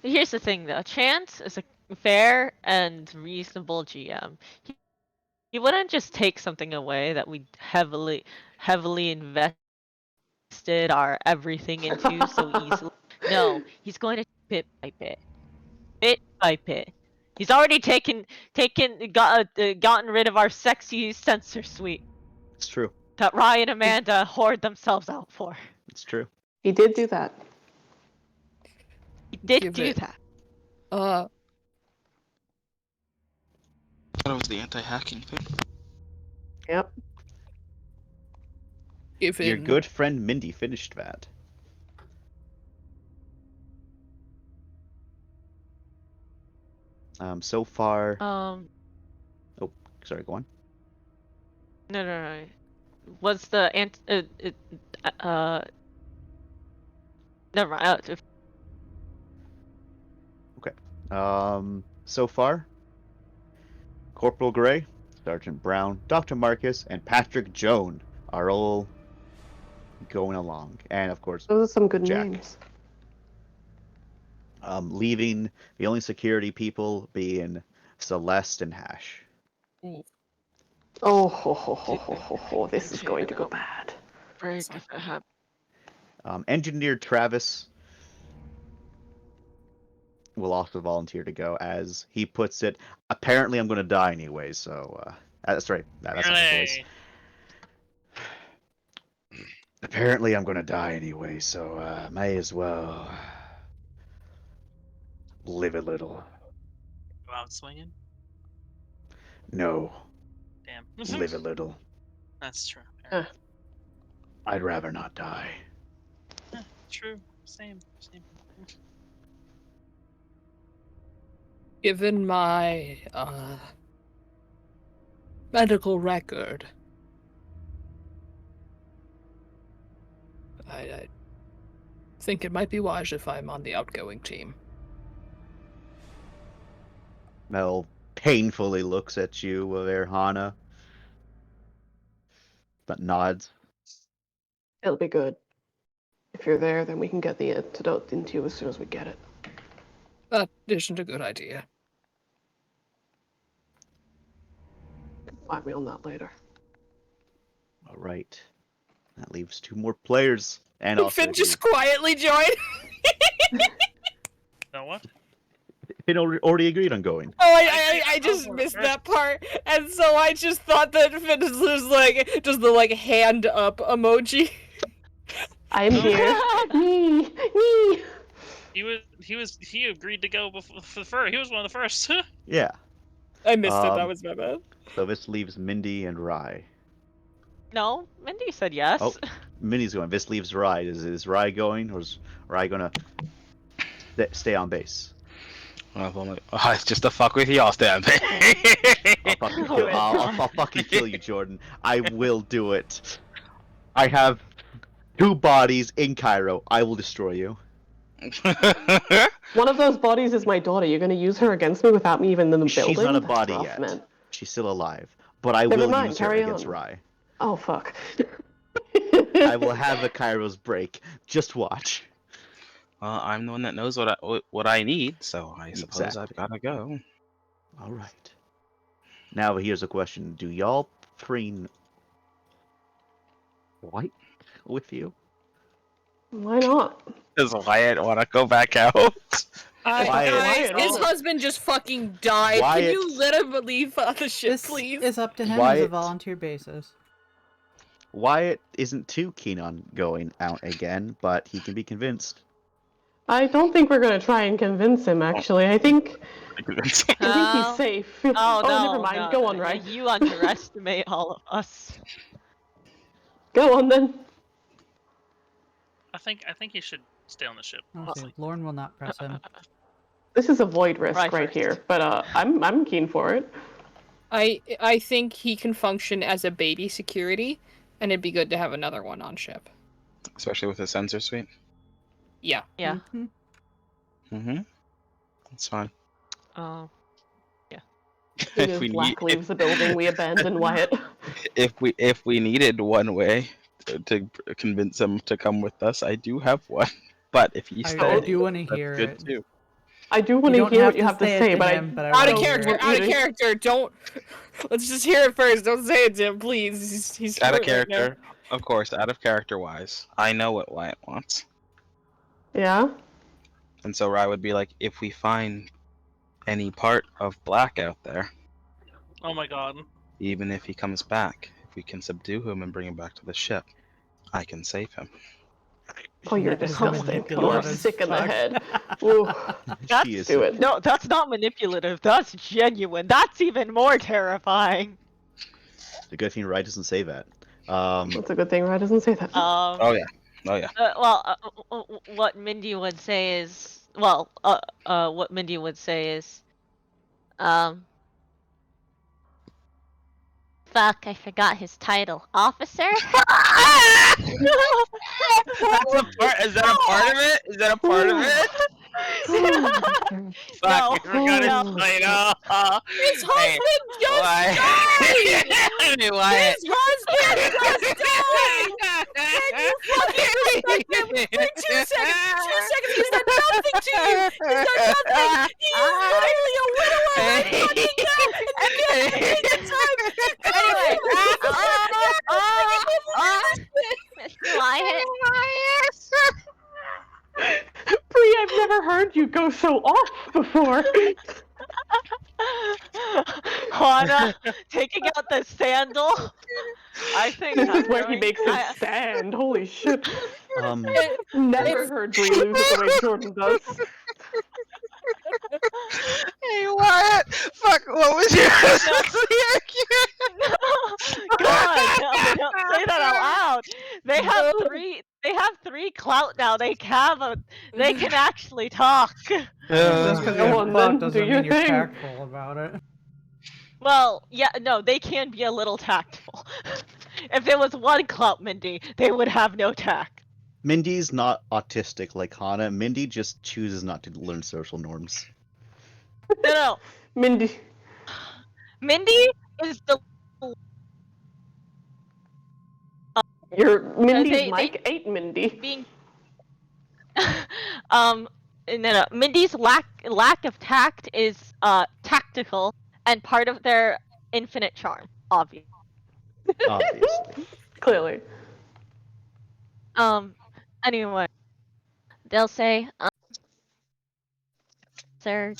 here's the thing though. Chance is a fair and reasonable GM. He wouldn't just take something away that we heavily invested our everything into so easily. No, he's going to bit by bit. He's already gotten rid of our sexy sensor suite It's true. that Ryan and Amanda hoard themselves out for. It's true. He did do that. He did Give do it- that. thought it was the anti-hacking thing. Yep. Given Your good friend Mindy finished that. So far. Oh, sorry. Go on. No. Was the never mind. So far, Corporal Gray, Sergeant Brown, Dr. Marcus, and Patrick Joan are all going along, and of course, Those are some good Jack. names. Leaving the only security people being Celeste and Hash. Oh, this is going to go bad. Break if it happens. Engineer Travis will also volunteer to go, as he puts it. Apparently, I'm going to die anyway, so that's right. That's not the voice. Apparently, I'm going to die anyway, so may as well live a little. Go out swinging. No, Damn. live a little. That's true. I'd rather not die. True. Same. given my medical record, I think it might be wise if I'm on the outgoing team. Mel painfully looks at you, Erhana, but nods. It'll be good. If you're there, then we can get the antidote into you as soon as we get it. That isn't a good idea. Find me on that later. All right, that leaves 2 more players, and also Finn just quietly joined. No what? Finn already agreed on going. Oh, I just missed that part, and so I just thought that Finn was like just the like hand up emoji. I'm here. Me. He agreed to go before. He was one of the first. Yeah. I missed it. That was my bad. So this leaves Mindy and Rye. No, Mindy said yes. Oh, Mindy's going. This leaves Rye. Is Rye going, or is Rye gonna stay on base? It's just to fuck with you, I'll stay on base. I'll fucking kill you, Jordan. I will do it. I have 2 bodies in Cairo. I will destroy you. One of those bodies is my daughter. You're going to use her against me without me even in the building? She's not a That's body rough, yet. man. She's still alive. But I Never will mind, use her carry against on. Rye. Oh, fuck. I will have the Kairos break. Just watch. I'm the one that knows what I need, so I suppose Exactly. I've gotta go. All right. Now here's a question: do y'all bring White with you? Why not? Does Wyatt want to go back out? Wyatt. His husband just fucking died. Wyatt. Can you let him leave the ship, This please? is up to him as a Wyatt. volunteer basis. Wyatt isn't too keen on going out again, but he can be convinced. I don't think we're going to try and convince him, actually. I think he's Oh. safe. Oh, no, never mind. no. Go on, Rye. You underestimate all of us. Go on, then. I think he should stay on the ship. Okay, honestly. Lorne will not press him. This is a void risk Rye right first. here, but I'm keen for it. I think he can function as a baby security, and it'd be good to have another one on ship. Especially with a sensor suite. Yeah. Yeah. Mhm. Mm-hmm. That's fine. Oh. As soon as Black leaves the building, we abandon Wyatt. if we needed one way to convince him to come with us, I do have one. But if he I stays, do want to that's hear good it. too. I do want to hear what you have to say, but Out of don't character, want out you of to- character. Don't. Let's just hear it first. Don't say it to him, please. He's Out of hurt right now. character, of course. Out of character wise, I know what Wyatt wants, Yeah? and so Rye would be like, if we find any part of Black out there, Oh my god. even if he comes back, if we can subdue him and bring him back to the ship, I can save him. Oh, you're That is disgusting. You are manipulative as sick in the fuck. head. Ooh. She is. Do it. No, that's not manipulative. That's genuine. That's even more terrifying. The good thing Rye doesn't say that. That's a good thing Rye doesn't say that. Oh yeah. Oh yeah. What Mindy would say is, what Mindy would say is, Fuck, I forgot his title. Officer? That's a part. Is that a part of it? Is that a part of it? Fuck, No, I forgot no. his title. His Hey, husband just why? died! Hey, Wyatt. His husband just died! Can you fucking respect him for 2 seconds? 2 seconds, he's done nothing to you! He's done nothing! He is literally a widower right fucking now! And you have to take the time to Anyway, Mr. Wyatt. Bree, I've never heard you go so off before. Hana taking out the sandal. I think This I'm is where he going- makes his I- stand. Holy shit. It's- Never heard Bree lose it the way Jordan does. Hey Wyatt, fuck, what was your God, no, don't say that out loud. They have three clout now. They can actually talk. Just because Go you're on, fucked then, doesn't do your mean you're thing. tactful about it. Well, yeah, no, they can be a little tactful. If there was one clout Mindy, they would have no tact. Mindy's not autistic like Hana. Mindy just chooses not to learn social norms. No. Mindy. Mindy is the Mindy's they- mic ate Mindy. being no. Mindy's lack of tact is tactical and part of their infinite charm, obviously. Obviously. Clearly. Anyway, they'll say, sir,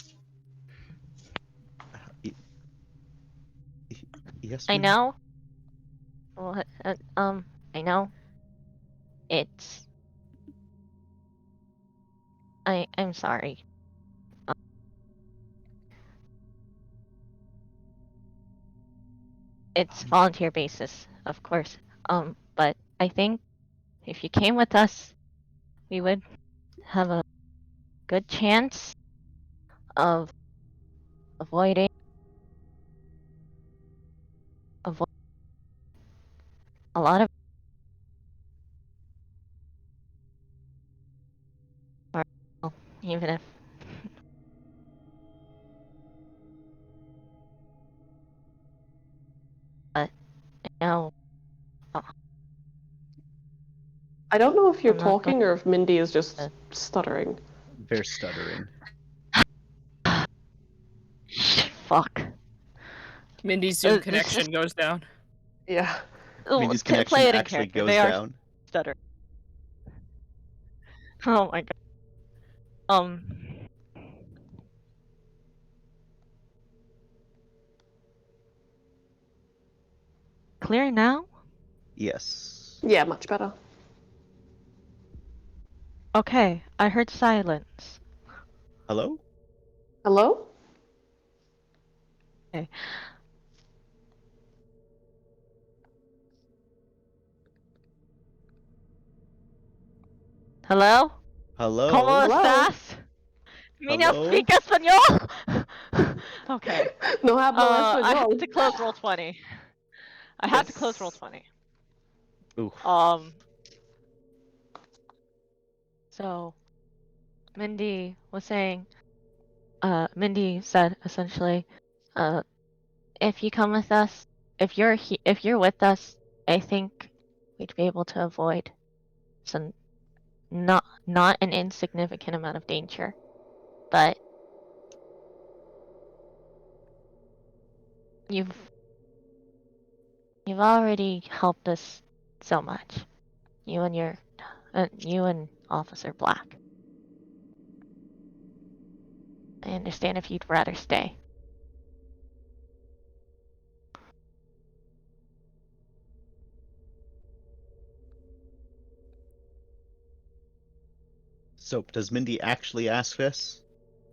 Yes. I ma'am? know. Well, I know. It's. I'm sorry. It's volunteer basis, of course. But I think if you came with us, we would have a good chance of avoiding a lot of even if but no I don't know if you're I'm not talking or if Mindy is just Uh. stuttering. They're stuttering. Fuck. Mindy's Zoom this connection is- goes down. Yeah. Mindy's Play connection it in actually character. goes They are down. stutter. Oh my god. Clear now? Yes. Yeah, much better. Okay, I heard silence. Hello? Hello? Okay. Hello? Hello? ¿Cómo Hello? estás? ¿Me no Hello? speak español? Okay. No hablo I español. have to close roll 20. I have to close roll 20. Oof. So Mindy was saying, Mindy said essentially, if you come with us, if you're with us, I think we'd be able to avoid some not an insignificant amount of danger, but you've already helped us so much, you and Officer Black. I understand if you'd rather stay. So, does Mindy actually ask this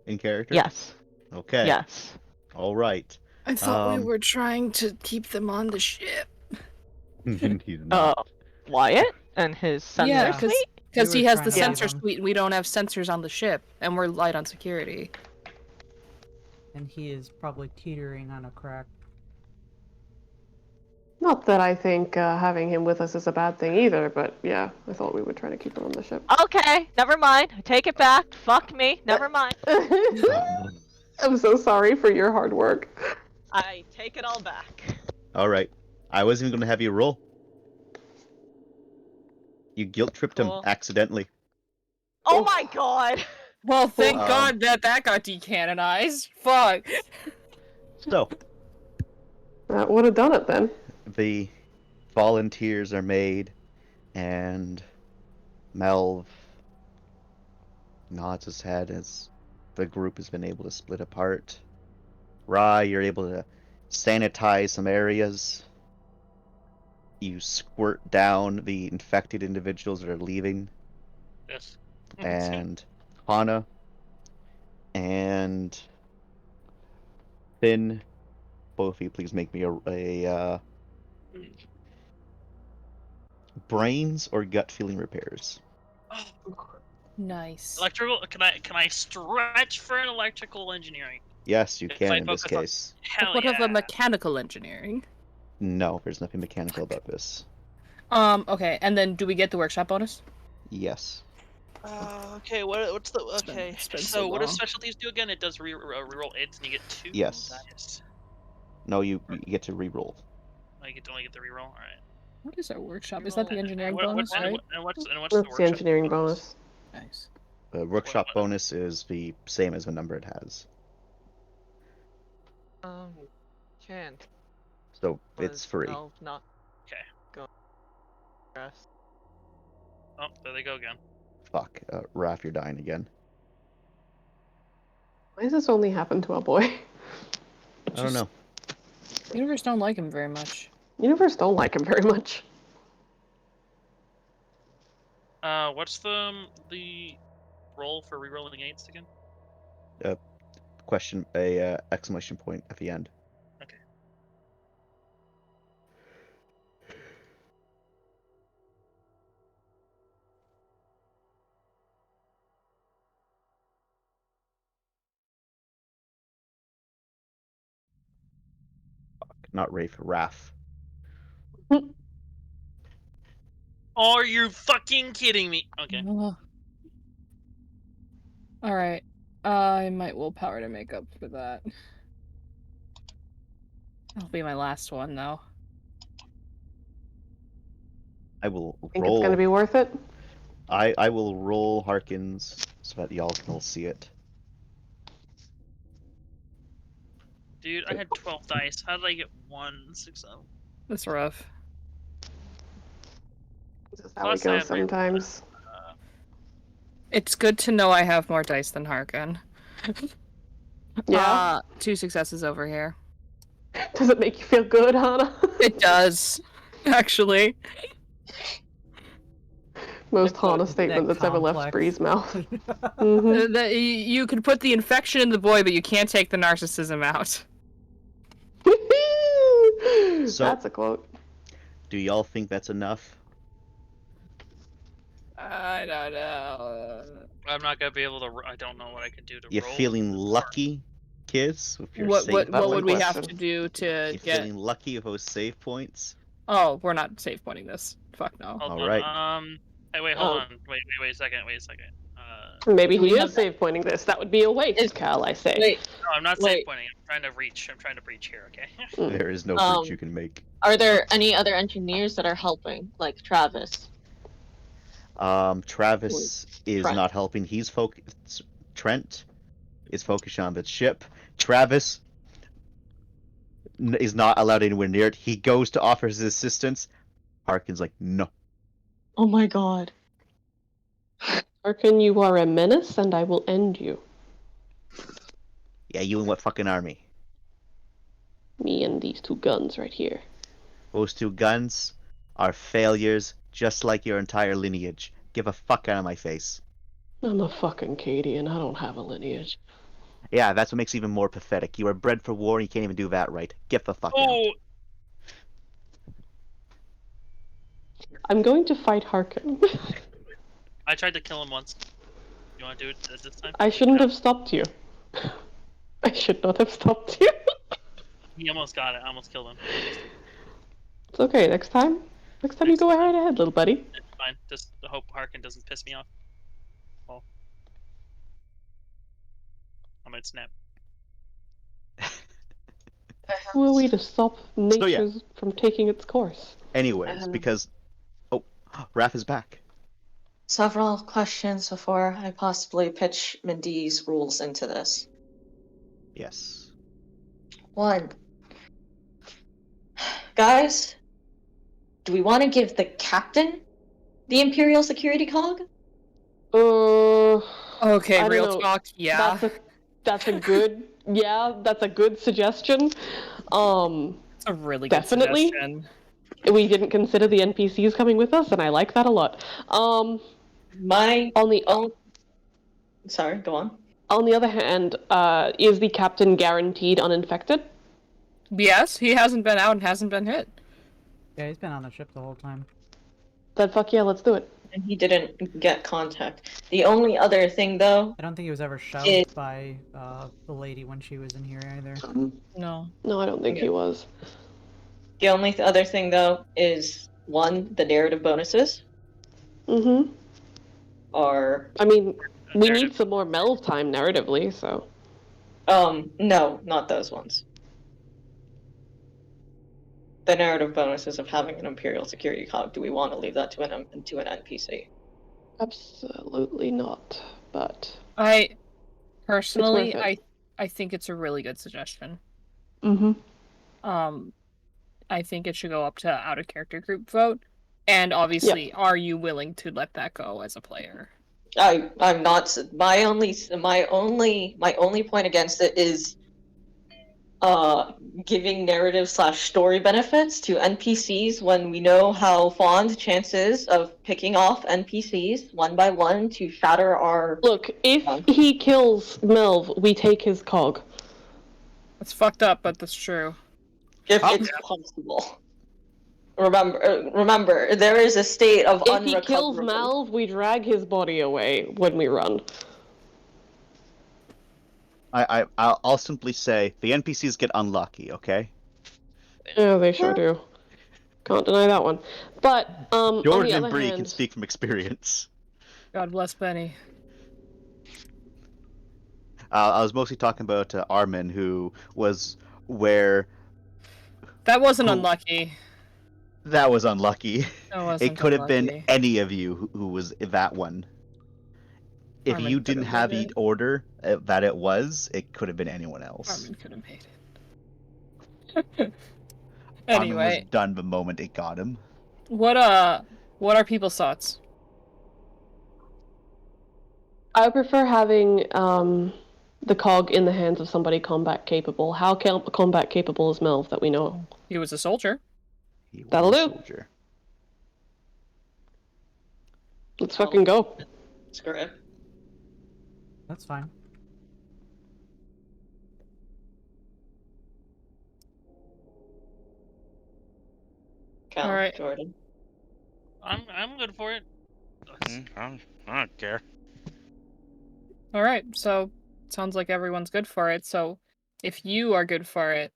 in character? Yes. Okay. Yes. All right. I thought we Um, were trying to keep them on the ship. He's not. Wyatt and his sensor Yeah, suite? because We he were has the trying to sensor leave 'em. suite and we don't have sensors on the ship, and we're light on security. And he is probably teetering on a crack. Not that I think having him with us is a bad thing either, but yeah, I thought we were trying to keep him on the ship. Okay, never mind. I take it back. Fuck me. Never mind. I'm so sorry for your hard work. I take it all back. All right. I wasn't even going to have you roll. You guilt tripped him Cool. accidentally. Oh my god! Well, thank Um, God that got decanonized. Fuck. So, That would have done it then. the volunteers are made, and Melv nods his head as the group has been able to split apart. Rye, you're able to sanitize some areas. You squirt down the infected individuals that are leaving, Yes. and Hana and Finn, both of you, please make me a brains or gut feeling repairs. Nice. Electrical? Can I stretch for an electrical engineering? Yes, you If can I in this focus on- case. Hell What yeah. of a mechanical engineering? No, there's nothing mechanical about this. Okay, and then do we get the workshop bonus? Yes. Okay, what's the It's been- okay? it's been So so what do long. specialties do again? It does reroll hits and you get 2 Yes. dice. No, you get to re-roll. I get to only get the reroll. All right. What is our workshop? Is that the Reroll. engineering What- bonus, and right? what- and what's the That's the workshop engineering bonus. Nice. The workshop what- bonus is the same as the number it has. Chant. So it's free. No, not. Okay. Go. Rest. Oh, there they go again. Fuck. Raph, you're dying again. Why does this only happen to a boy? I don't know. Universe don't like him very much. Universe don't like him very much. What's the roll for rerolling 8s again? Question, exclamation point at the end. Okay. Not Rafe, Raph. Are you fucking kidding me? Okay. Alright. I might willpower to make up for that. That'll be my last one, though. I will Think roll. it's gonna be worth it? I will roll Harkins so that y'all can all see it. Dude, I had 12 dice. How did I get 1 success? That's rough. This is how we Plus I go have reroll. sometimes. It's good to know I have more dice than Harkin. Yeah? 2 successes over here. Does it make you feel good, Hannah? It does, actually. Most Hana That statement that's ever left complex. Bree's mouth. Mhm. You can put the infection in the boy, but you can't take the narcissism out. So- That's a quote. Do y'all think that's enough? I don't know. I'm not gonna be able to. I don't know what I can do to You roll. feeling lucky, kids? With your What save what That's would a we have question. to do to You get? feeling lucky with those save points? Oh, we're not save pointing this. Fuck no. Hold All on. right. Hey, wait, hold Oh. on. Wait a second. Maybe Do we he have is save pointing this. That would be a waste, Cal, I say. Wait, No, I'm not Wait. save pointing. I'm trying to reach. I'm trying to breach here. Okay. There is no Um, breach you can make. are there any other engineers that are helping, like Travis? Travis is Trent. not helping. He's focused. Trent is focused on the ship. Travis is not allowed anywhere near it. He goes to offer his assistance. Harkin's like, no. Oh my god. Arkin, you are a menace, and I will end you. Yeah, you and what fucking army? Me and these 2 guns right here. Those 2 guns are failures, just like your entire lineage. Give a fuck out of my face. I'm a fucking Cadian. I don't have a lineage. Yeah, that's what makes it even more pathetic. You are bred for war and you can't even do that right. Get the fuck out. Oh, I'm going to fight Harkin. I tried to kill him once. You want to do it this time? I shouldn't No. have stopped you. I should not have stopped you. He almost got it. I almost killed him. It's okay. Next time you go right ahead, little buddy. It's fine. Just hope Harkin doesn't piss me off. Well, I might snap. Who are we to stop So, yeah. nature from taking its course? Anyways, because... Oh, Raph is back. Several questions before I possibly pitch Mindy's rules into this. Yes. 1. Guys, do we want to give the captain the Imperial Security Cog? Okay, I don't real know. talk. Yeah. That's a good that's a good suggestion. It's a really good Definitely. suggestion. We didn't consider the NPCs coming with us, and I like that a lot. My On the Sorry, go on. on the other hand, is the captain guaranteed uninfected? Yes, he hasn't been out and hasn't been hit. Yeah, he's been on the ship the whole time. Then fuck yeah, let's do it. And he didn't get contact. The only other thing, though, I don't think he was ever shoved by the lady when she was in here either. No. No, I don't think he was. the only other thing, though, is 1, the narrative bonuses Mm-hmm. are I mean, we need some more Melv time narratively, so. no, not those ones. The narrative bonuses of having an Imperial Security Cog. Do we want to leave that to an NPC? Absolutely not, but. I personally, worth it. I think it's a really good suggestion. Mm-hmm. I think it should go up to out of character group vote, and obviously, are you willing to let that go as a player? I'm not. My only point against it is giving narrative / story benefits to NPCs when we know how fond Chance is of picking off NPCs one by one to shatter our. Look, if he kills Melv, we take his cog. It's fucked up, but that's true. If it's possible. Remember, there is a state of If he kills unrecoverable. Melv, we drag his body away when we run. I'll simply say the NPCs get unlucky, okay? Yeah, they sure do. Can't deny that one. But, on the Jordan and other Bree hand, can speak from experience. God bless Benny. I was mostly talking about Armin, who was where... That wasn't Who- unlucky. That was unlucky. That wasn't It could have been unlucky. any of you who was that one. If Armin you could didn't have have made the it. order that it was, it could have been anyone else. Armin could have made it. Armin was Anyway, done the moment it got him. what are people's thoughts? I prefer having the cog in the hands of somebody combat capable. How combat capable is Melv that we know? He was a soldier. He was That'll a do. soldier. Let's fucking go. Screw it. That's fine. Count, Alright. Jordan. I'm good for it. I don't care. All right, so sounds like everyone's good for it. So if you are good for it,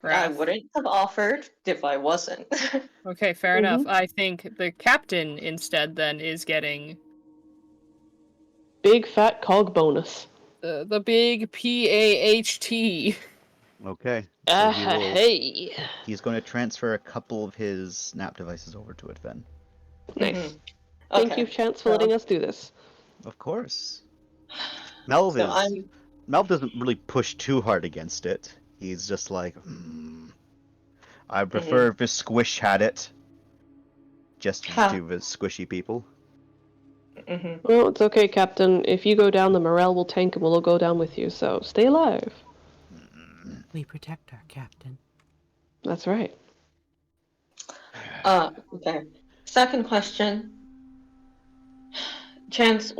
I Raph, wouldn't have offered if I wasn't. okay, fair enough. I think the captain instead then is getting Big fat cog bonus. the big PAHT. Okay. So he will- Hey. he's going to transfer a couple of his snap devices over to it then. Nice. Mhm. Thank Okay. you, Chance, for letting us do this. Of course. Melv So Melv doesn't really push too hard against it. He's just like, I prefer if a squish had it. Just Ha. to the squishy people. Well, it's okay, Captain. If you go down, the morale will tank and we'll all go down with you, so stay alive. We protect our captain. That's right. Okay. Second question. Chance,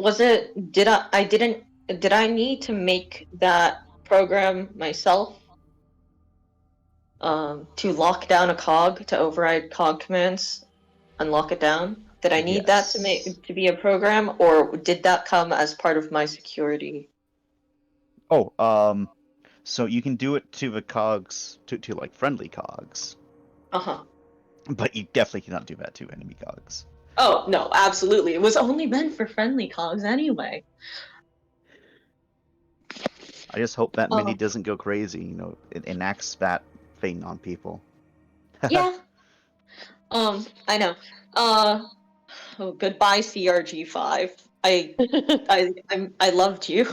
did I need to make that program myself? To lock down a cog, to override cog commands and lock it down? Did I need that Yes. to be a program, or did that come as part of my security? Oh, so you can do it to the cogs, to like friendly cogs, Uh-huh. but you definitely cannot do that to enemy cogs. Oh, no, absolutely. It was only meant for friendly cogs anyway. I just hope that Mindy Oh. doesn't go crazy, it enacts that thing on people. Yeah. I know. Oh, goodbye, CRG5. I loved you.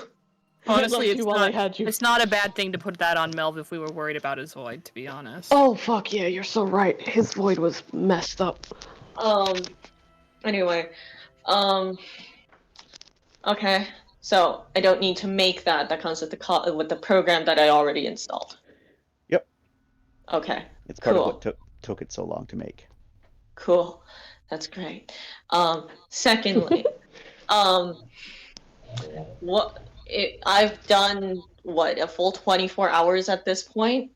Honestly, I loved you while I had you. it's not a bad thing to put that on Melv if we were worried about his void, to be honest. Oh fuck yeah, you're so right. His void was messed up. Anyway, okay. So I don't need to make that. That comes with the program that I already installed. Yep. Okay. It's part Cool. of what took it so long to make. Cool. That's great. Secondly, I've done a full 24 hours at this point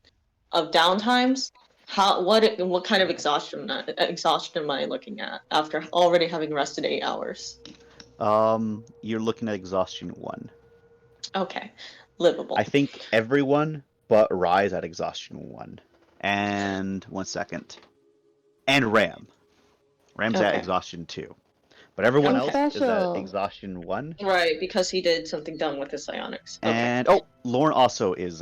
of downtimes. What kind of exhaustion am I looking at after already having rested 8 hours? You're looking at exhaustion 1. Okay, livable. I think everyone but Rise at exhaustion 1. And 1 second. And Ram. Ram's at Okay. exhaustion 2. But everyone Oh, else is at special. exhaustion 1. Right, because he did something dumb with his psionics. Okay. And Lauren also is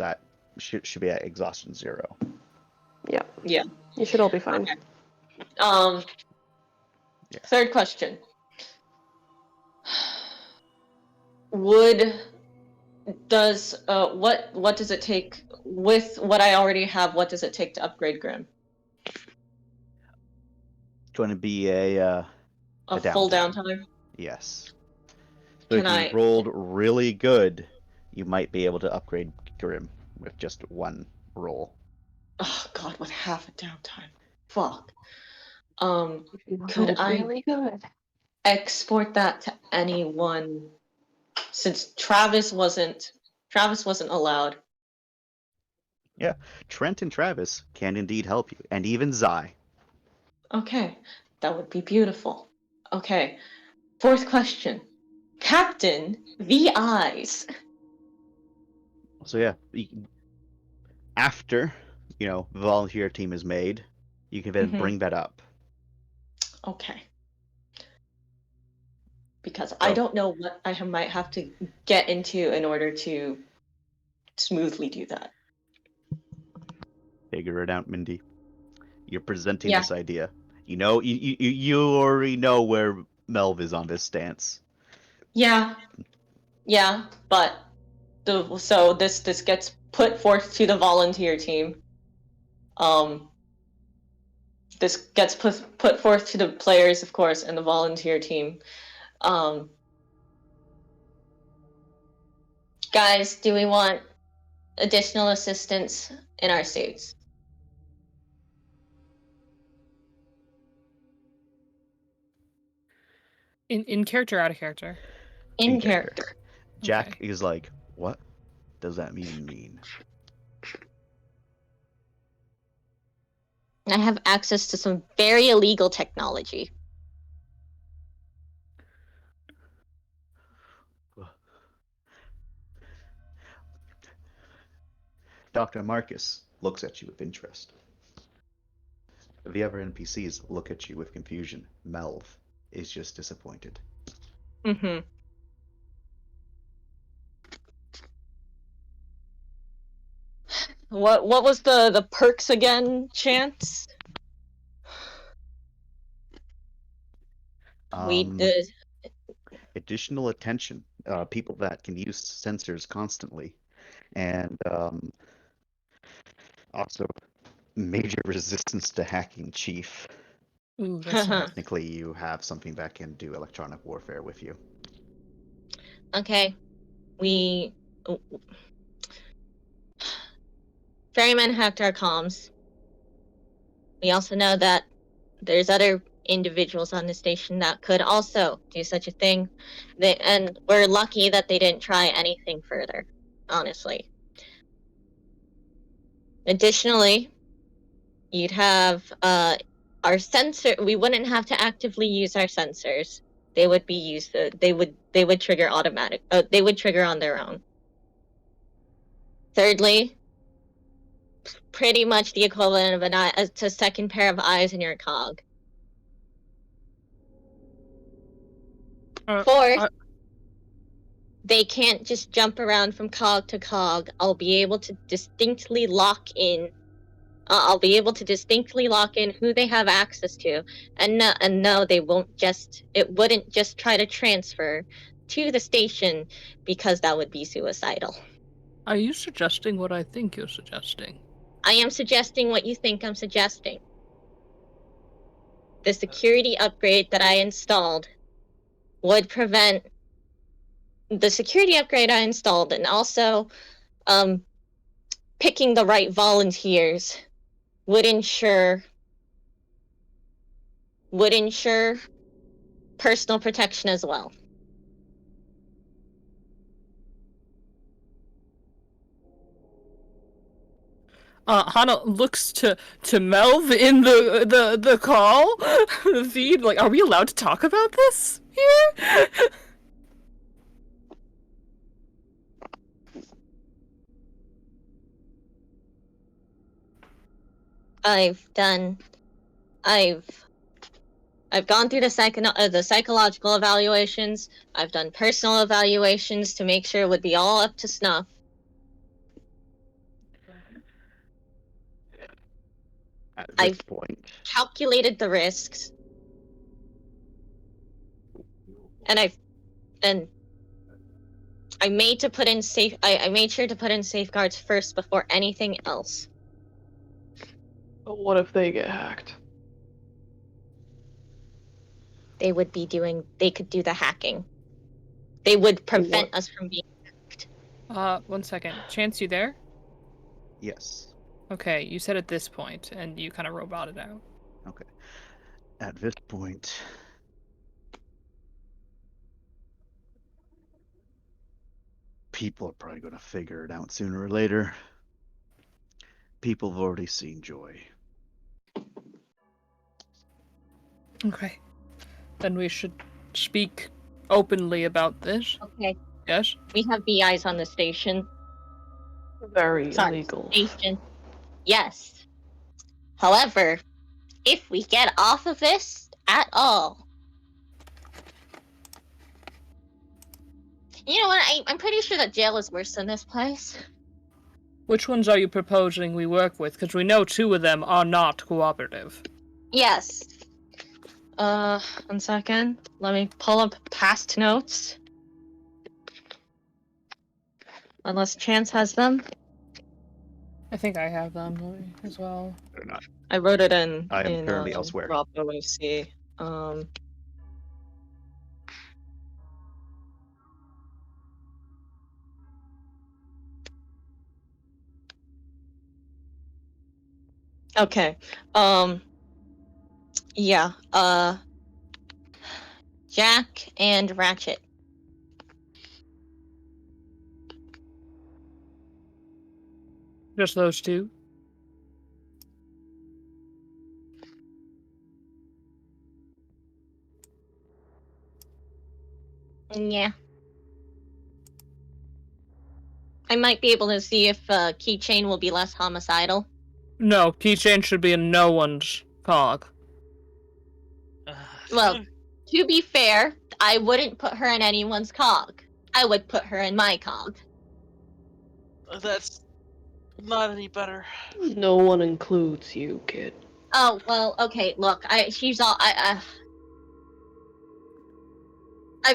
should be at exhaustion 0. Yeah. Yeah. You should all be fine. Okay. Yeah. Third question. What does it take with what I already have? What does it take to upgrade Grim? Going to be a Full downtime. downtime? Yes. So Can if you rolled really good, you might be able to upgrade Grim with just 1 roll. Oh God, with half a downtime. Fuck. Could Could I really good? export that to anyone? Since Travis wasn't allowed. Yeah, Trent and Travis can indeed help you, and even Zai. Okay, that would be beautiful. Okay, fourth question. Captain VIs. So yeah, after the volunteer team is made, you can then Mhm. bring that up. Okay. Because I don't know what I might have to get into in order to smoothly do that. Figure it out, Mindy. You're presenting Yeah. this idea. You already know where Melv is on this stance. Yeah, but so this gets put forth to the volunteer team. This gets put forth to the players, of course, and the volunteer team. Guys, do we want additional assistance in our suits? In character, out of character. In In character. character. Jack Okay. is like, what does that mean? I have access to some very illegal technology. Dr. Marcus looks at you with interest. The other NPCs look at you with confusion. Melv is just disappointed. Mm-hmm. What was the perks again, Chance? We did. Additional attention. People that can use sensors constantly. And also major resistance to hacking, Chief. Ooh, that's nice. Technically, you have something that can do electronic warfare with you. Okay. Ferryman hacked our comms. We also know that there's other individuals on the station that could also do such a thing. And we're lucky that they didn't try anything further, honestly. Additionally, you'd have our sensor. We wouldn't have to actively use our sensors. They would be used. They would trigger automatic. They would trigger on their own. Thirdly, pretty much the equivalent of a second pair of eyes in your cog. Fourth, they can't just jump around from cog to cog. I'll be able to distinctly lock in who they have access to, and no, they won't just. It wouldn't just try to transfer to the station because that would be suicidal. Are you suggesting what I think you're suggesting? I am suggesting what you think I'm suggesting. The security upgrade that I installed would prevent the security upgrade I installed, and also picking the right volunteers would ensure personal protection as well. Hana looks to Melv in the call, the feed. Like, are we allowed to talk about this here? I've gone through the psychological evaluations. I've done personal evaluations to make sure it would be all up to snuff. At this I've point, calculated the risks, and I made sure to put in safeguards first before anything else. But what if they get hacked? They could do the hacking. They would prevent us from being hacked. 1 second. Chance, you there? yes. Okay, you said at this point, and you kind of roboted out. Okay. At this point, people are probably going to figure it out sooner or later. People have already seen Joy. Okay. Then we should speak openly about this. Okay. Yes? We have BIs on the station. Very Sorry, illegal. station. Yes. However, if we get off of this at all, you know what? I'm pretty sure that jail is worse than this place. Which ones are you proposing we work with? Because we know 2 of them are not cooperative. Yes. 1 second. Let me pull up past notes. Unless Chance has them. I think I have them as well. They're not. I wrote it in. I am currently elsewhere. Rob OAC. Okay. Yeah. Jack and Ratchet. Just those 2? Yeah. I might be able to see if Keychain will be less homicidal. No, Keychain should be in no one's cog. Well, to be fair, I wouldn't put her in anyone's cog. I would put her in my cog. That's not any better. No one includes you, kid. Oh, well, okay, look, I've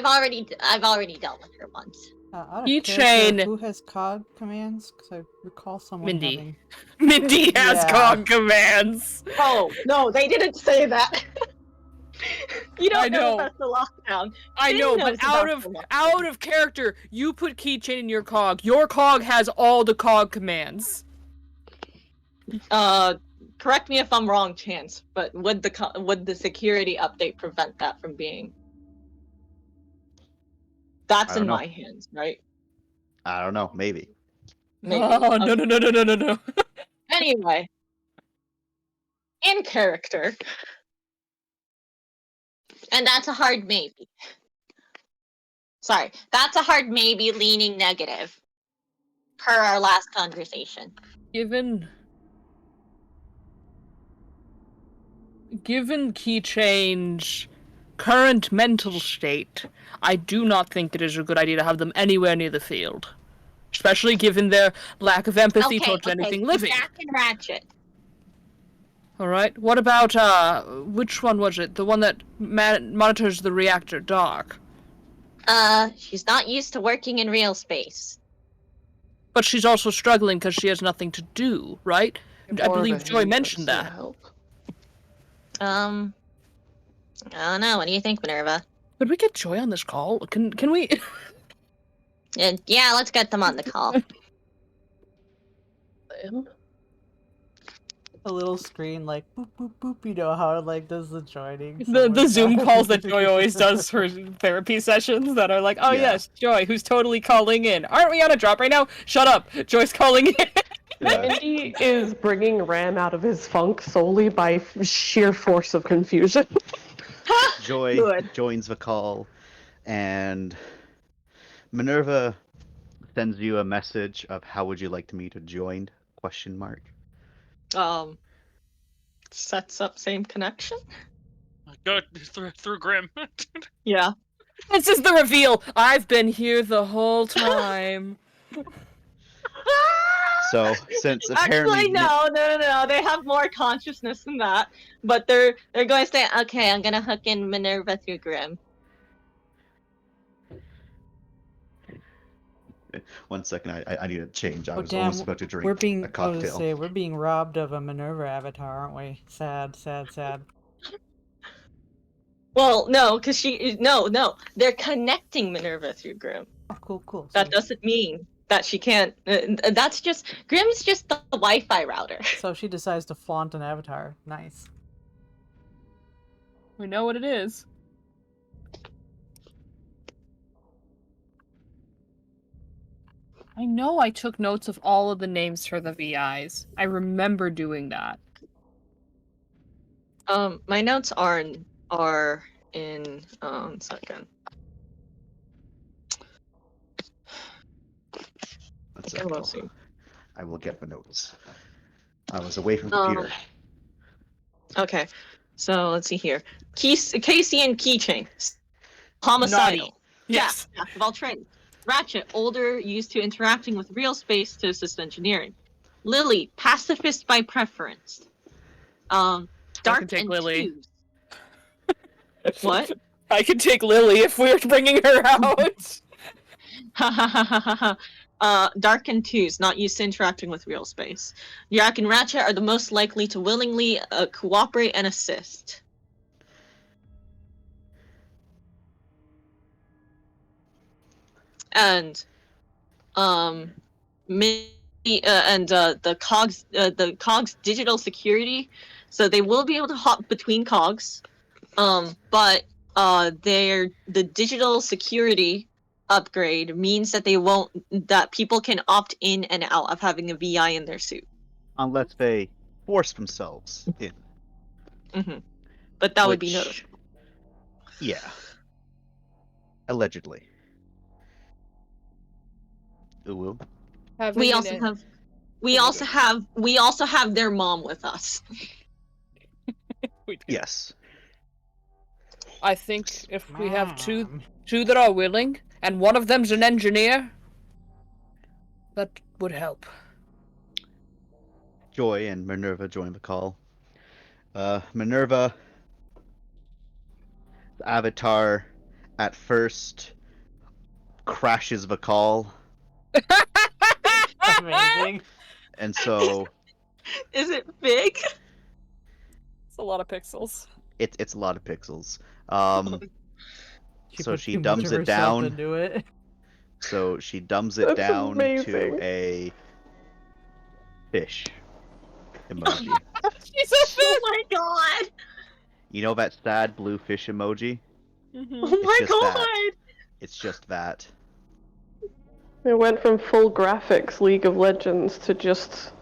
already dealt with her once. Out of Keychain. character, who has COD commands? Because I recall someone Mindy. having... Mindy has Yeah. cog commands! Oh no, they didn't say that. You don't I know. about the lockdown. I Finn know, knows but out about of the lockdown. out of character, you put Keychain in your cog. Your cog has all the cog commands. correct me if I'm wrong, Chance, but would the security update prevent that from being? That's I don't in know. my hands, right? I don't know. Maybe. Maybe. Oh, no, Okay. no, no, no, no, no, no. Anyway, in character. And that's a hard maybe. Sorry, that's a hard maybe leaning negative. Per our last conversation. Given Key Change current mental state, I do not think it is a good idea to have them anywhere near the field. Especially given their lack of empathy towards anything living. Jack and Ratchet. Alright, what about, which one was it? The one that monitors the reactor, Dark. She's not used to working in real space. But she's also struggling because she has nothing to do, right? I believe Joy mentioned that. I don't know. What do you think, Minerva? Could we get Joy on this call? Can we? Yeah, let's get them on the call. A little screen like boop boop boop. You know how it like does the joining. The Zoom calls that Joy always does for therapy sessions that are like, oh Yeah. yes, Joy, who's totally calling in. Aren't we on a drop right now? Shut up, Joy's calling in. Yeah. Andy is bringing Ram out of his funk solely by sheer force of confusion. Joy Good. joins the call, and Minerva sends you a message of how would you like to me to join? Question mark. Sets up same connection. Go through Grim. Yeah. This is the reveal. I've been here the whole time. So since apparently Actually, no. They have more consciousness than that, but they're going to say, Okay, I'm gonna hook in Minerva through Grim. One second, I need to change. I Oh was damn, almost about to drink we're a being. I was cocktail. gonna say we're being robbed of a Minerva avatar, aren't we? Sad, sad, sad. Well, no, because no, they're connecting Minerva through Grim. Oh, cool, cool. That doesn't mean that she can't. That's just Grim's just the Wi-Fi router. So she decides to flaunt an avatar. Nice. We know what it is. I know I took notes of all of the names for the VIs. I remember doing that. My notes are in second. One I will second. see. I will get the notes. I was away from the computer. Okay, so let's see here. Casey and Keychain. Homicidal. Naughty. Yes. Jack of all trades. Ratchet, older, used to interacting with real space to assist engineering. Lily, pacifist by preference. Dark take and Lily. Twos. What? I could take Lily if we were bringing her out. Dark and Twos, not used to interacting with real space. Jack and Ratchet are the most likely to willingly cooperate and assist. And the cogs digital security, so they will be able to hop between cogs, but the digital security upgrade means that that people can opt in and out of having a VI in their suit. Unless they force themselves in. Mm-hmm. But that would be Which- noticeable. Yeah. Allegedly. Ooh. We also have their mom with us. Yes. I think if we have two that are willing, and one of them's an engineer, that would help. Joy and Minerva join the call. Minerva, the avatar, at first crashes the call, Amazing. and so Is it big? It's a lot of pixels. it's a lot of pixels. So put she too much dumbs of it herself down. into it. So she dumbs it That's down amazing. to a fish emoji. She's a Oh fish. my god! You know that sad blue fish emoji? Mhm. Oh my just that. god! It's just that. It went from full graphics League of Legends to just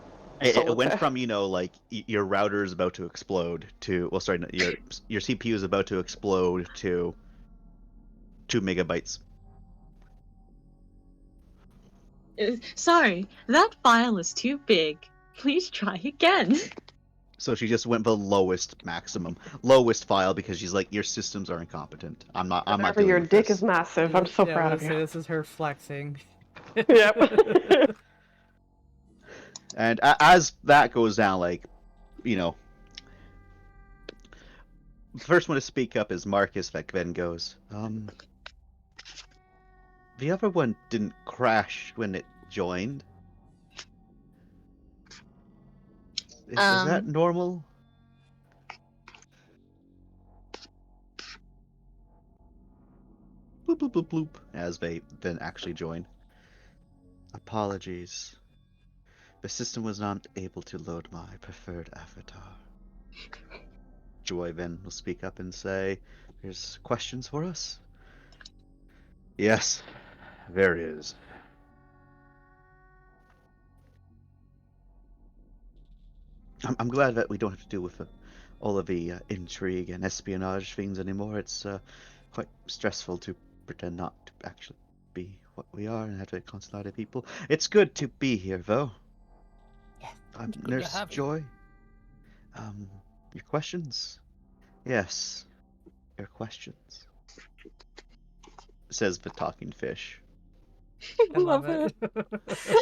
It went solitaire. from, like, your router is about to explode to, well, sorry, no, your CPU is about to explode to 2 megabytes. Sorry, that file is too big. Please try again. So she just went the lowest maximum, lowest file because she's like, your systems are incompetent. I'm not Whenever dealing your with dick this. is massive, I'm so Yeah, I proud was of gonna say, you. this is her flexing. Yep. And as that goes down, like, first one to speak up is Marcus. That then goes, the other one didn't crash when it joined. Is that normal? Bloop, bloop, bloop, bloop, as they then actually join. Apologies. The system was not able to load my preferred avatar. Joy then will speak up and say, there's questions for us? Yes, there is. I'm glad that we don't have to deal with all of the intrigue and espionage things anymore. It's quite stressful to pretend not to actually be what we are and have to consult other people. It's good to be here, though. Yeah, I'm it's good to Nurse have you. Joy. Your questions? Yes, your questions. Says the talking fish. I love it.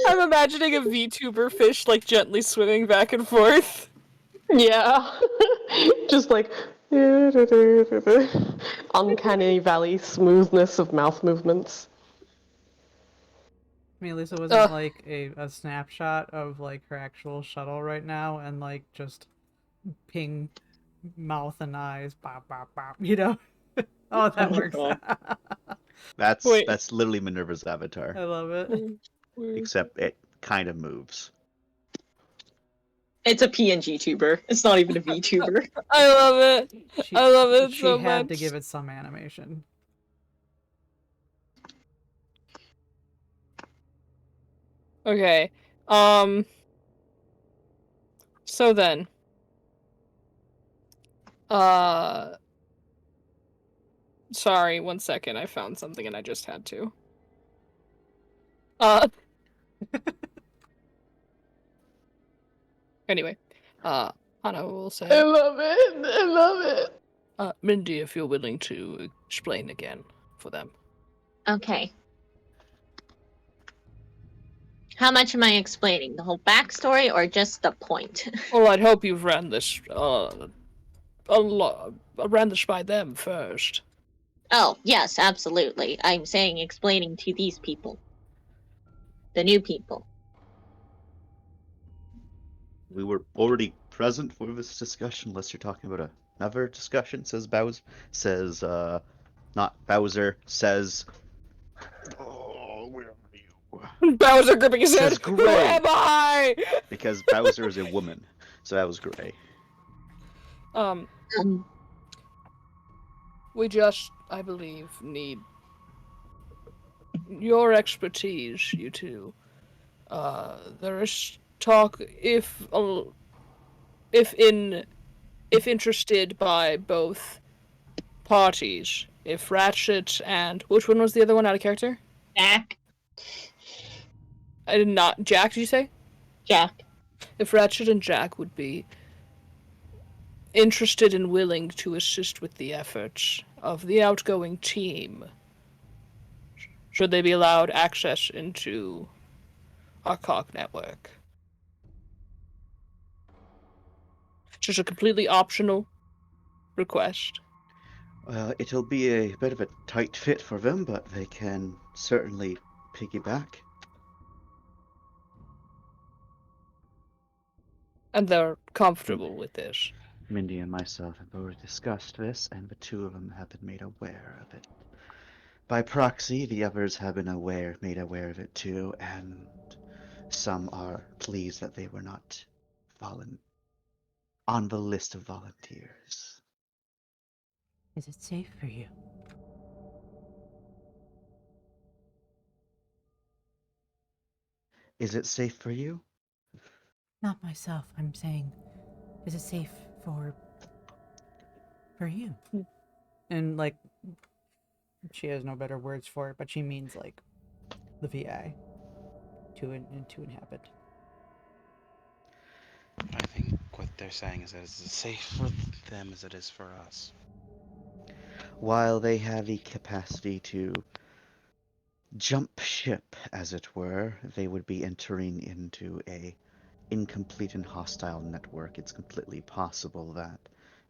I'm imagining a VTuber fish like gently swimming back and forth. Yeah. Just like uncanny valley smoothness of mouth movements. I mean, at least it wasn't like a snapshot of like her actual shuttle right now and like just ping mouth and eyes, bop bop bop, Oh, that my works. God. Wait. That's literally Minerva's avatar, I love it. except it kind of moves. It's a PNG tuber. It's not even a VTuber. I love it. I love it She so had much. to give it some animation. Okay. So then. Sorry, 1 second. I found something and I just had to. Anyway. Hana will say. I love it. I love it. Mindy, if you're willing to explain again for them. Okay. How much am I explaining? The whole backstory or just the point? Well, I'd hope you've ran this, ran this by them first. Oh, yes, absolutely. I'm saying explaining to these people. The new people. We were already present for this discussion, unless you're talking about another discussion, says Bowser. Says, not Bowser, says... Oh, where are you? Bowser gripping his Says head. Who Gray. am I? Because Bowser is a woman, so that was Gray. We just, I believe, need your expertise, you two. There is talk if interested by both parties. If Ratchet and which one was the other one out of character? Jack. I did not. Jack, did you say? Jack. If Ratchet and Jack would be interested and willing to assist with the efforts of the outgoing team, should they be allowed access into our COG network? It's just a completely optional request. It'll be a bit of a tight fit for them, but they can certainly piggyback. And they're comfortable with this. Mindy and myself have already discussed this, and the two of them have been made aware of it. By proxy, the others have been made aware of it too, and some are pleased that they were not on the list of volunteers. Is it safe for you? Is it safe for you? Not myself. I'm saying, is it safe for you? And like, she has no better words for it, but she means like the VI to inhabit. I think what they're saying is that it's as safe for them as it is for us. While they have the capacity to jump ship, as it were, they would be entering into a incomplete and hostile network. It's completely possible that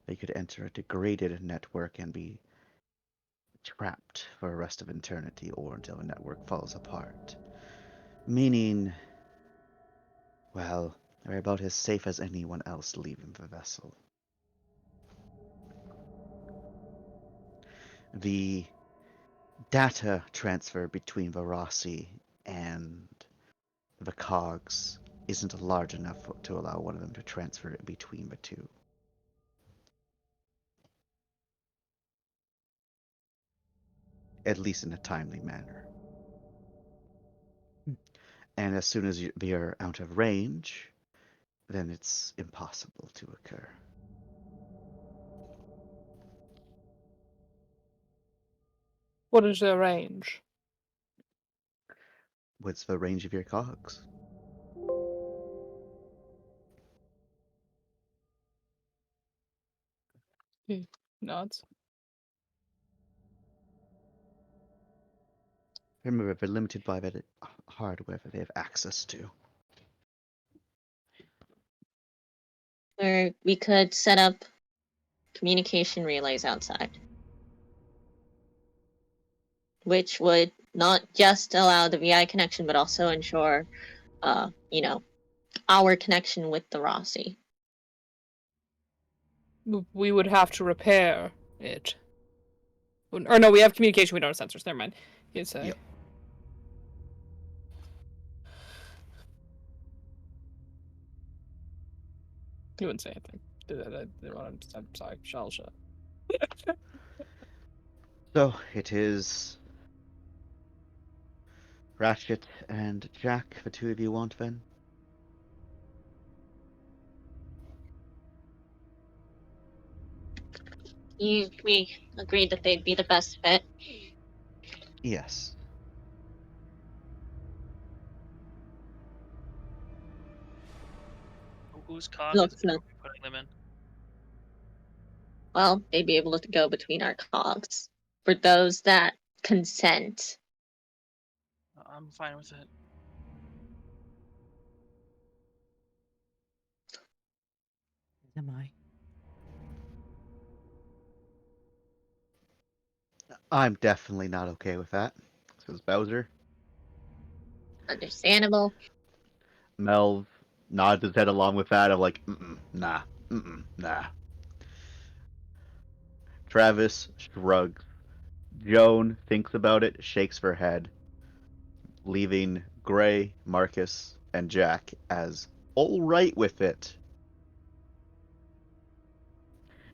they could enter a degraded network and be trapped for the rest of eternity or until the network falls apart. Meaning, well, they're about as safe as anyone else leaving the vessel. The data transfer between Varasi and the cogs isn't large enough to allow one of them to transfer it between the two. At least in a timely manner. And as soon as they are out of range, then it's impossible to occur. What is their range? What's the range of your cogs? Nods. Remember, they're limited by the hardware that they have access to. Or we could set up communication relays outside, which would not just allow the VI connection, but also ensure, our connection with the Rossi. We would have to repair it. Or no, we have communication. We don't have sensors. Never mind. It's Yep. You wouldn't say anything. I'm sorry. Shall shut. So it is Ratchet and Jack, the two of you want then? We agreed that they'd be the best fit. Yes. Whose cog Look, is it? Are we putting them in? Well, they'd be able to go between our cogs. For those that consent. I'm fine with it. Am I? I'm definitely not okay with that, says Bowser. Understandable. Melv nods his head along with that of like, nah. Travis shrugs. Joan thinks about it, shakes her head, leaving Gray, Marcus, and Jack as all right with it.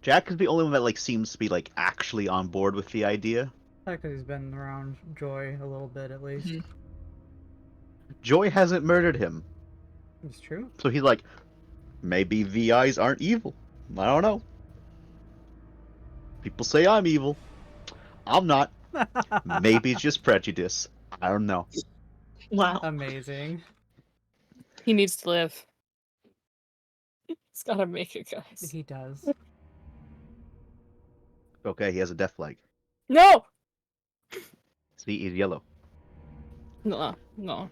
Jack is the only one that seems to be actually on board with the idea. Because he's been around Joy a little bit at least. Joy hasn't murdered him. It's true. So he's like, maybe VIs aren't evil. I don't know. People say I'm evil. I'm not. Maybe it's just prejudice. I don't know. Wow. Amazing. He needs to live. He's gotta make it, guys. He does. Okay, he has a death flag. No! See, he's yellow. No. Why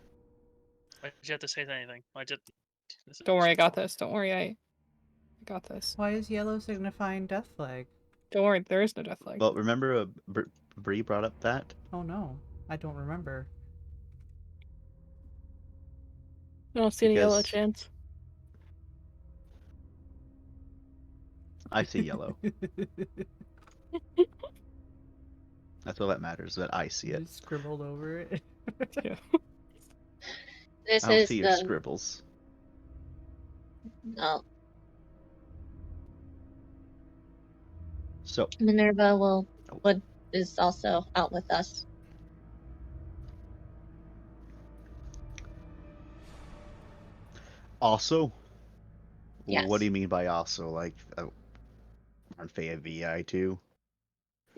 did you have to say anything? Don't worry, I got this. Don't worry, I got this. Why is yellow signifying death flag? Don't worry, there is no death flag. Well, remember Bree brought up that? Oh no, I don't remember. I don't see any yellow Because- chance. I see yellow. That's all that matters, that I see it. You scribbled over it. Yeah. This I don't is see your the scribbles. oh. So, Minerva is also out with us. also, Yes. what do you mean by also? Like, aren't they a VI too?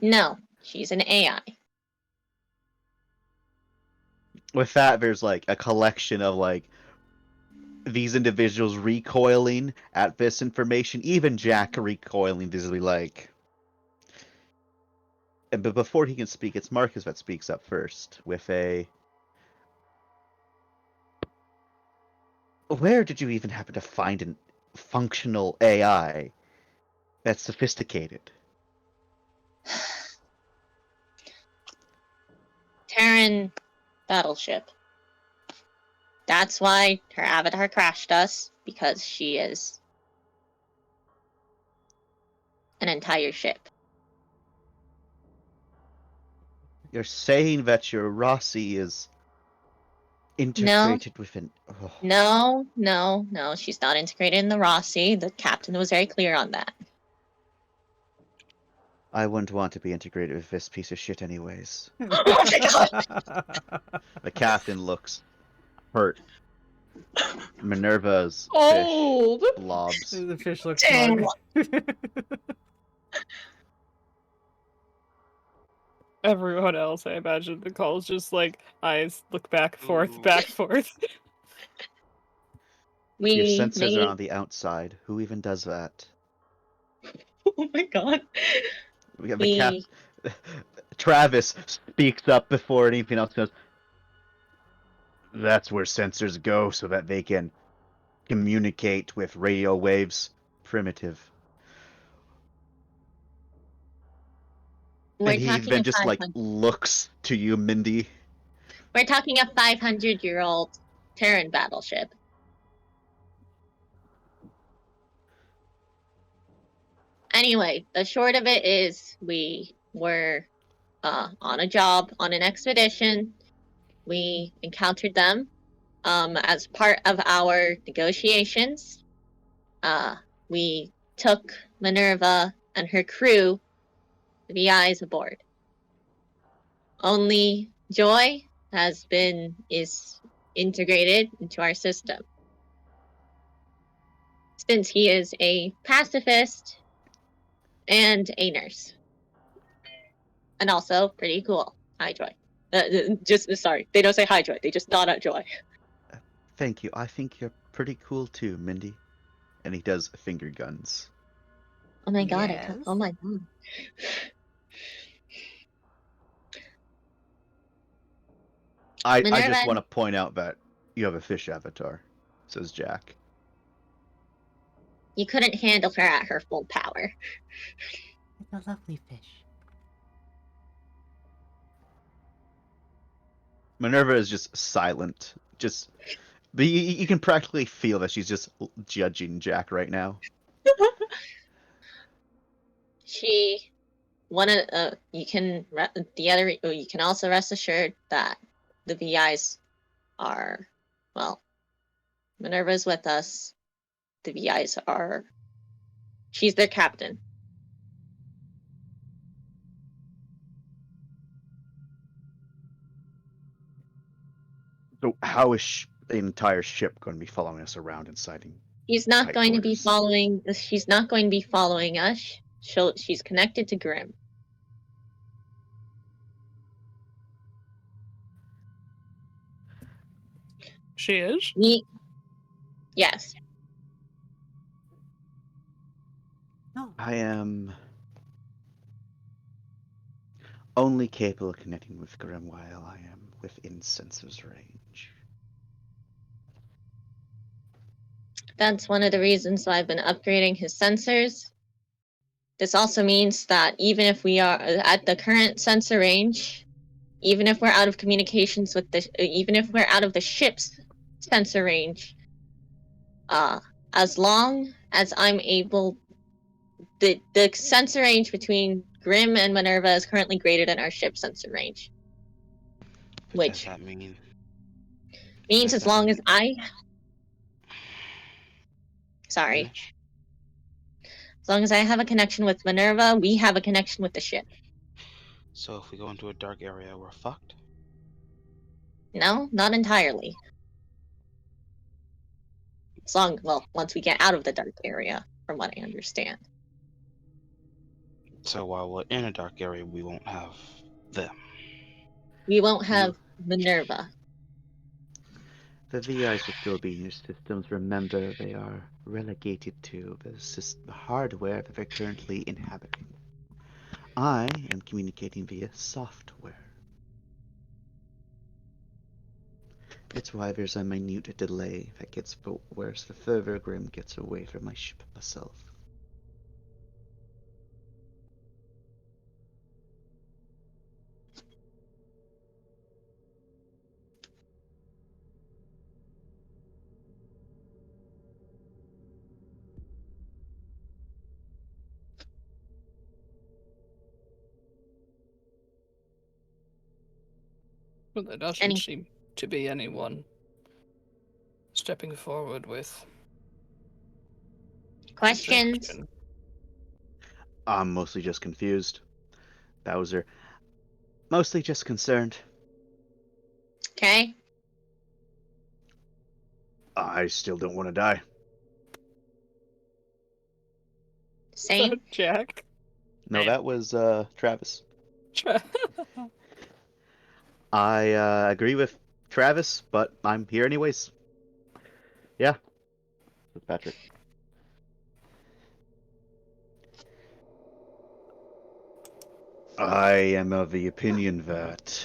No, she's an AI. With that, there's like a collection of like these individuals recoiling at this information. Even Jack recoiling, visibly like. But before he can speak, it's Marcus that speaks up first with a. Where did you even happen to find a functional AI that's sophisticated? Terran battleship. That's why her avatar crashed us, because she is an entire ship. You're saying that your Rossi is integrated with an. Oh, No, she's not integrated in the Rossi. The captain was very clear on that. I wouldn't want to be integrated with this piece of shit, anyways. Oh my god! The captain looks hurt. Minerva's Old. fish blobs. The fish looks Dang. smug. Everyone else, I imagine the call's just like eyes look back, forth, Ooh. back, forth. Your We sensors made... are on the outside. Who even does that? Oh my god. We have the Travis speaks up before anything else goes. That's where sensors go so that they can communicate with radio waves. Primitive. We're And he talking then a just like 500... looks to you, Mindy. We're talking a 500-year-old Terran battleship. Anyway, the short of it is we were on a job, on an expedition. We encountered them as part of our negotiations. We took Minerva and her crew, the VIs, aboard. Only Joy is integrated into our system. Since he is a pacifist and a nurse. And also pretty cool. Hi, Joy. Sorry, they don't say hi, Joy. They just nod at Joy. Thank you. I think you're pretty cool too, Mindy. And he does finger guns. Oh my god! Yes. Oh my god! I just Minerva- want to point out that you have a fish avatar, says Jack. You couldn't handle her at her full power. It's a lovely fish. Minerva is just silent. Just, you can practically feel that she's just judging Jack right now. You can also rest assured that the VIs are, well, Minerva's with us. The VIs are, she's their captain. So how is the entire ship going to be following us around and sighting? She's not Tight going to be quarters. she's not going to be following us. She's connected to Grim. She is? Yes. No. I am only capable of connecting with Grim while I am within sensors range. That's one of the reasons why I've been upgrading his sensors. This also means that even if we are at the current sensor range, even if we're out of communications with even if we're out of the ship's sensor range, as long as I'm able, the sensor range between Grim and Minerva is currently greater than our ship's sensor range. What Which does that mean? means as long as As long as I have a connection with Minerva, we have a connection with the ship. So if we go into a dark area, we're fucked. No, not entirely. Once we get out of the dark area, from what I understand. So while we're in a dark area, we won't have them. We won't have Minerva. The VIs will still be in your systems. Remember, they are relegated to the hardware that they're currently inhabiting. I am communicating via software. It's why there's a minute delay that gets worse the further Grim gets away from my ship myself. Well, there doesn't seem to be anyone stepping forward with questions. objection. I'm mostly just confused. Bowser. Mostly just concerned. Okay. I still don't want to die. Same. Jack. No, that was Travis. Tra- I agree with Travis, but I'm here anyways. Yeah. With Patrick. I am of the opinion that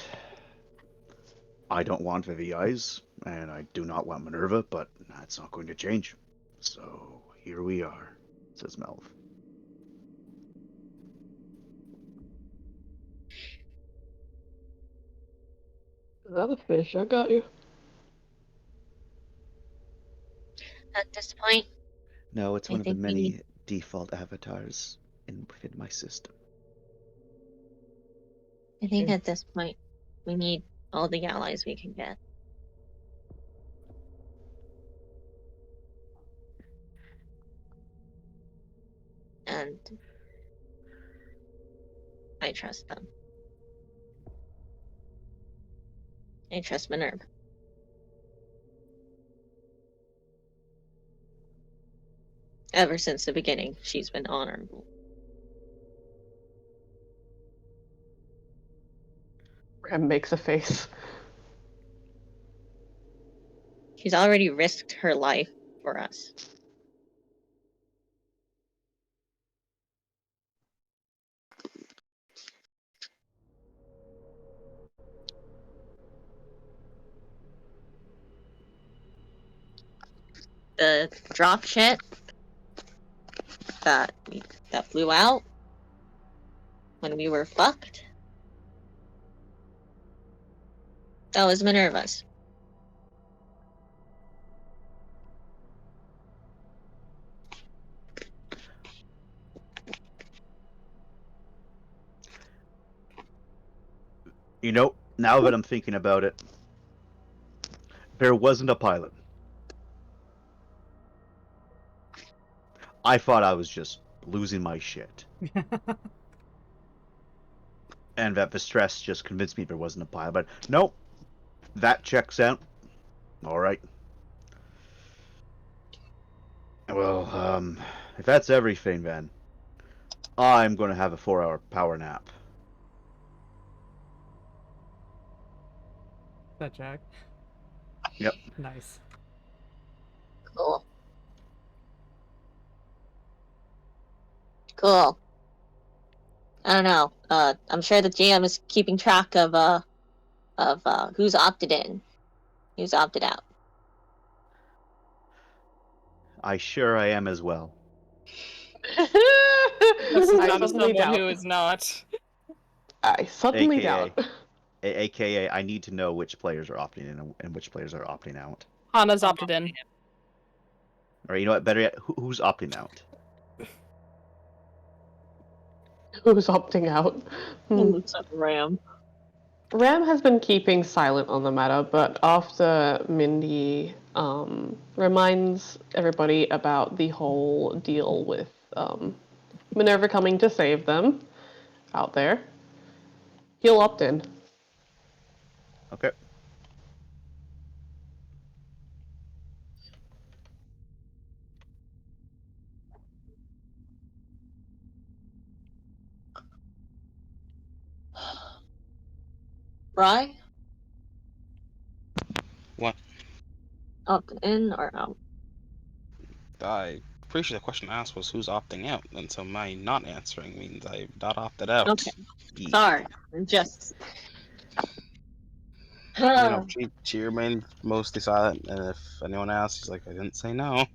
I don't want the VIs, and I do not want Minerva, but that's not going to change. So here we are, says Melv. Is that a fish? I got you. At this point, No, it's I one of the think we many need- default avatars within my system. I think at this point, we need all the allies we can get. And I trust them. I trust Minerva. Ever since the beginning, she's been honorable. Ram makes a face. She's already risked her life for us. The drop ship that flew out when we were fucked. That was Minerva's. You know, now that I'm thinking about it, there wasn't a pilot. I thought I was just losing my shit. And that the stress just convinced me there wasn't a pilot. But nope, that checks out. Alright. Well, if that's everything then, I'm going to have a 4-hour power nap. Is that Jack? Yep. Nice. Cool. Cool. I don't know. I'm sure the GM is keeping track of who's opted in, who's opted out. I sure I am as well. This is I not as suddenly someone doubt. who is not. I suddenly AKA. doubt. AKA, I need to know which players are opting in and which players are opting out. Hana's opted in. Or you know what? Better yet, who's opting out? Who's opting out? Looks at Ram. Ram has been keeping silent on the matter, but after Mindy reminds everybody about the whole deal with Minerva coming to save them out there, he'll opt in. Okay. Rye? What? Opt in or out? I'm pretty sure the question asked was who's opting out, and so my not answering means I've not opted out. Okay. Yeah. Sorry. I'm just. You know, she remained mostly silent, and if anyone asks, she's like, I didn't say no.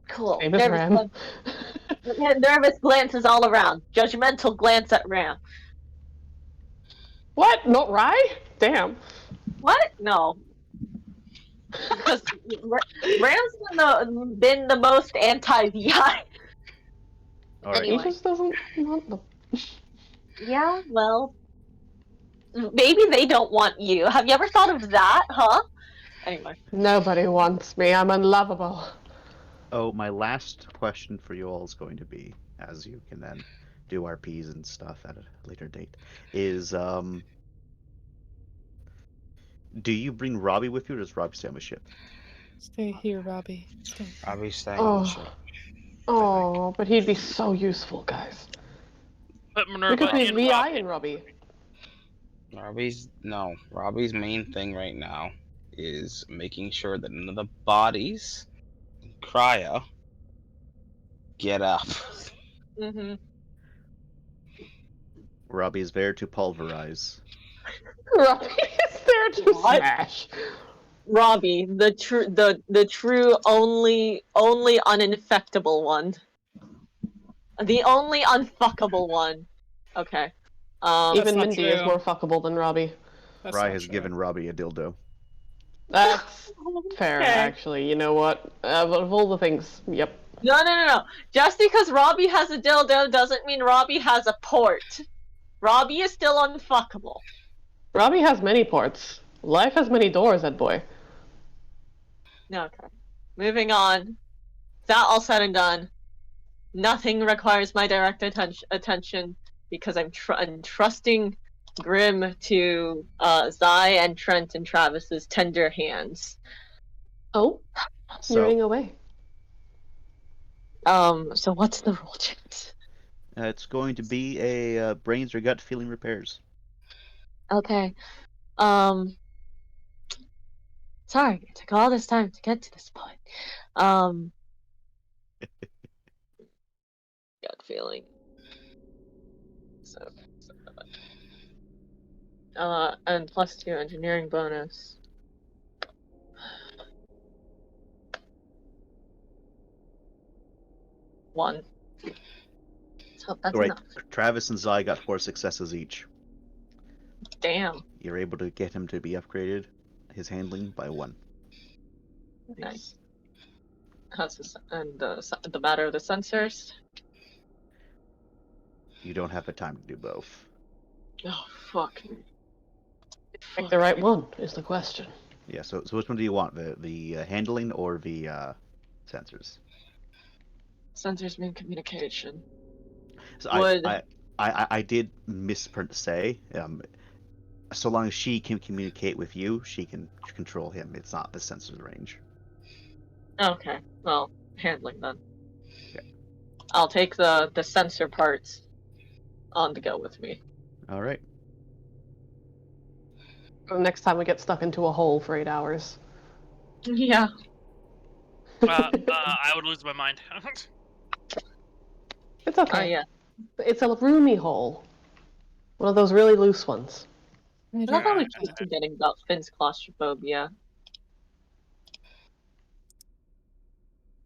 Cool. Same as Ram. Nervous glances all around. Judgmental glance at Ram. What? Not Rye? Damn. What? No. Because Ram's been the most anti-VI. All right. He just doesn't want them. Yeah, well, maybe they don't want you. Have you ever thought of that, huh? Anyway. Nobody wants me. I'm unlovable. Oh, my last question for you all is going to be, as you can then do RPs and stuff at a later date, is do you bring Robbie with you, or does Robbie stay on the ship? Stay here, Robbie. Stay. Robbie's staying on the ship. Oh, but he'd be so useful, guys. Put We Minerva could be in VI Robbie. and Robbie. Robbie's main thing right now is making sure that none of the bodies in cryo get up. Mm-hmm. Robbie is there to pulverize. Robbie is there to What? smash. Robbie, the true only uninfectable one. The only unfuckable one. Okay. Even not Mindy is true. more fuckable than Robbie. That's Rye not has true. given Robbie a dildo. That's fair, Okay. actually. You know what? Of all the things, yep. No. Just because Robbie has a dildo doesn't mean Robbie has a port. Robbie is still unfuckable. Robbie has many ports. Life has many doors, that boy. Okay. Moving on. That all said and done. Nothing requires my direct attention because I'm trusting Grim to Zai and Trent and Travis's tender hands. Oh, So you're away. So what's the roll, chat? it's going to be a brains or gut feeling repairs. Okay. Sorry, it took all this time to get to this point. Gut feeling. So, and +2 engineering bonus. One. So that's Right. enough. Travis and Zai got 4 successes each. Damn. You're able to get him to be upgraded, his handling, by 1. Nice. How's this? And the matter of the sensors? You don't have the time to do both. Oh, fuck. Pick the right one is the question. Yeah. So which one do you want? The handling or the sensors? Sensors mean communication. So Would- I did say, so long as she can communicate with you, she can control him. It's not the sensor's range. Okay, well, handling then. Okay. I'll take the sensor parts on the go with me. All right. Next time we get stuck into a hole for 8 hours. Yeah. I would lose my mind. It's okay. Yeah. It's a roomy hole. One of those really loose ones. I love how we keep forgetting about Finn's claustrophobia.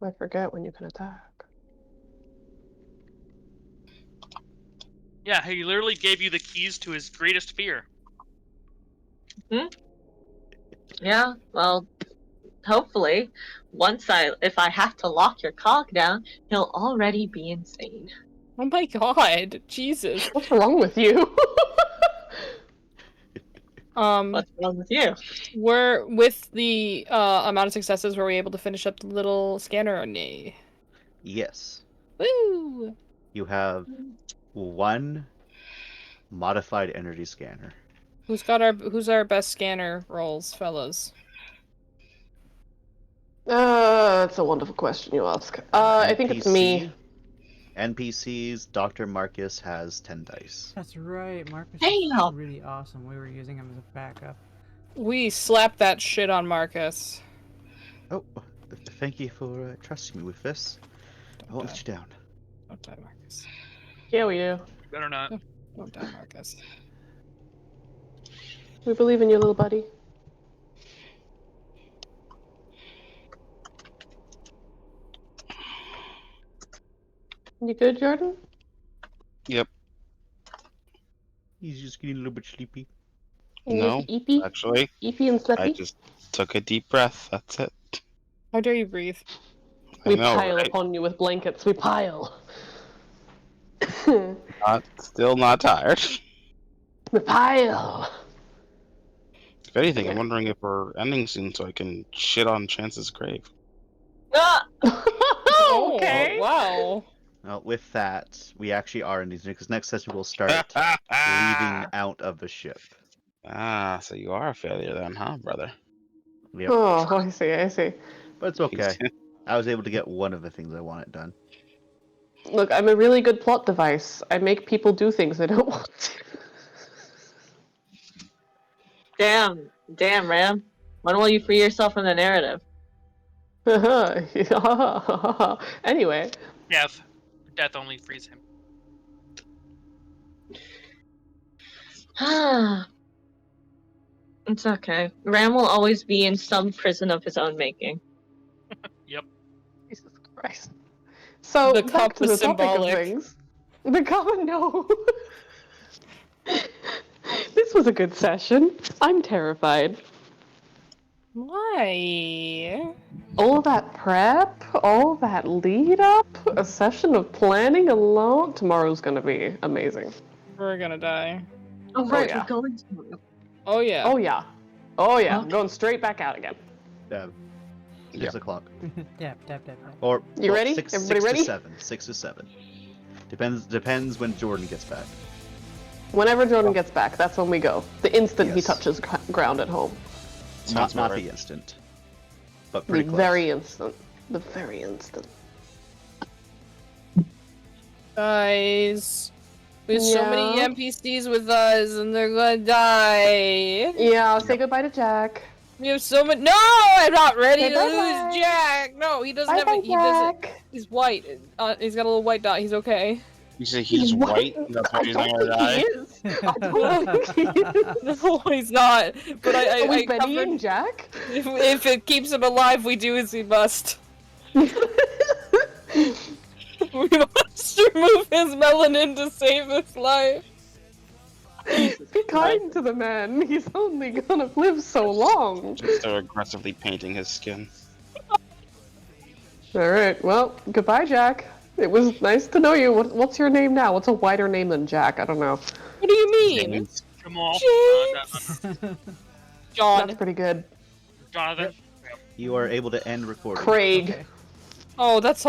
I forget when you can attack. Yeah, he literally gave you the keys to his greatest fear. Yeah, well, hopefully, if I have to lock your cog down, he'll already be insane. Oh my god, Jesus. What's wrong with you? What's wrong with you? Were with the amount of successes, were we able to finish up the little scanner or nay? Yes. Woo! You have 1 modified energy scanner. Who's our best scanner rolls, fellas? That's a wonderful question you ask. I think it's me. NPCs, Dr. Marcus has 10 dice. That's right. Marcus Hey, is y'all. really awesome. We were using him as a backup. We slapped that shit on Marcus. Oh, thank you for trusting me with this. I won't let you down. Don't die, Marcus. Yeah, we do. Better not. Don't die, Marcus. We believe in you, little buddy. You good, Jordan? Yep. He's just getting a little bit sleepy. No, Eepy? actually, Eepy and I Sleepy? just took a deep breath. That's it. How dare you breathe? I We know, pile right? upon you with blankets. We pile. Still not tired. We pile. If anything, I'm wondering if we're ending soon so I can shit on Chance's grave. Ah! Okay. Oh, wow. Well, with that, we actually are in these because next session we'll start leaving out of the ship. Ah, so you are a failure then, huh, brother? Yep. Oh, I see. But it's okay. I was able to get one of the things I wanted done. Look, I'm a really good plot device. I make people do things they don't want to. Damn, Ram. When will you free yourself from the narrative? Anyway, Death only frees him. It's okay. Ram will always be in some prison of his own making. Yep. Jesus Christ. So The back cup to the was topic symbolic. of things. The cup, no. This was a good session. I'm terrified. Why? All that prep, all that lead up, a session of planning alone. Tomorrow's gonna be amazing. We're gonna die. Oh, right, yeah. we're going to. Oh yeah. Oh yeah. Oh yeah. Okay. Going straight back out again. 6 Yep. o'clock. Tap. Or You well, ready? 6, Everybody 6 ready? To 7. 6 to 7. Depends when Jordan gets back. Whenever Jordan gets back, that's when we go. The instant he Yes. touches ground at home. Sounds Not about the right. instant, but The pretty close. very instant. The very instant. Guys. There's so many Yeah. NPCs with us and they're gonna die. Yeah, I'll say goodbye to Jack. We have so many. No, I'm not ready Say to bye-bye. lose Jack. No, he doesn't have. Bye, He doesn't. Jack. He's white. He's got a little white dot. He's okay. You say he's white? That's why I he's don't not gonna think die? he is. I don't think he is. No, he's not. But I With Benny covered. and Jack? If it keeps him alive, we do as we must. We must remove his melanin to save his life. Be kind to the man. He's only gonna live so long. Just start aggressively painting his skin. Alright, well, goodbye, Jack. It was nice to know you. What's your name now? What's a wider name than Jack? I don't know. What do you mean? Jamal. John. That's pretty good. Jonathan. You are able to end recording. Craig. Okay. Oh, that's all.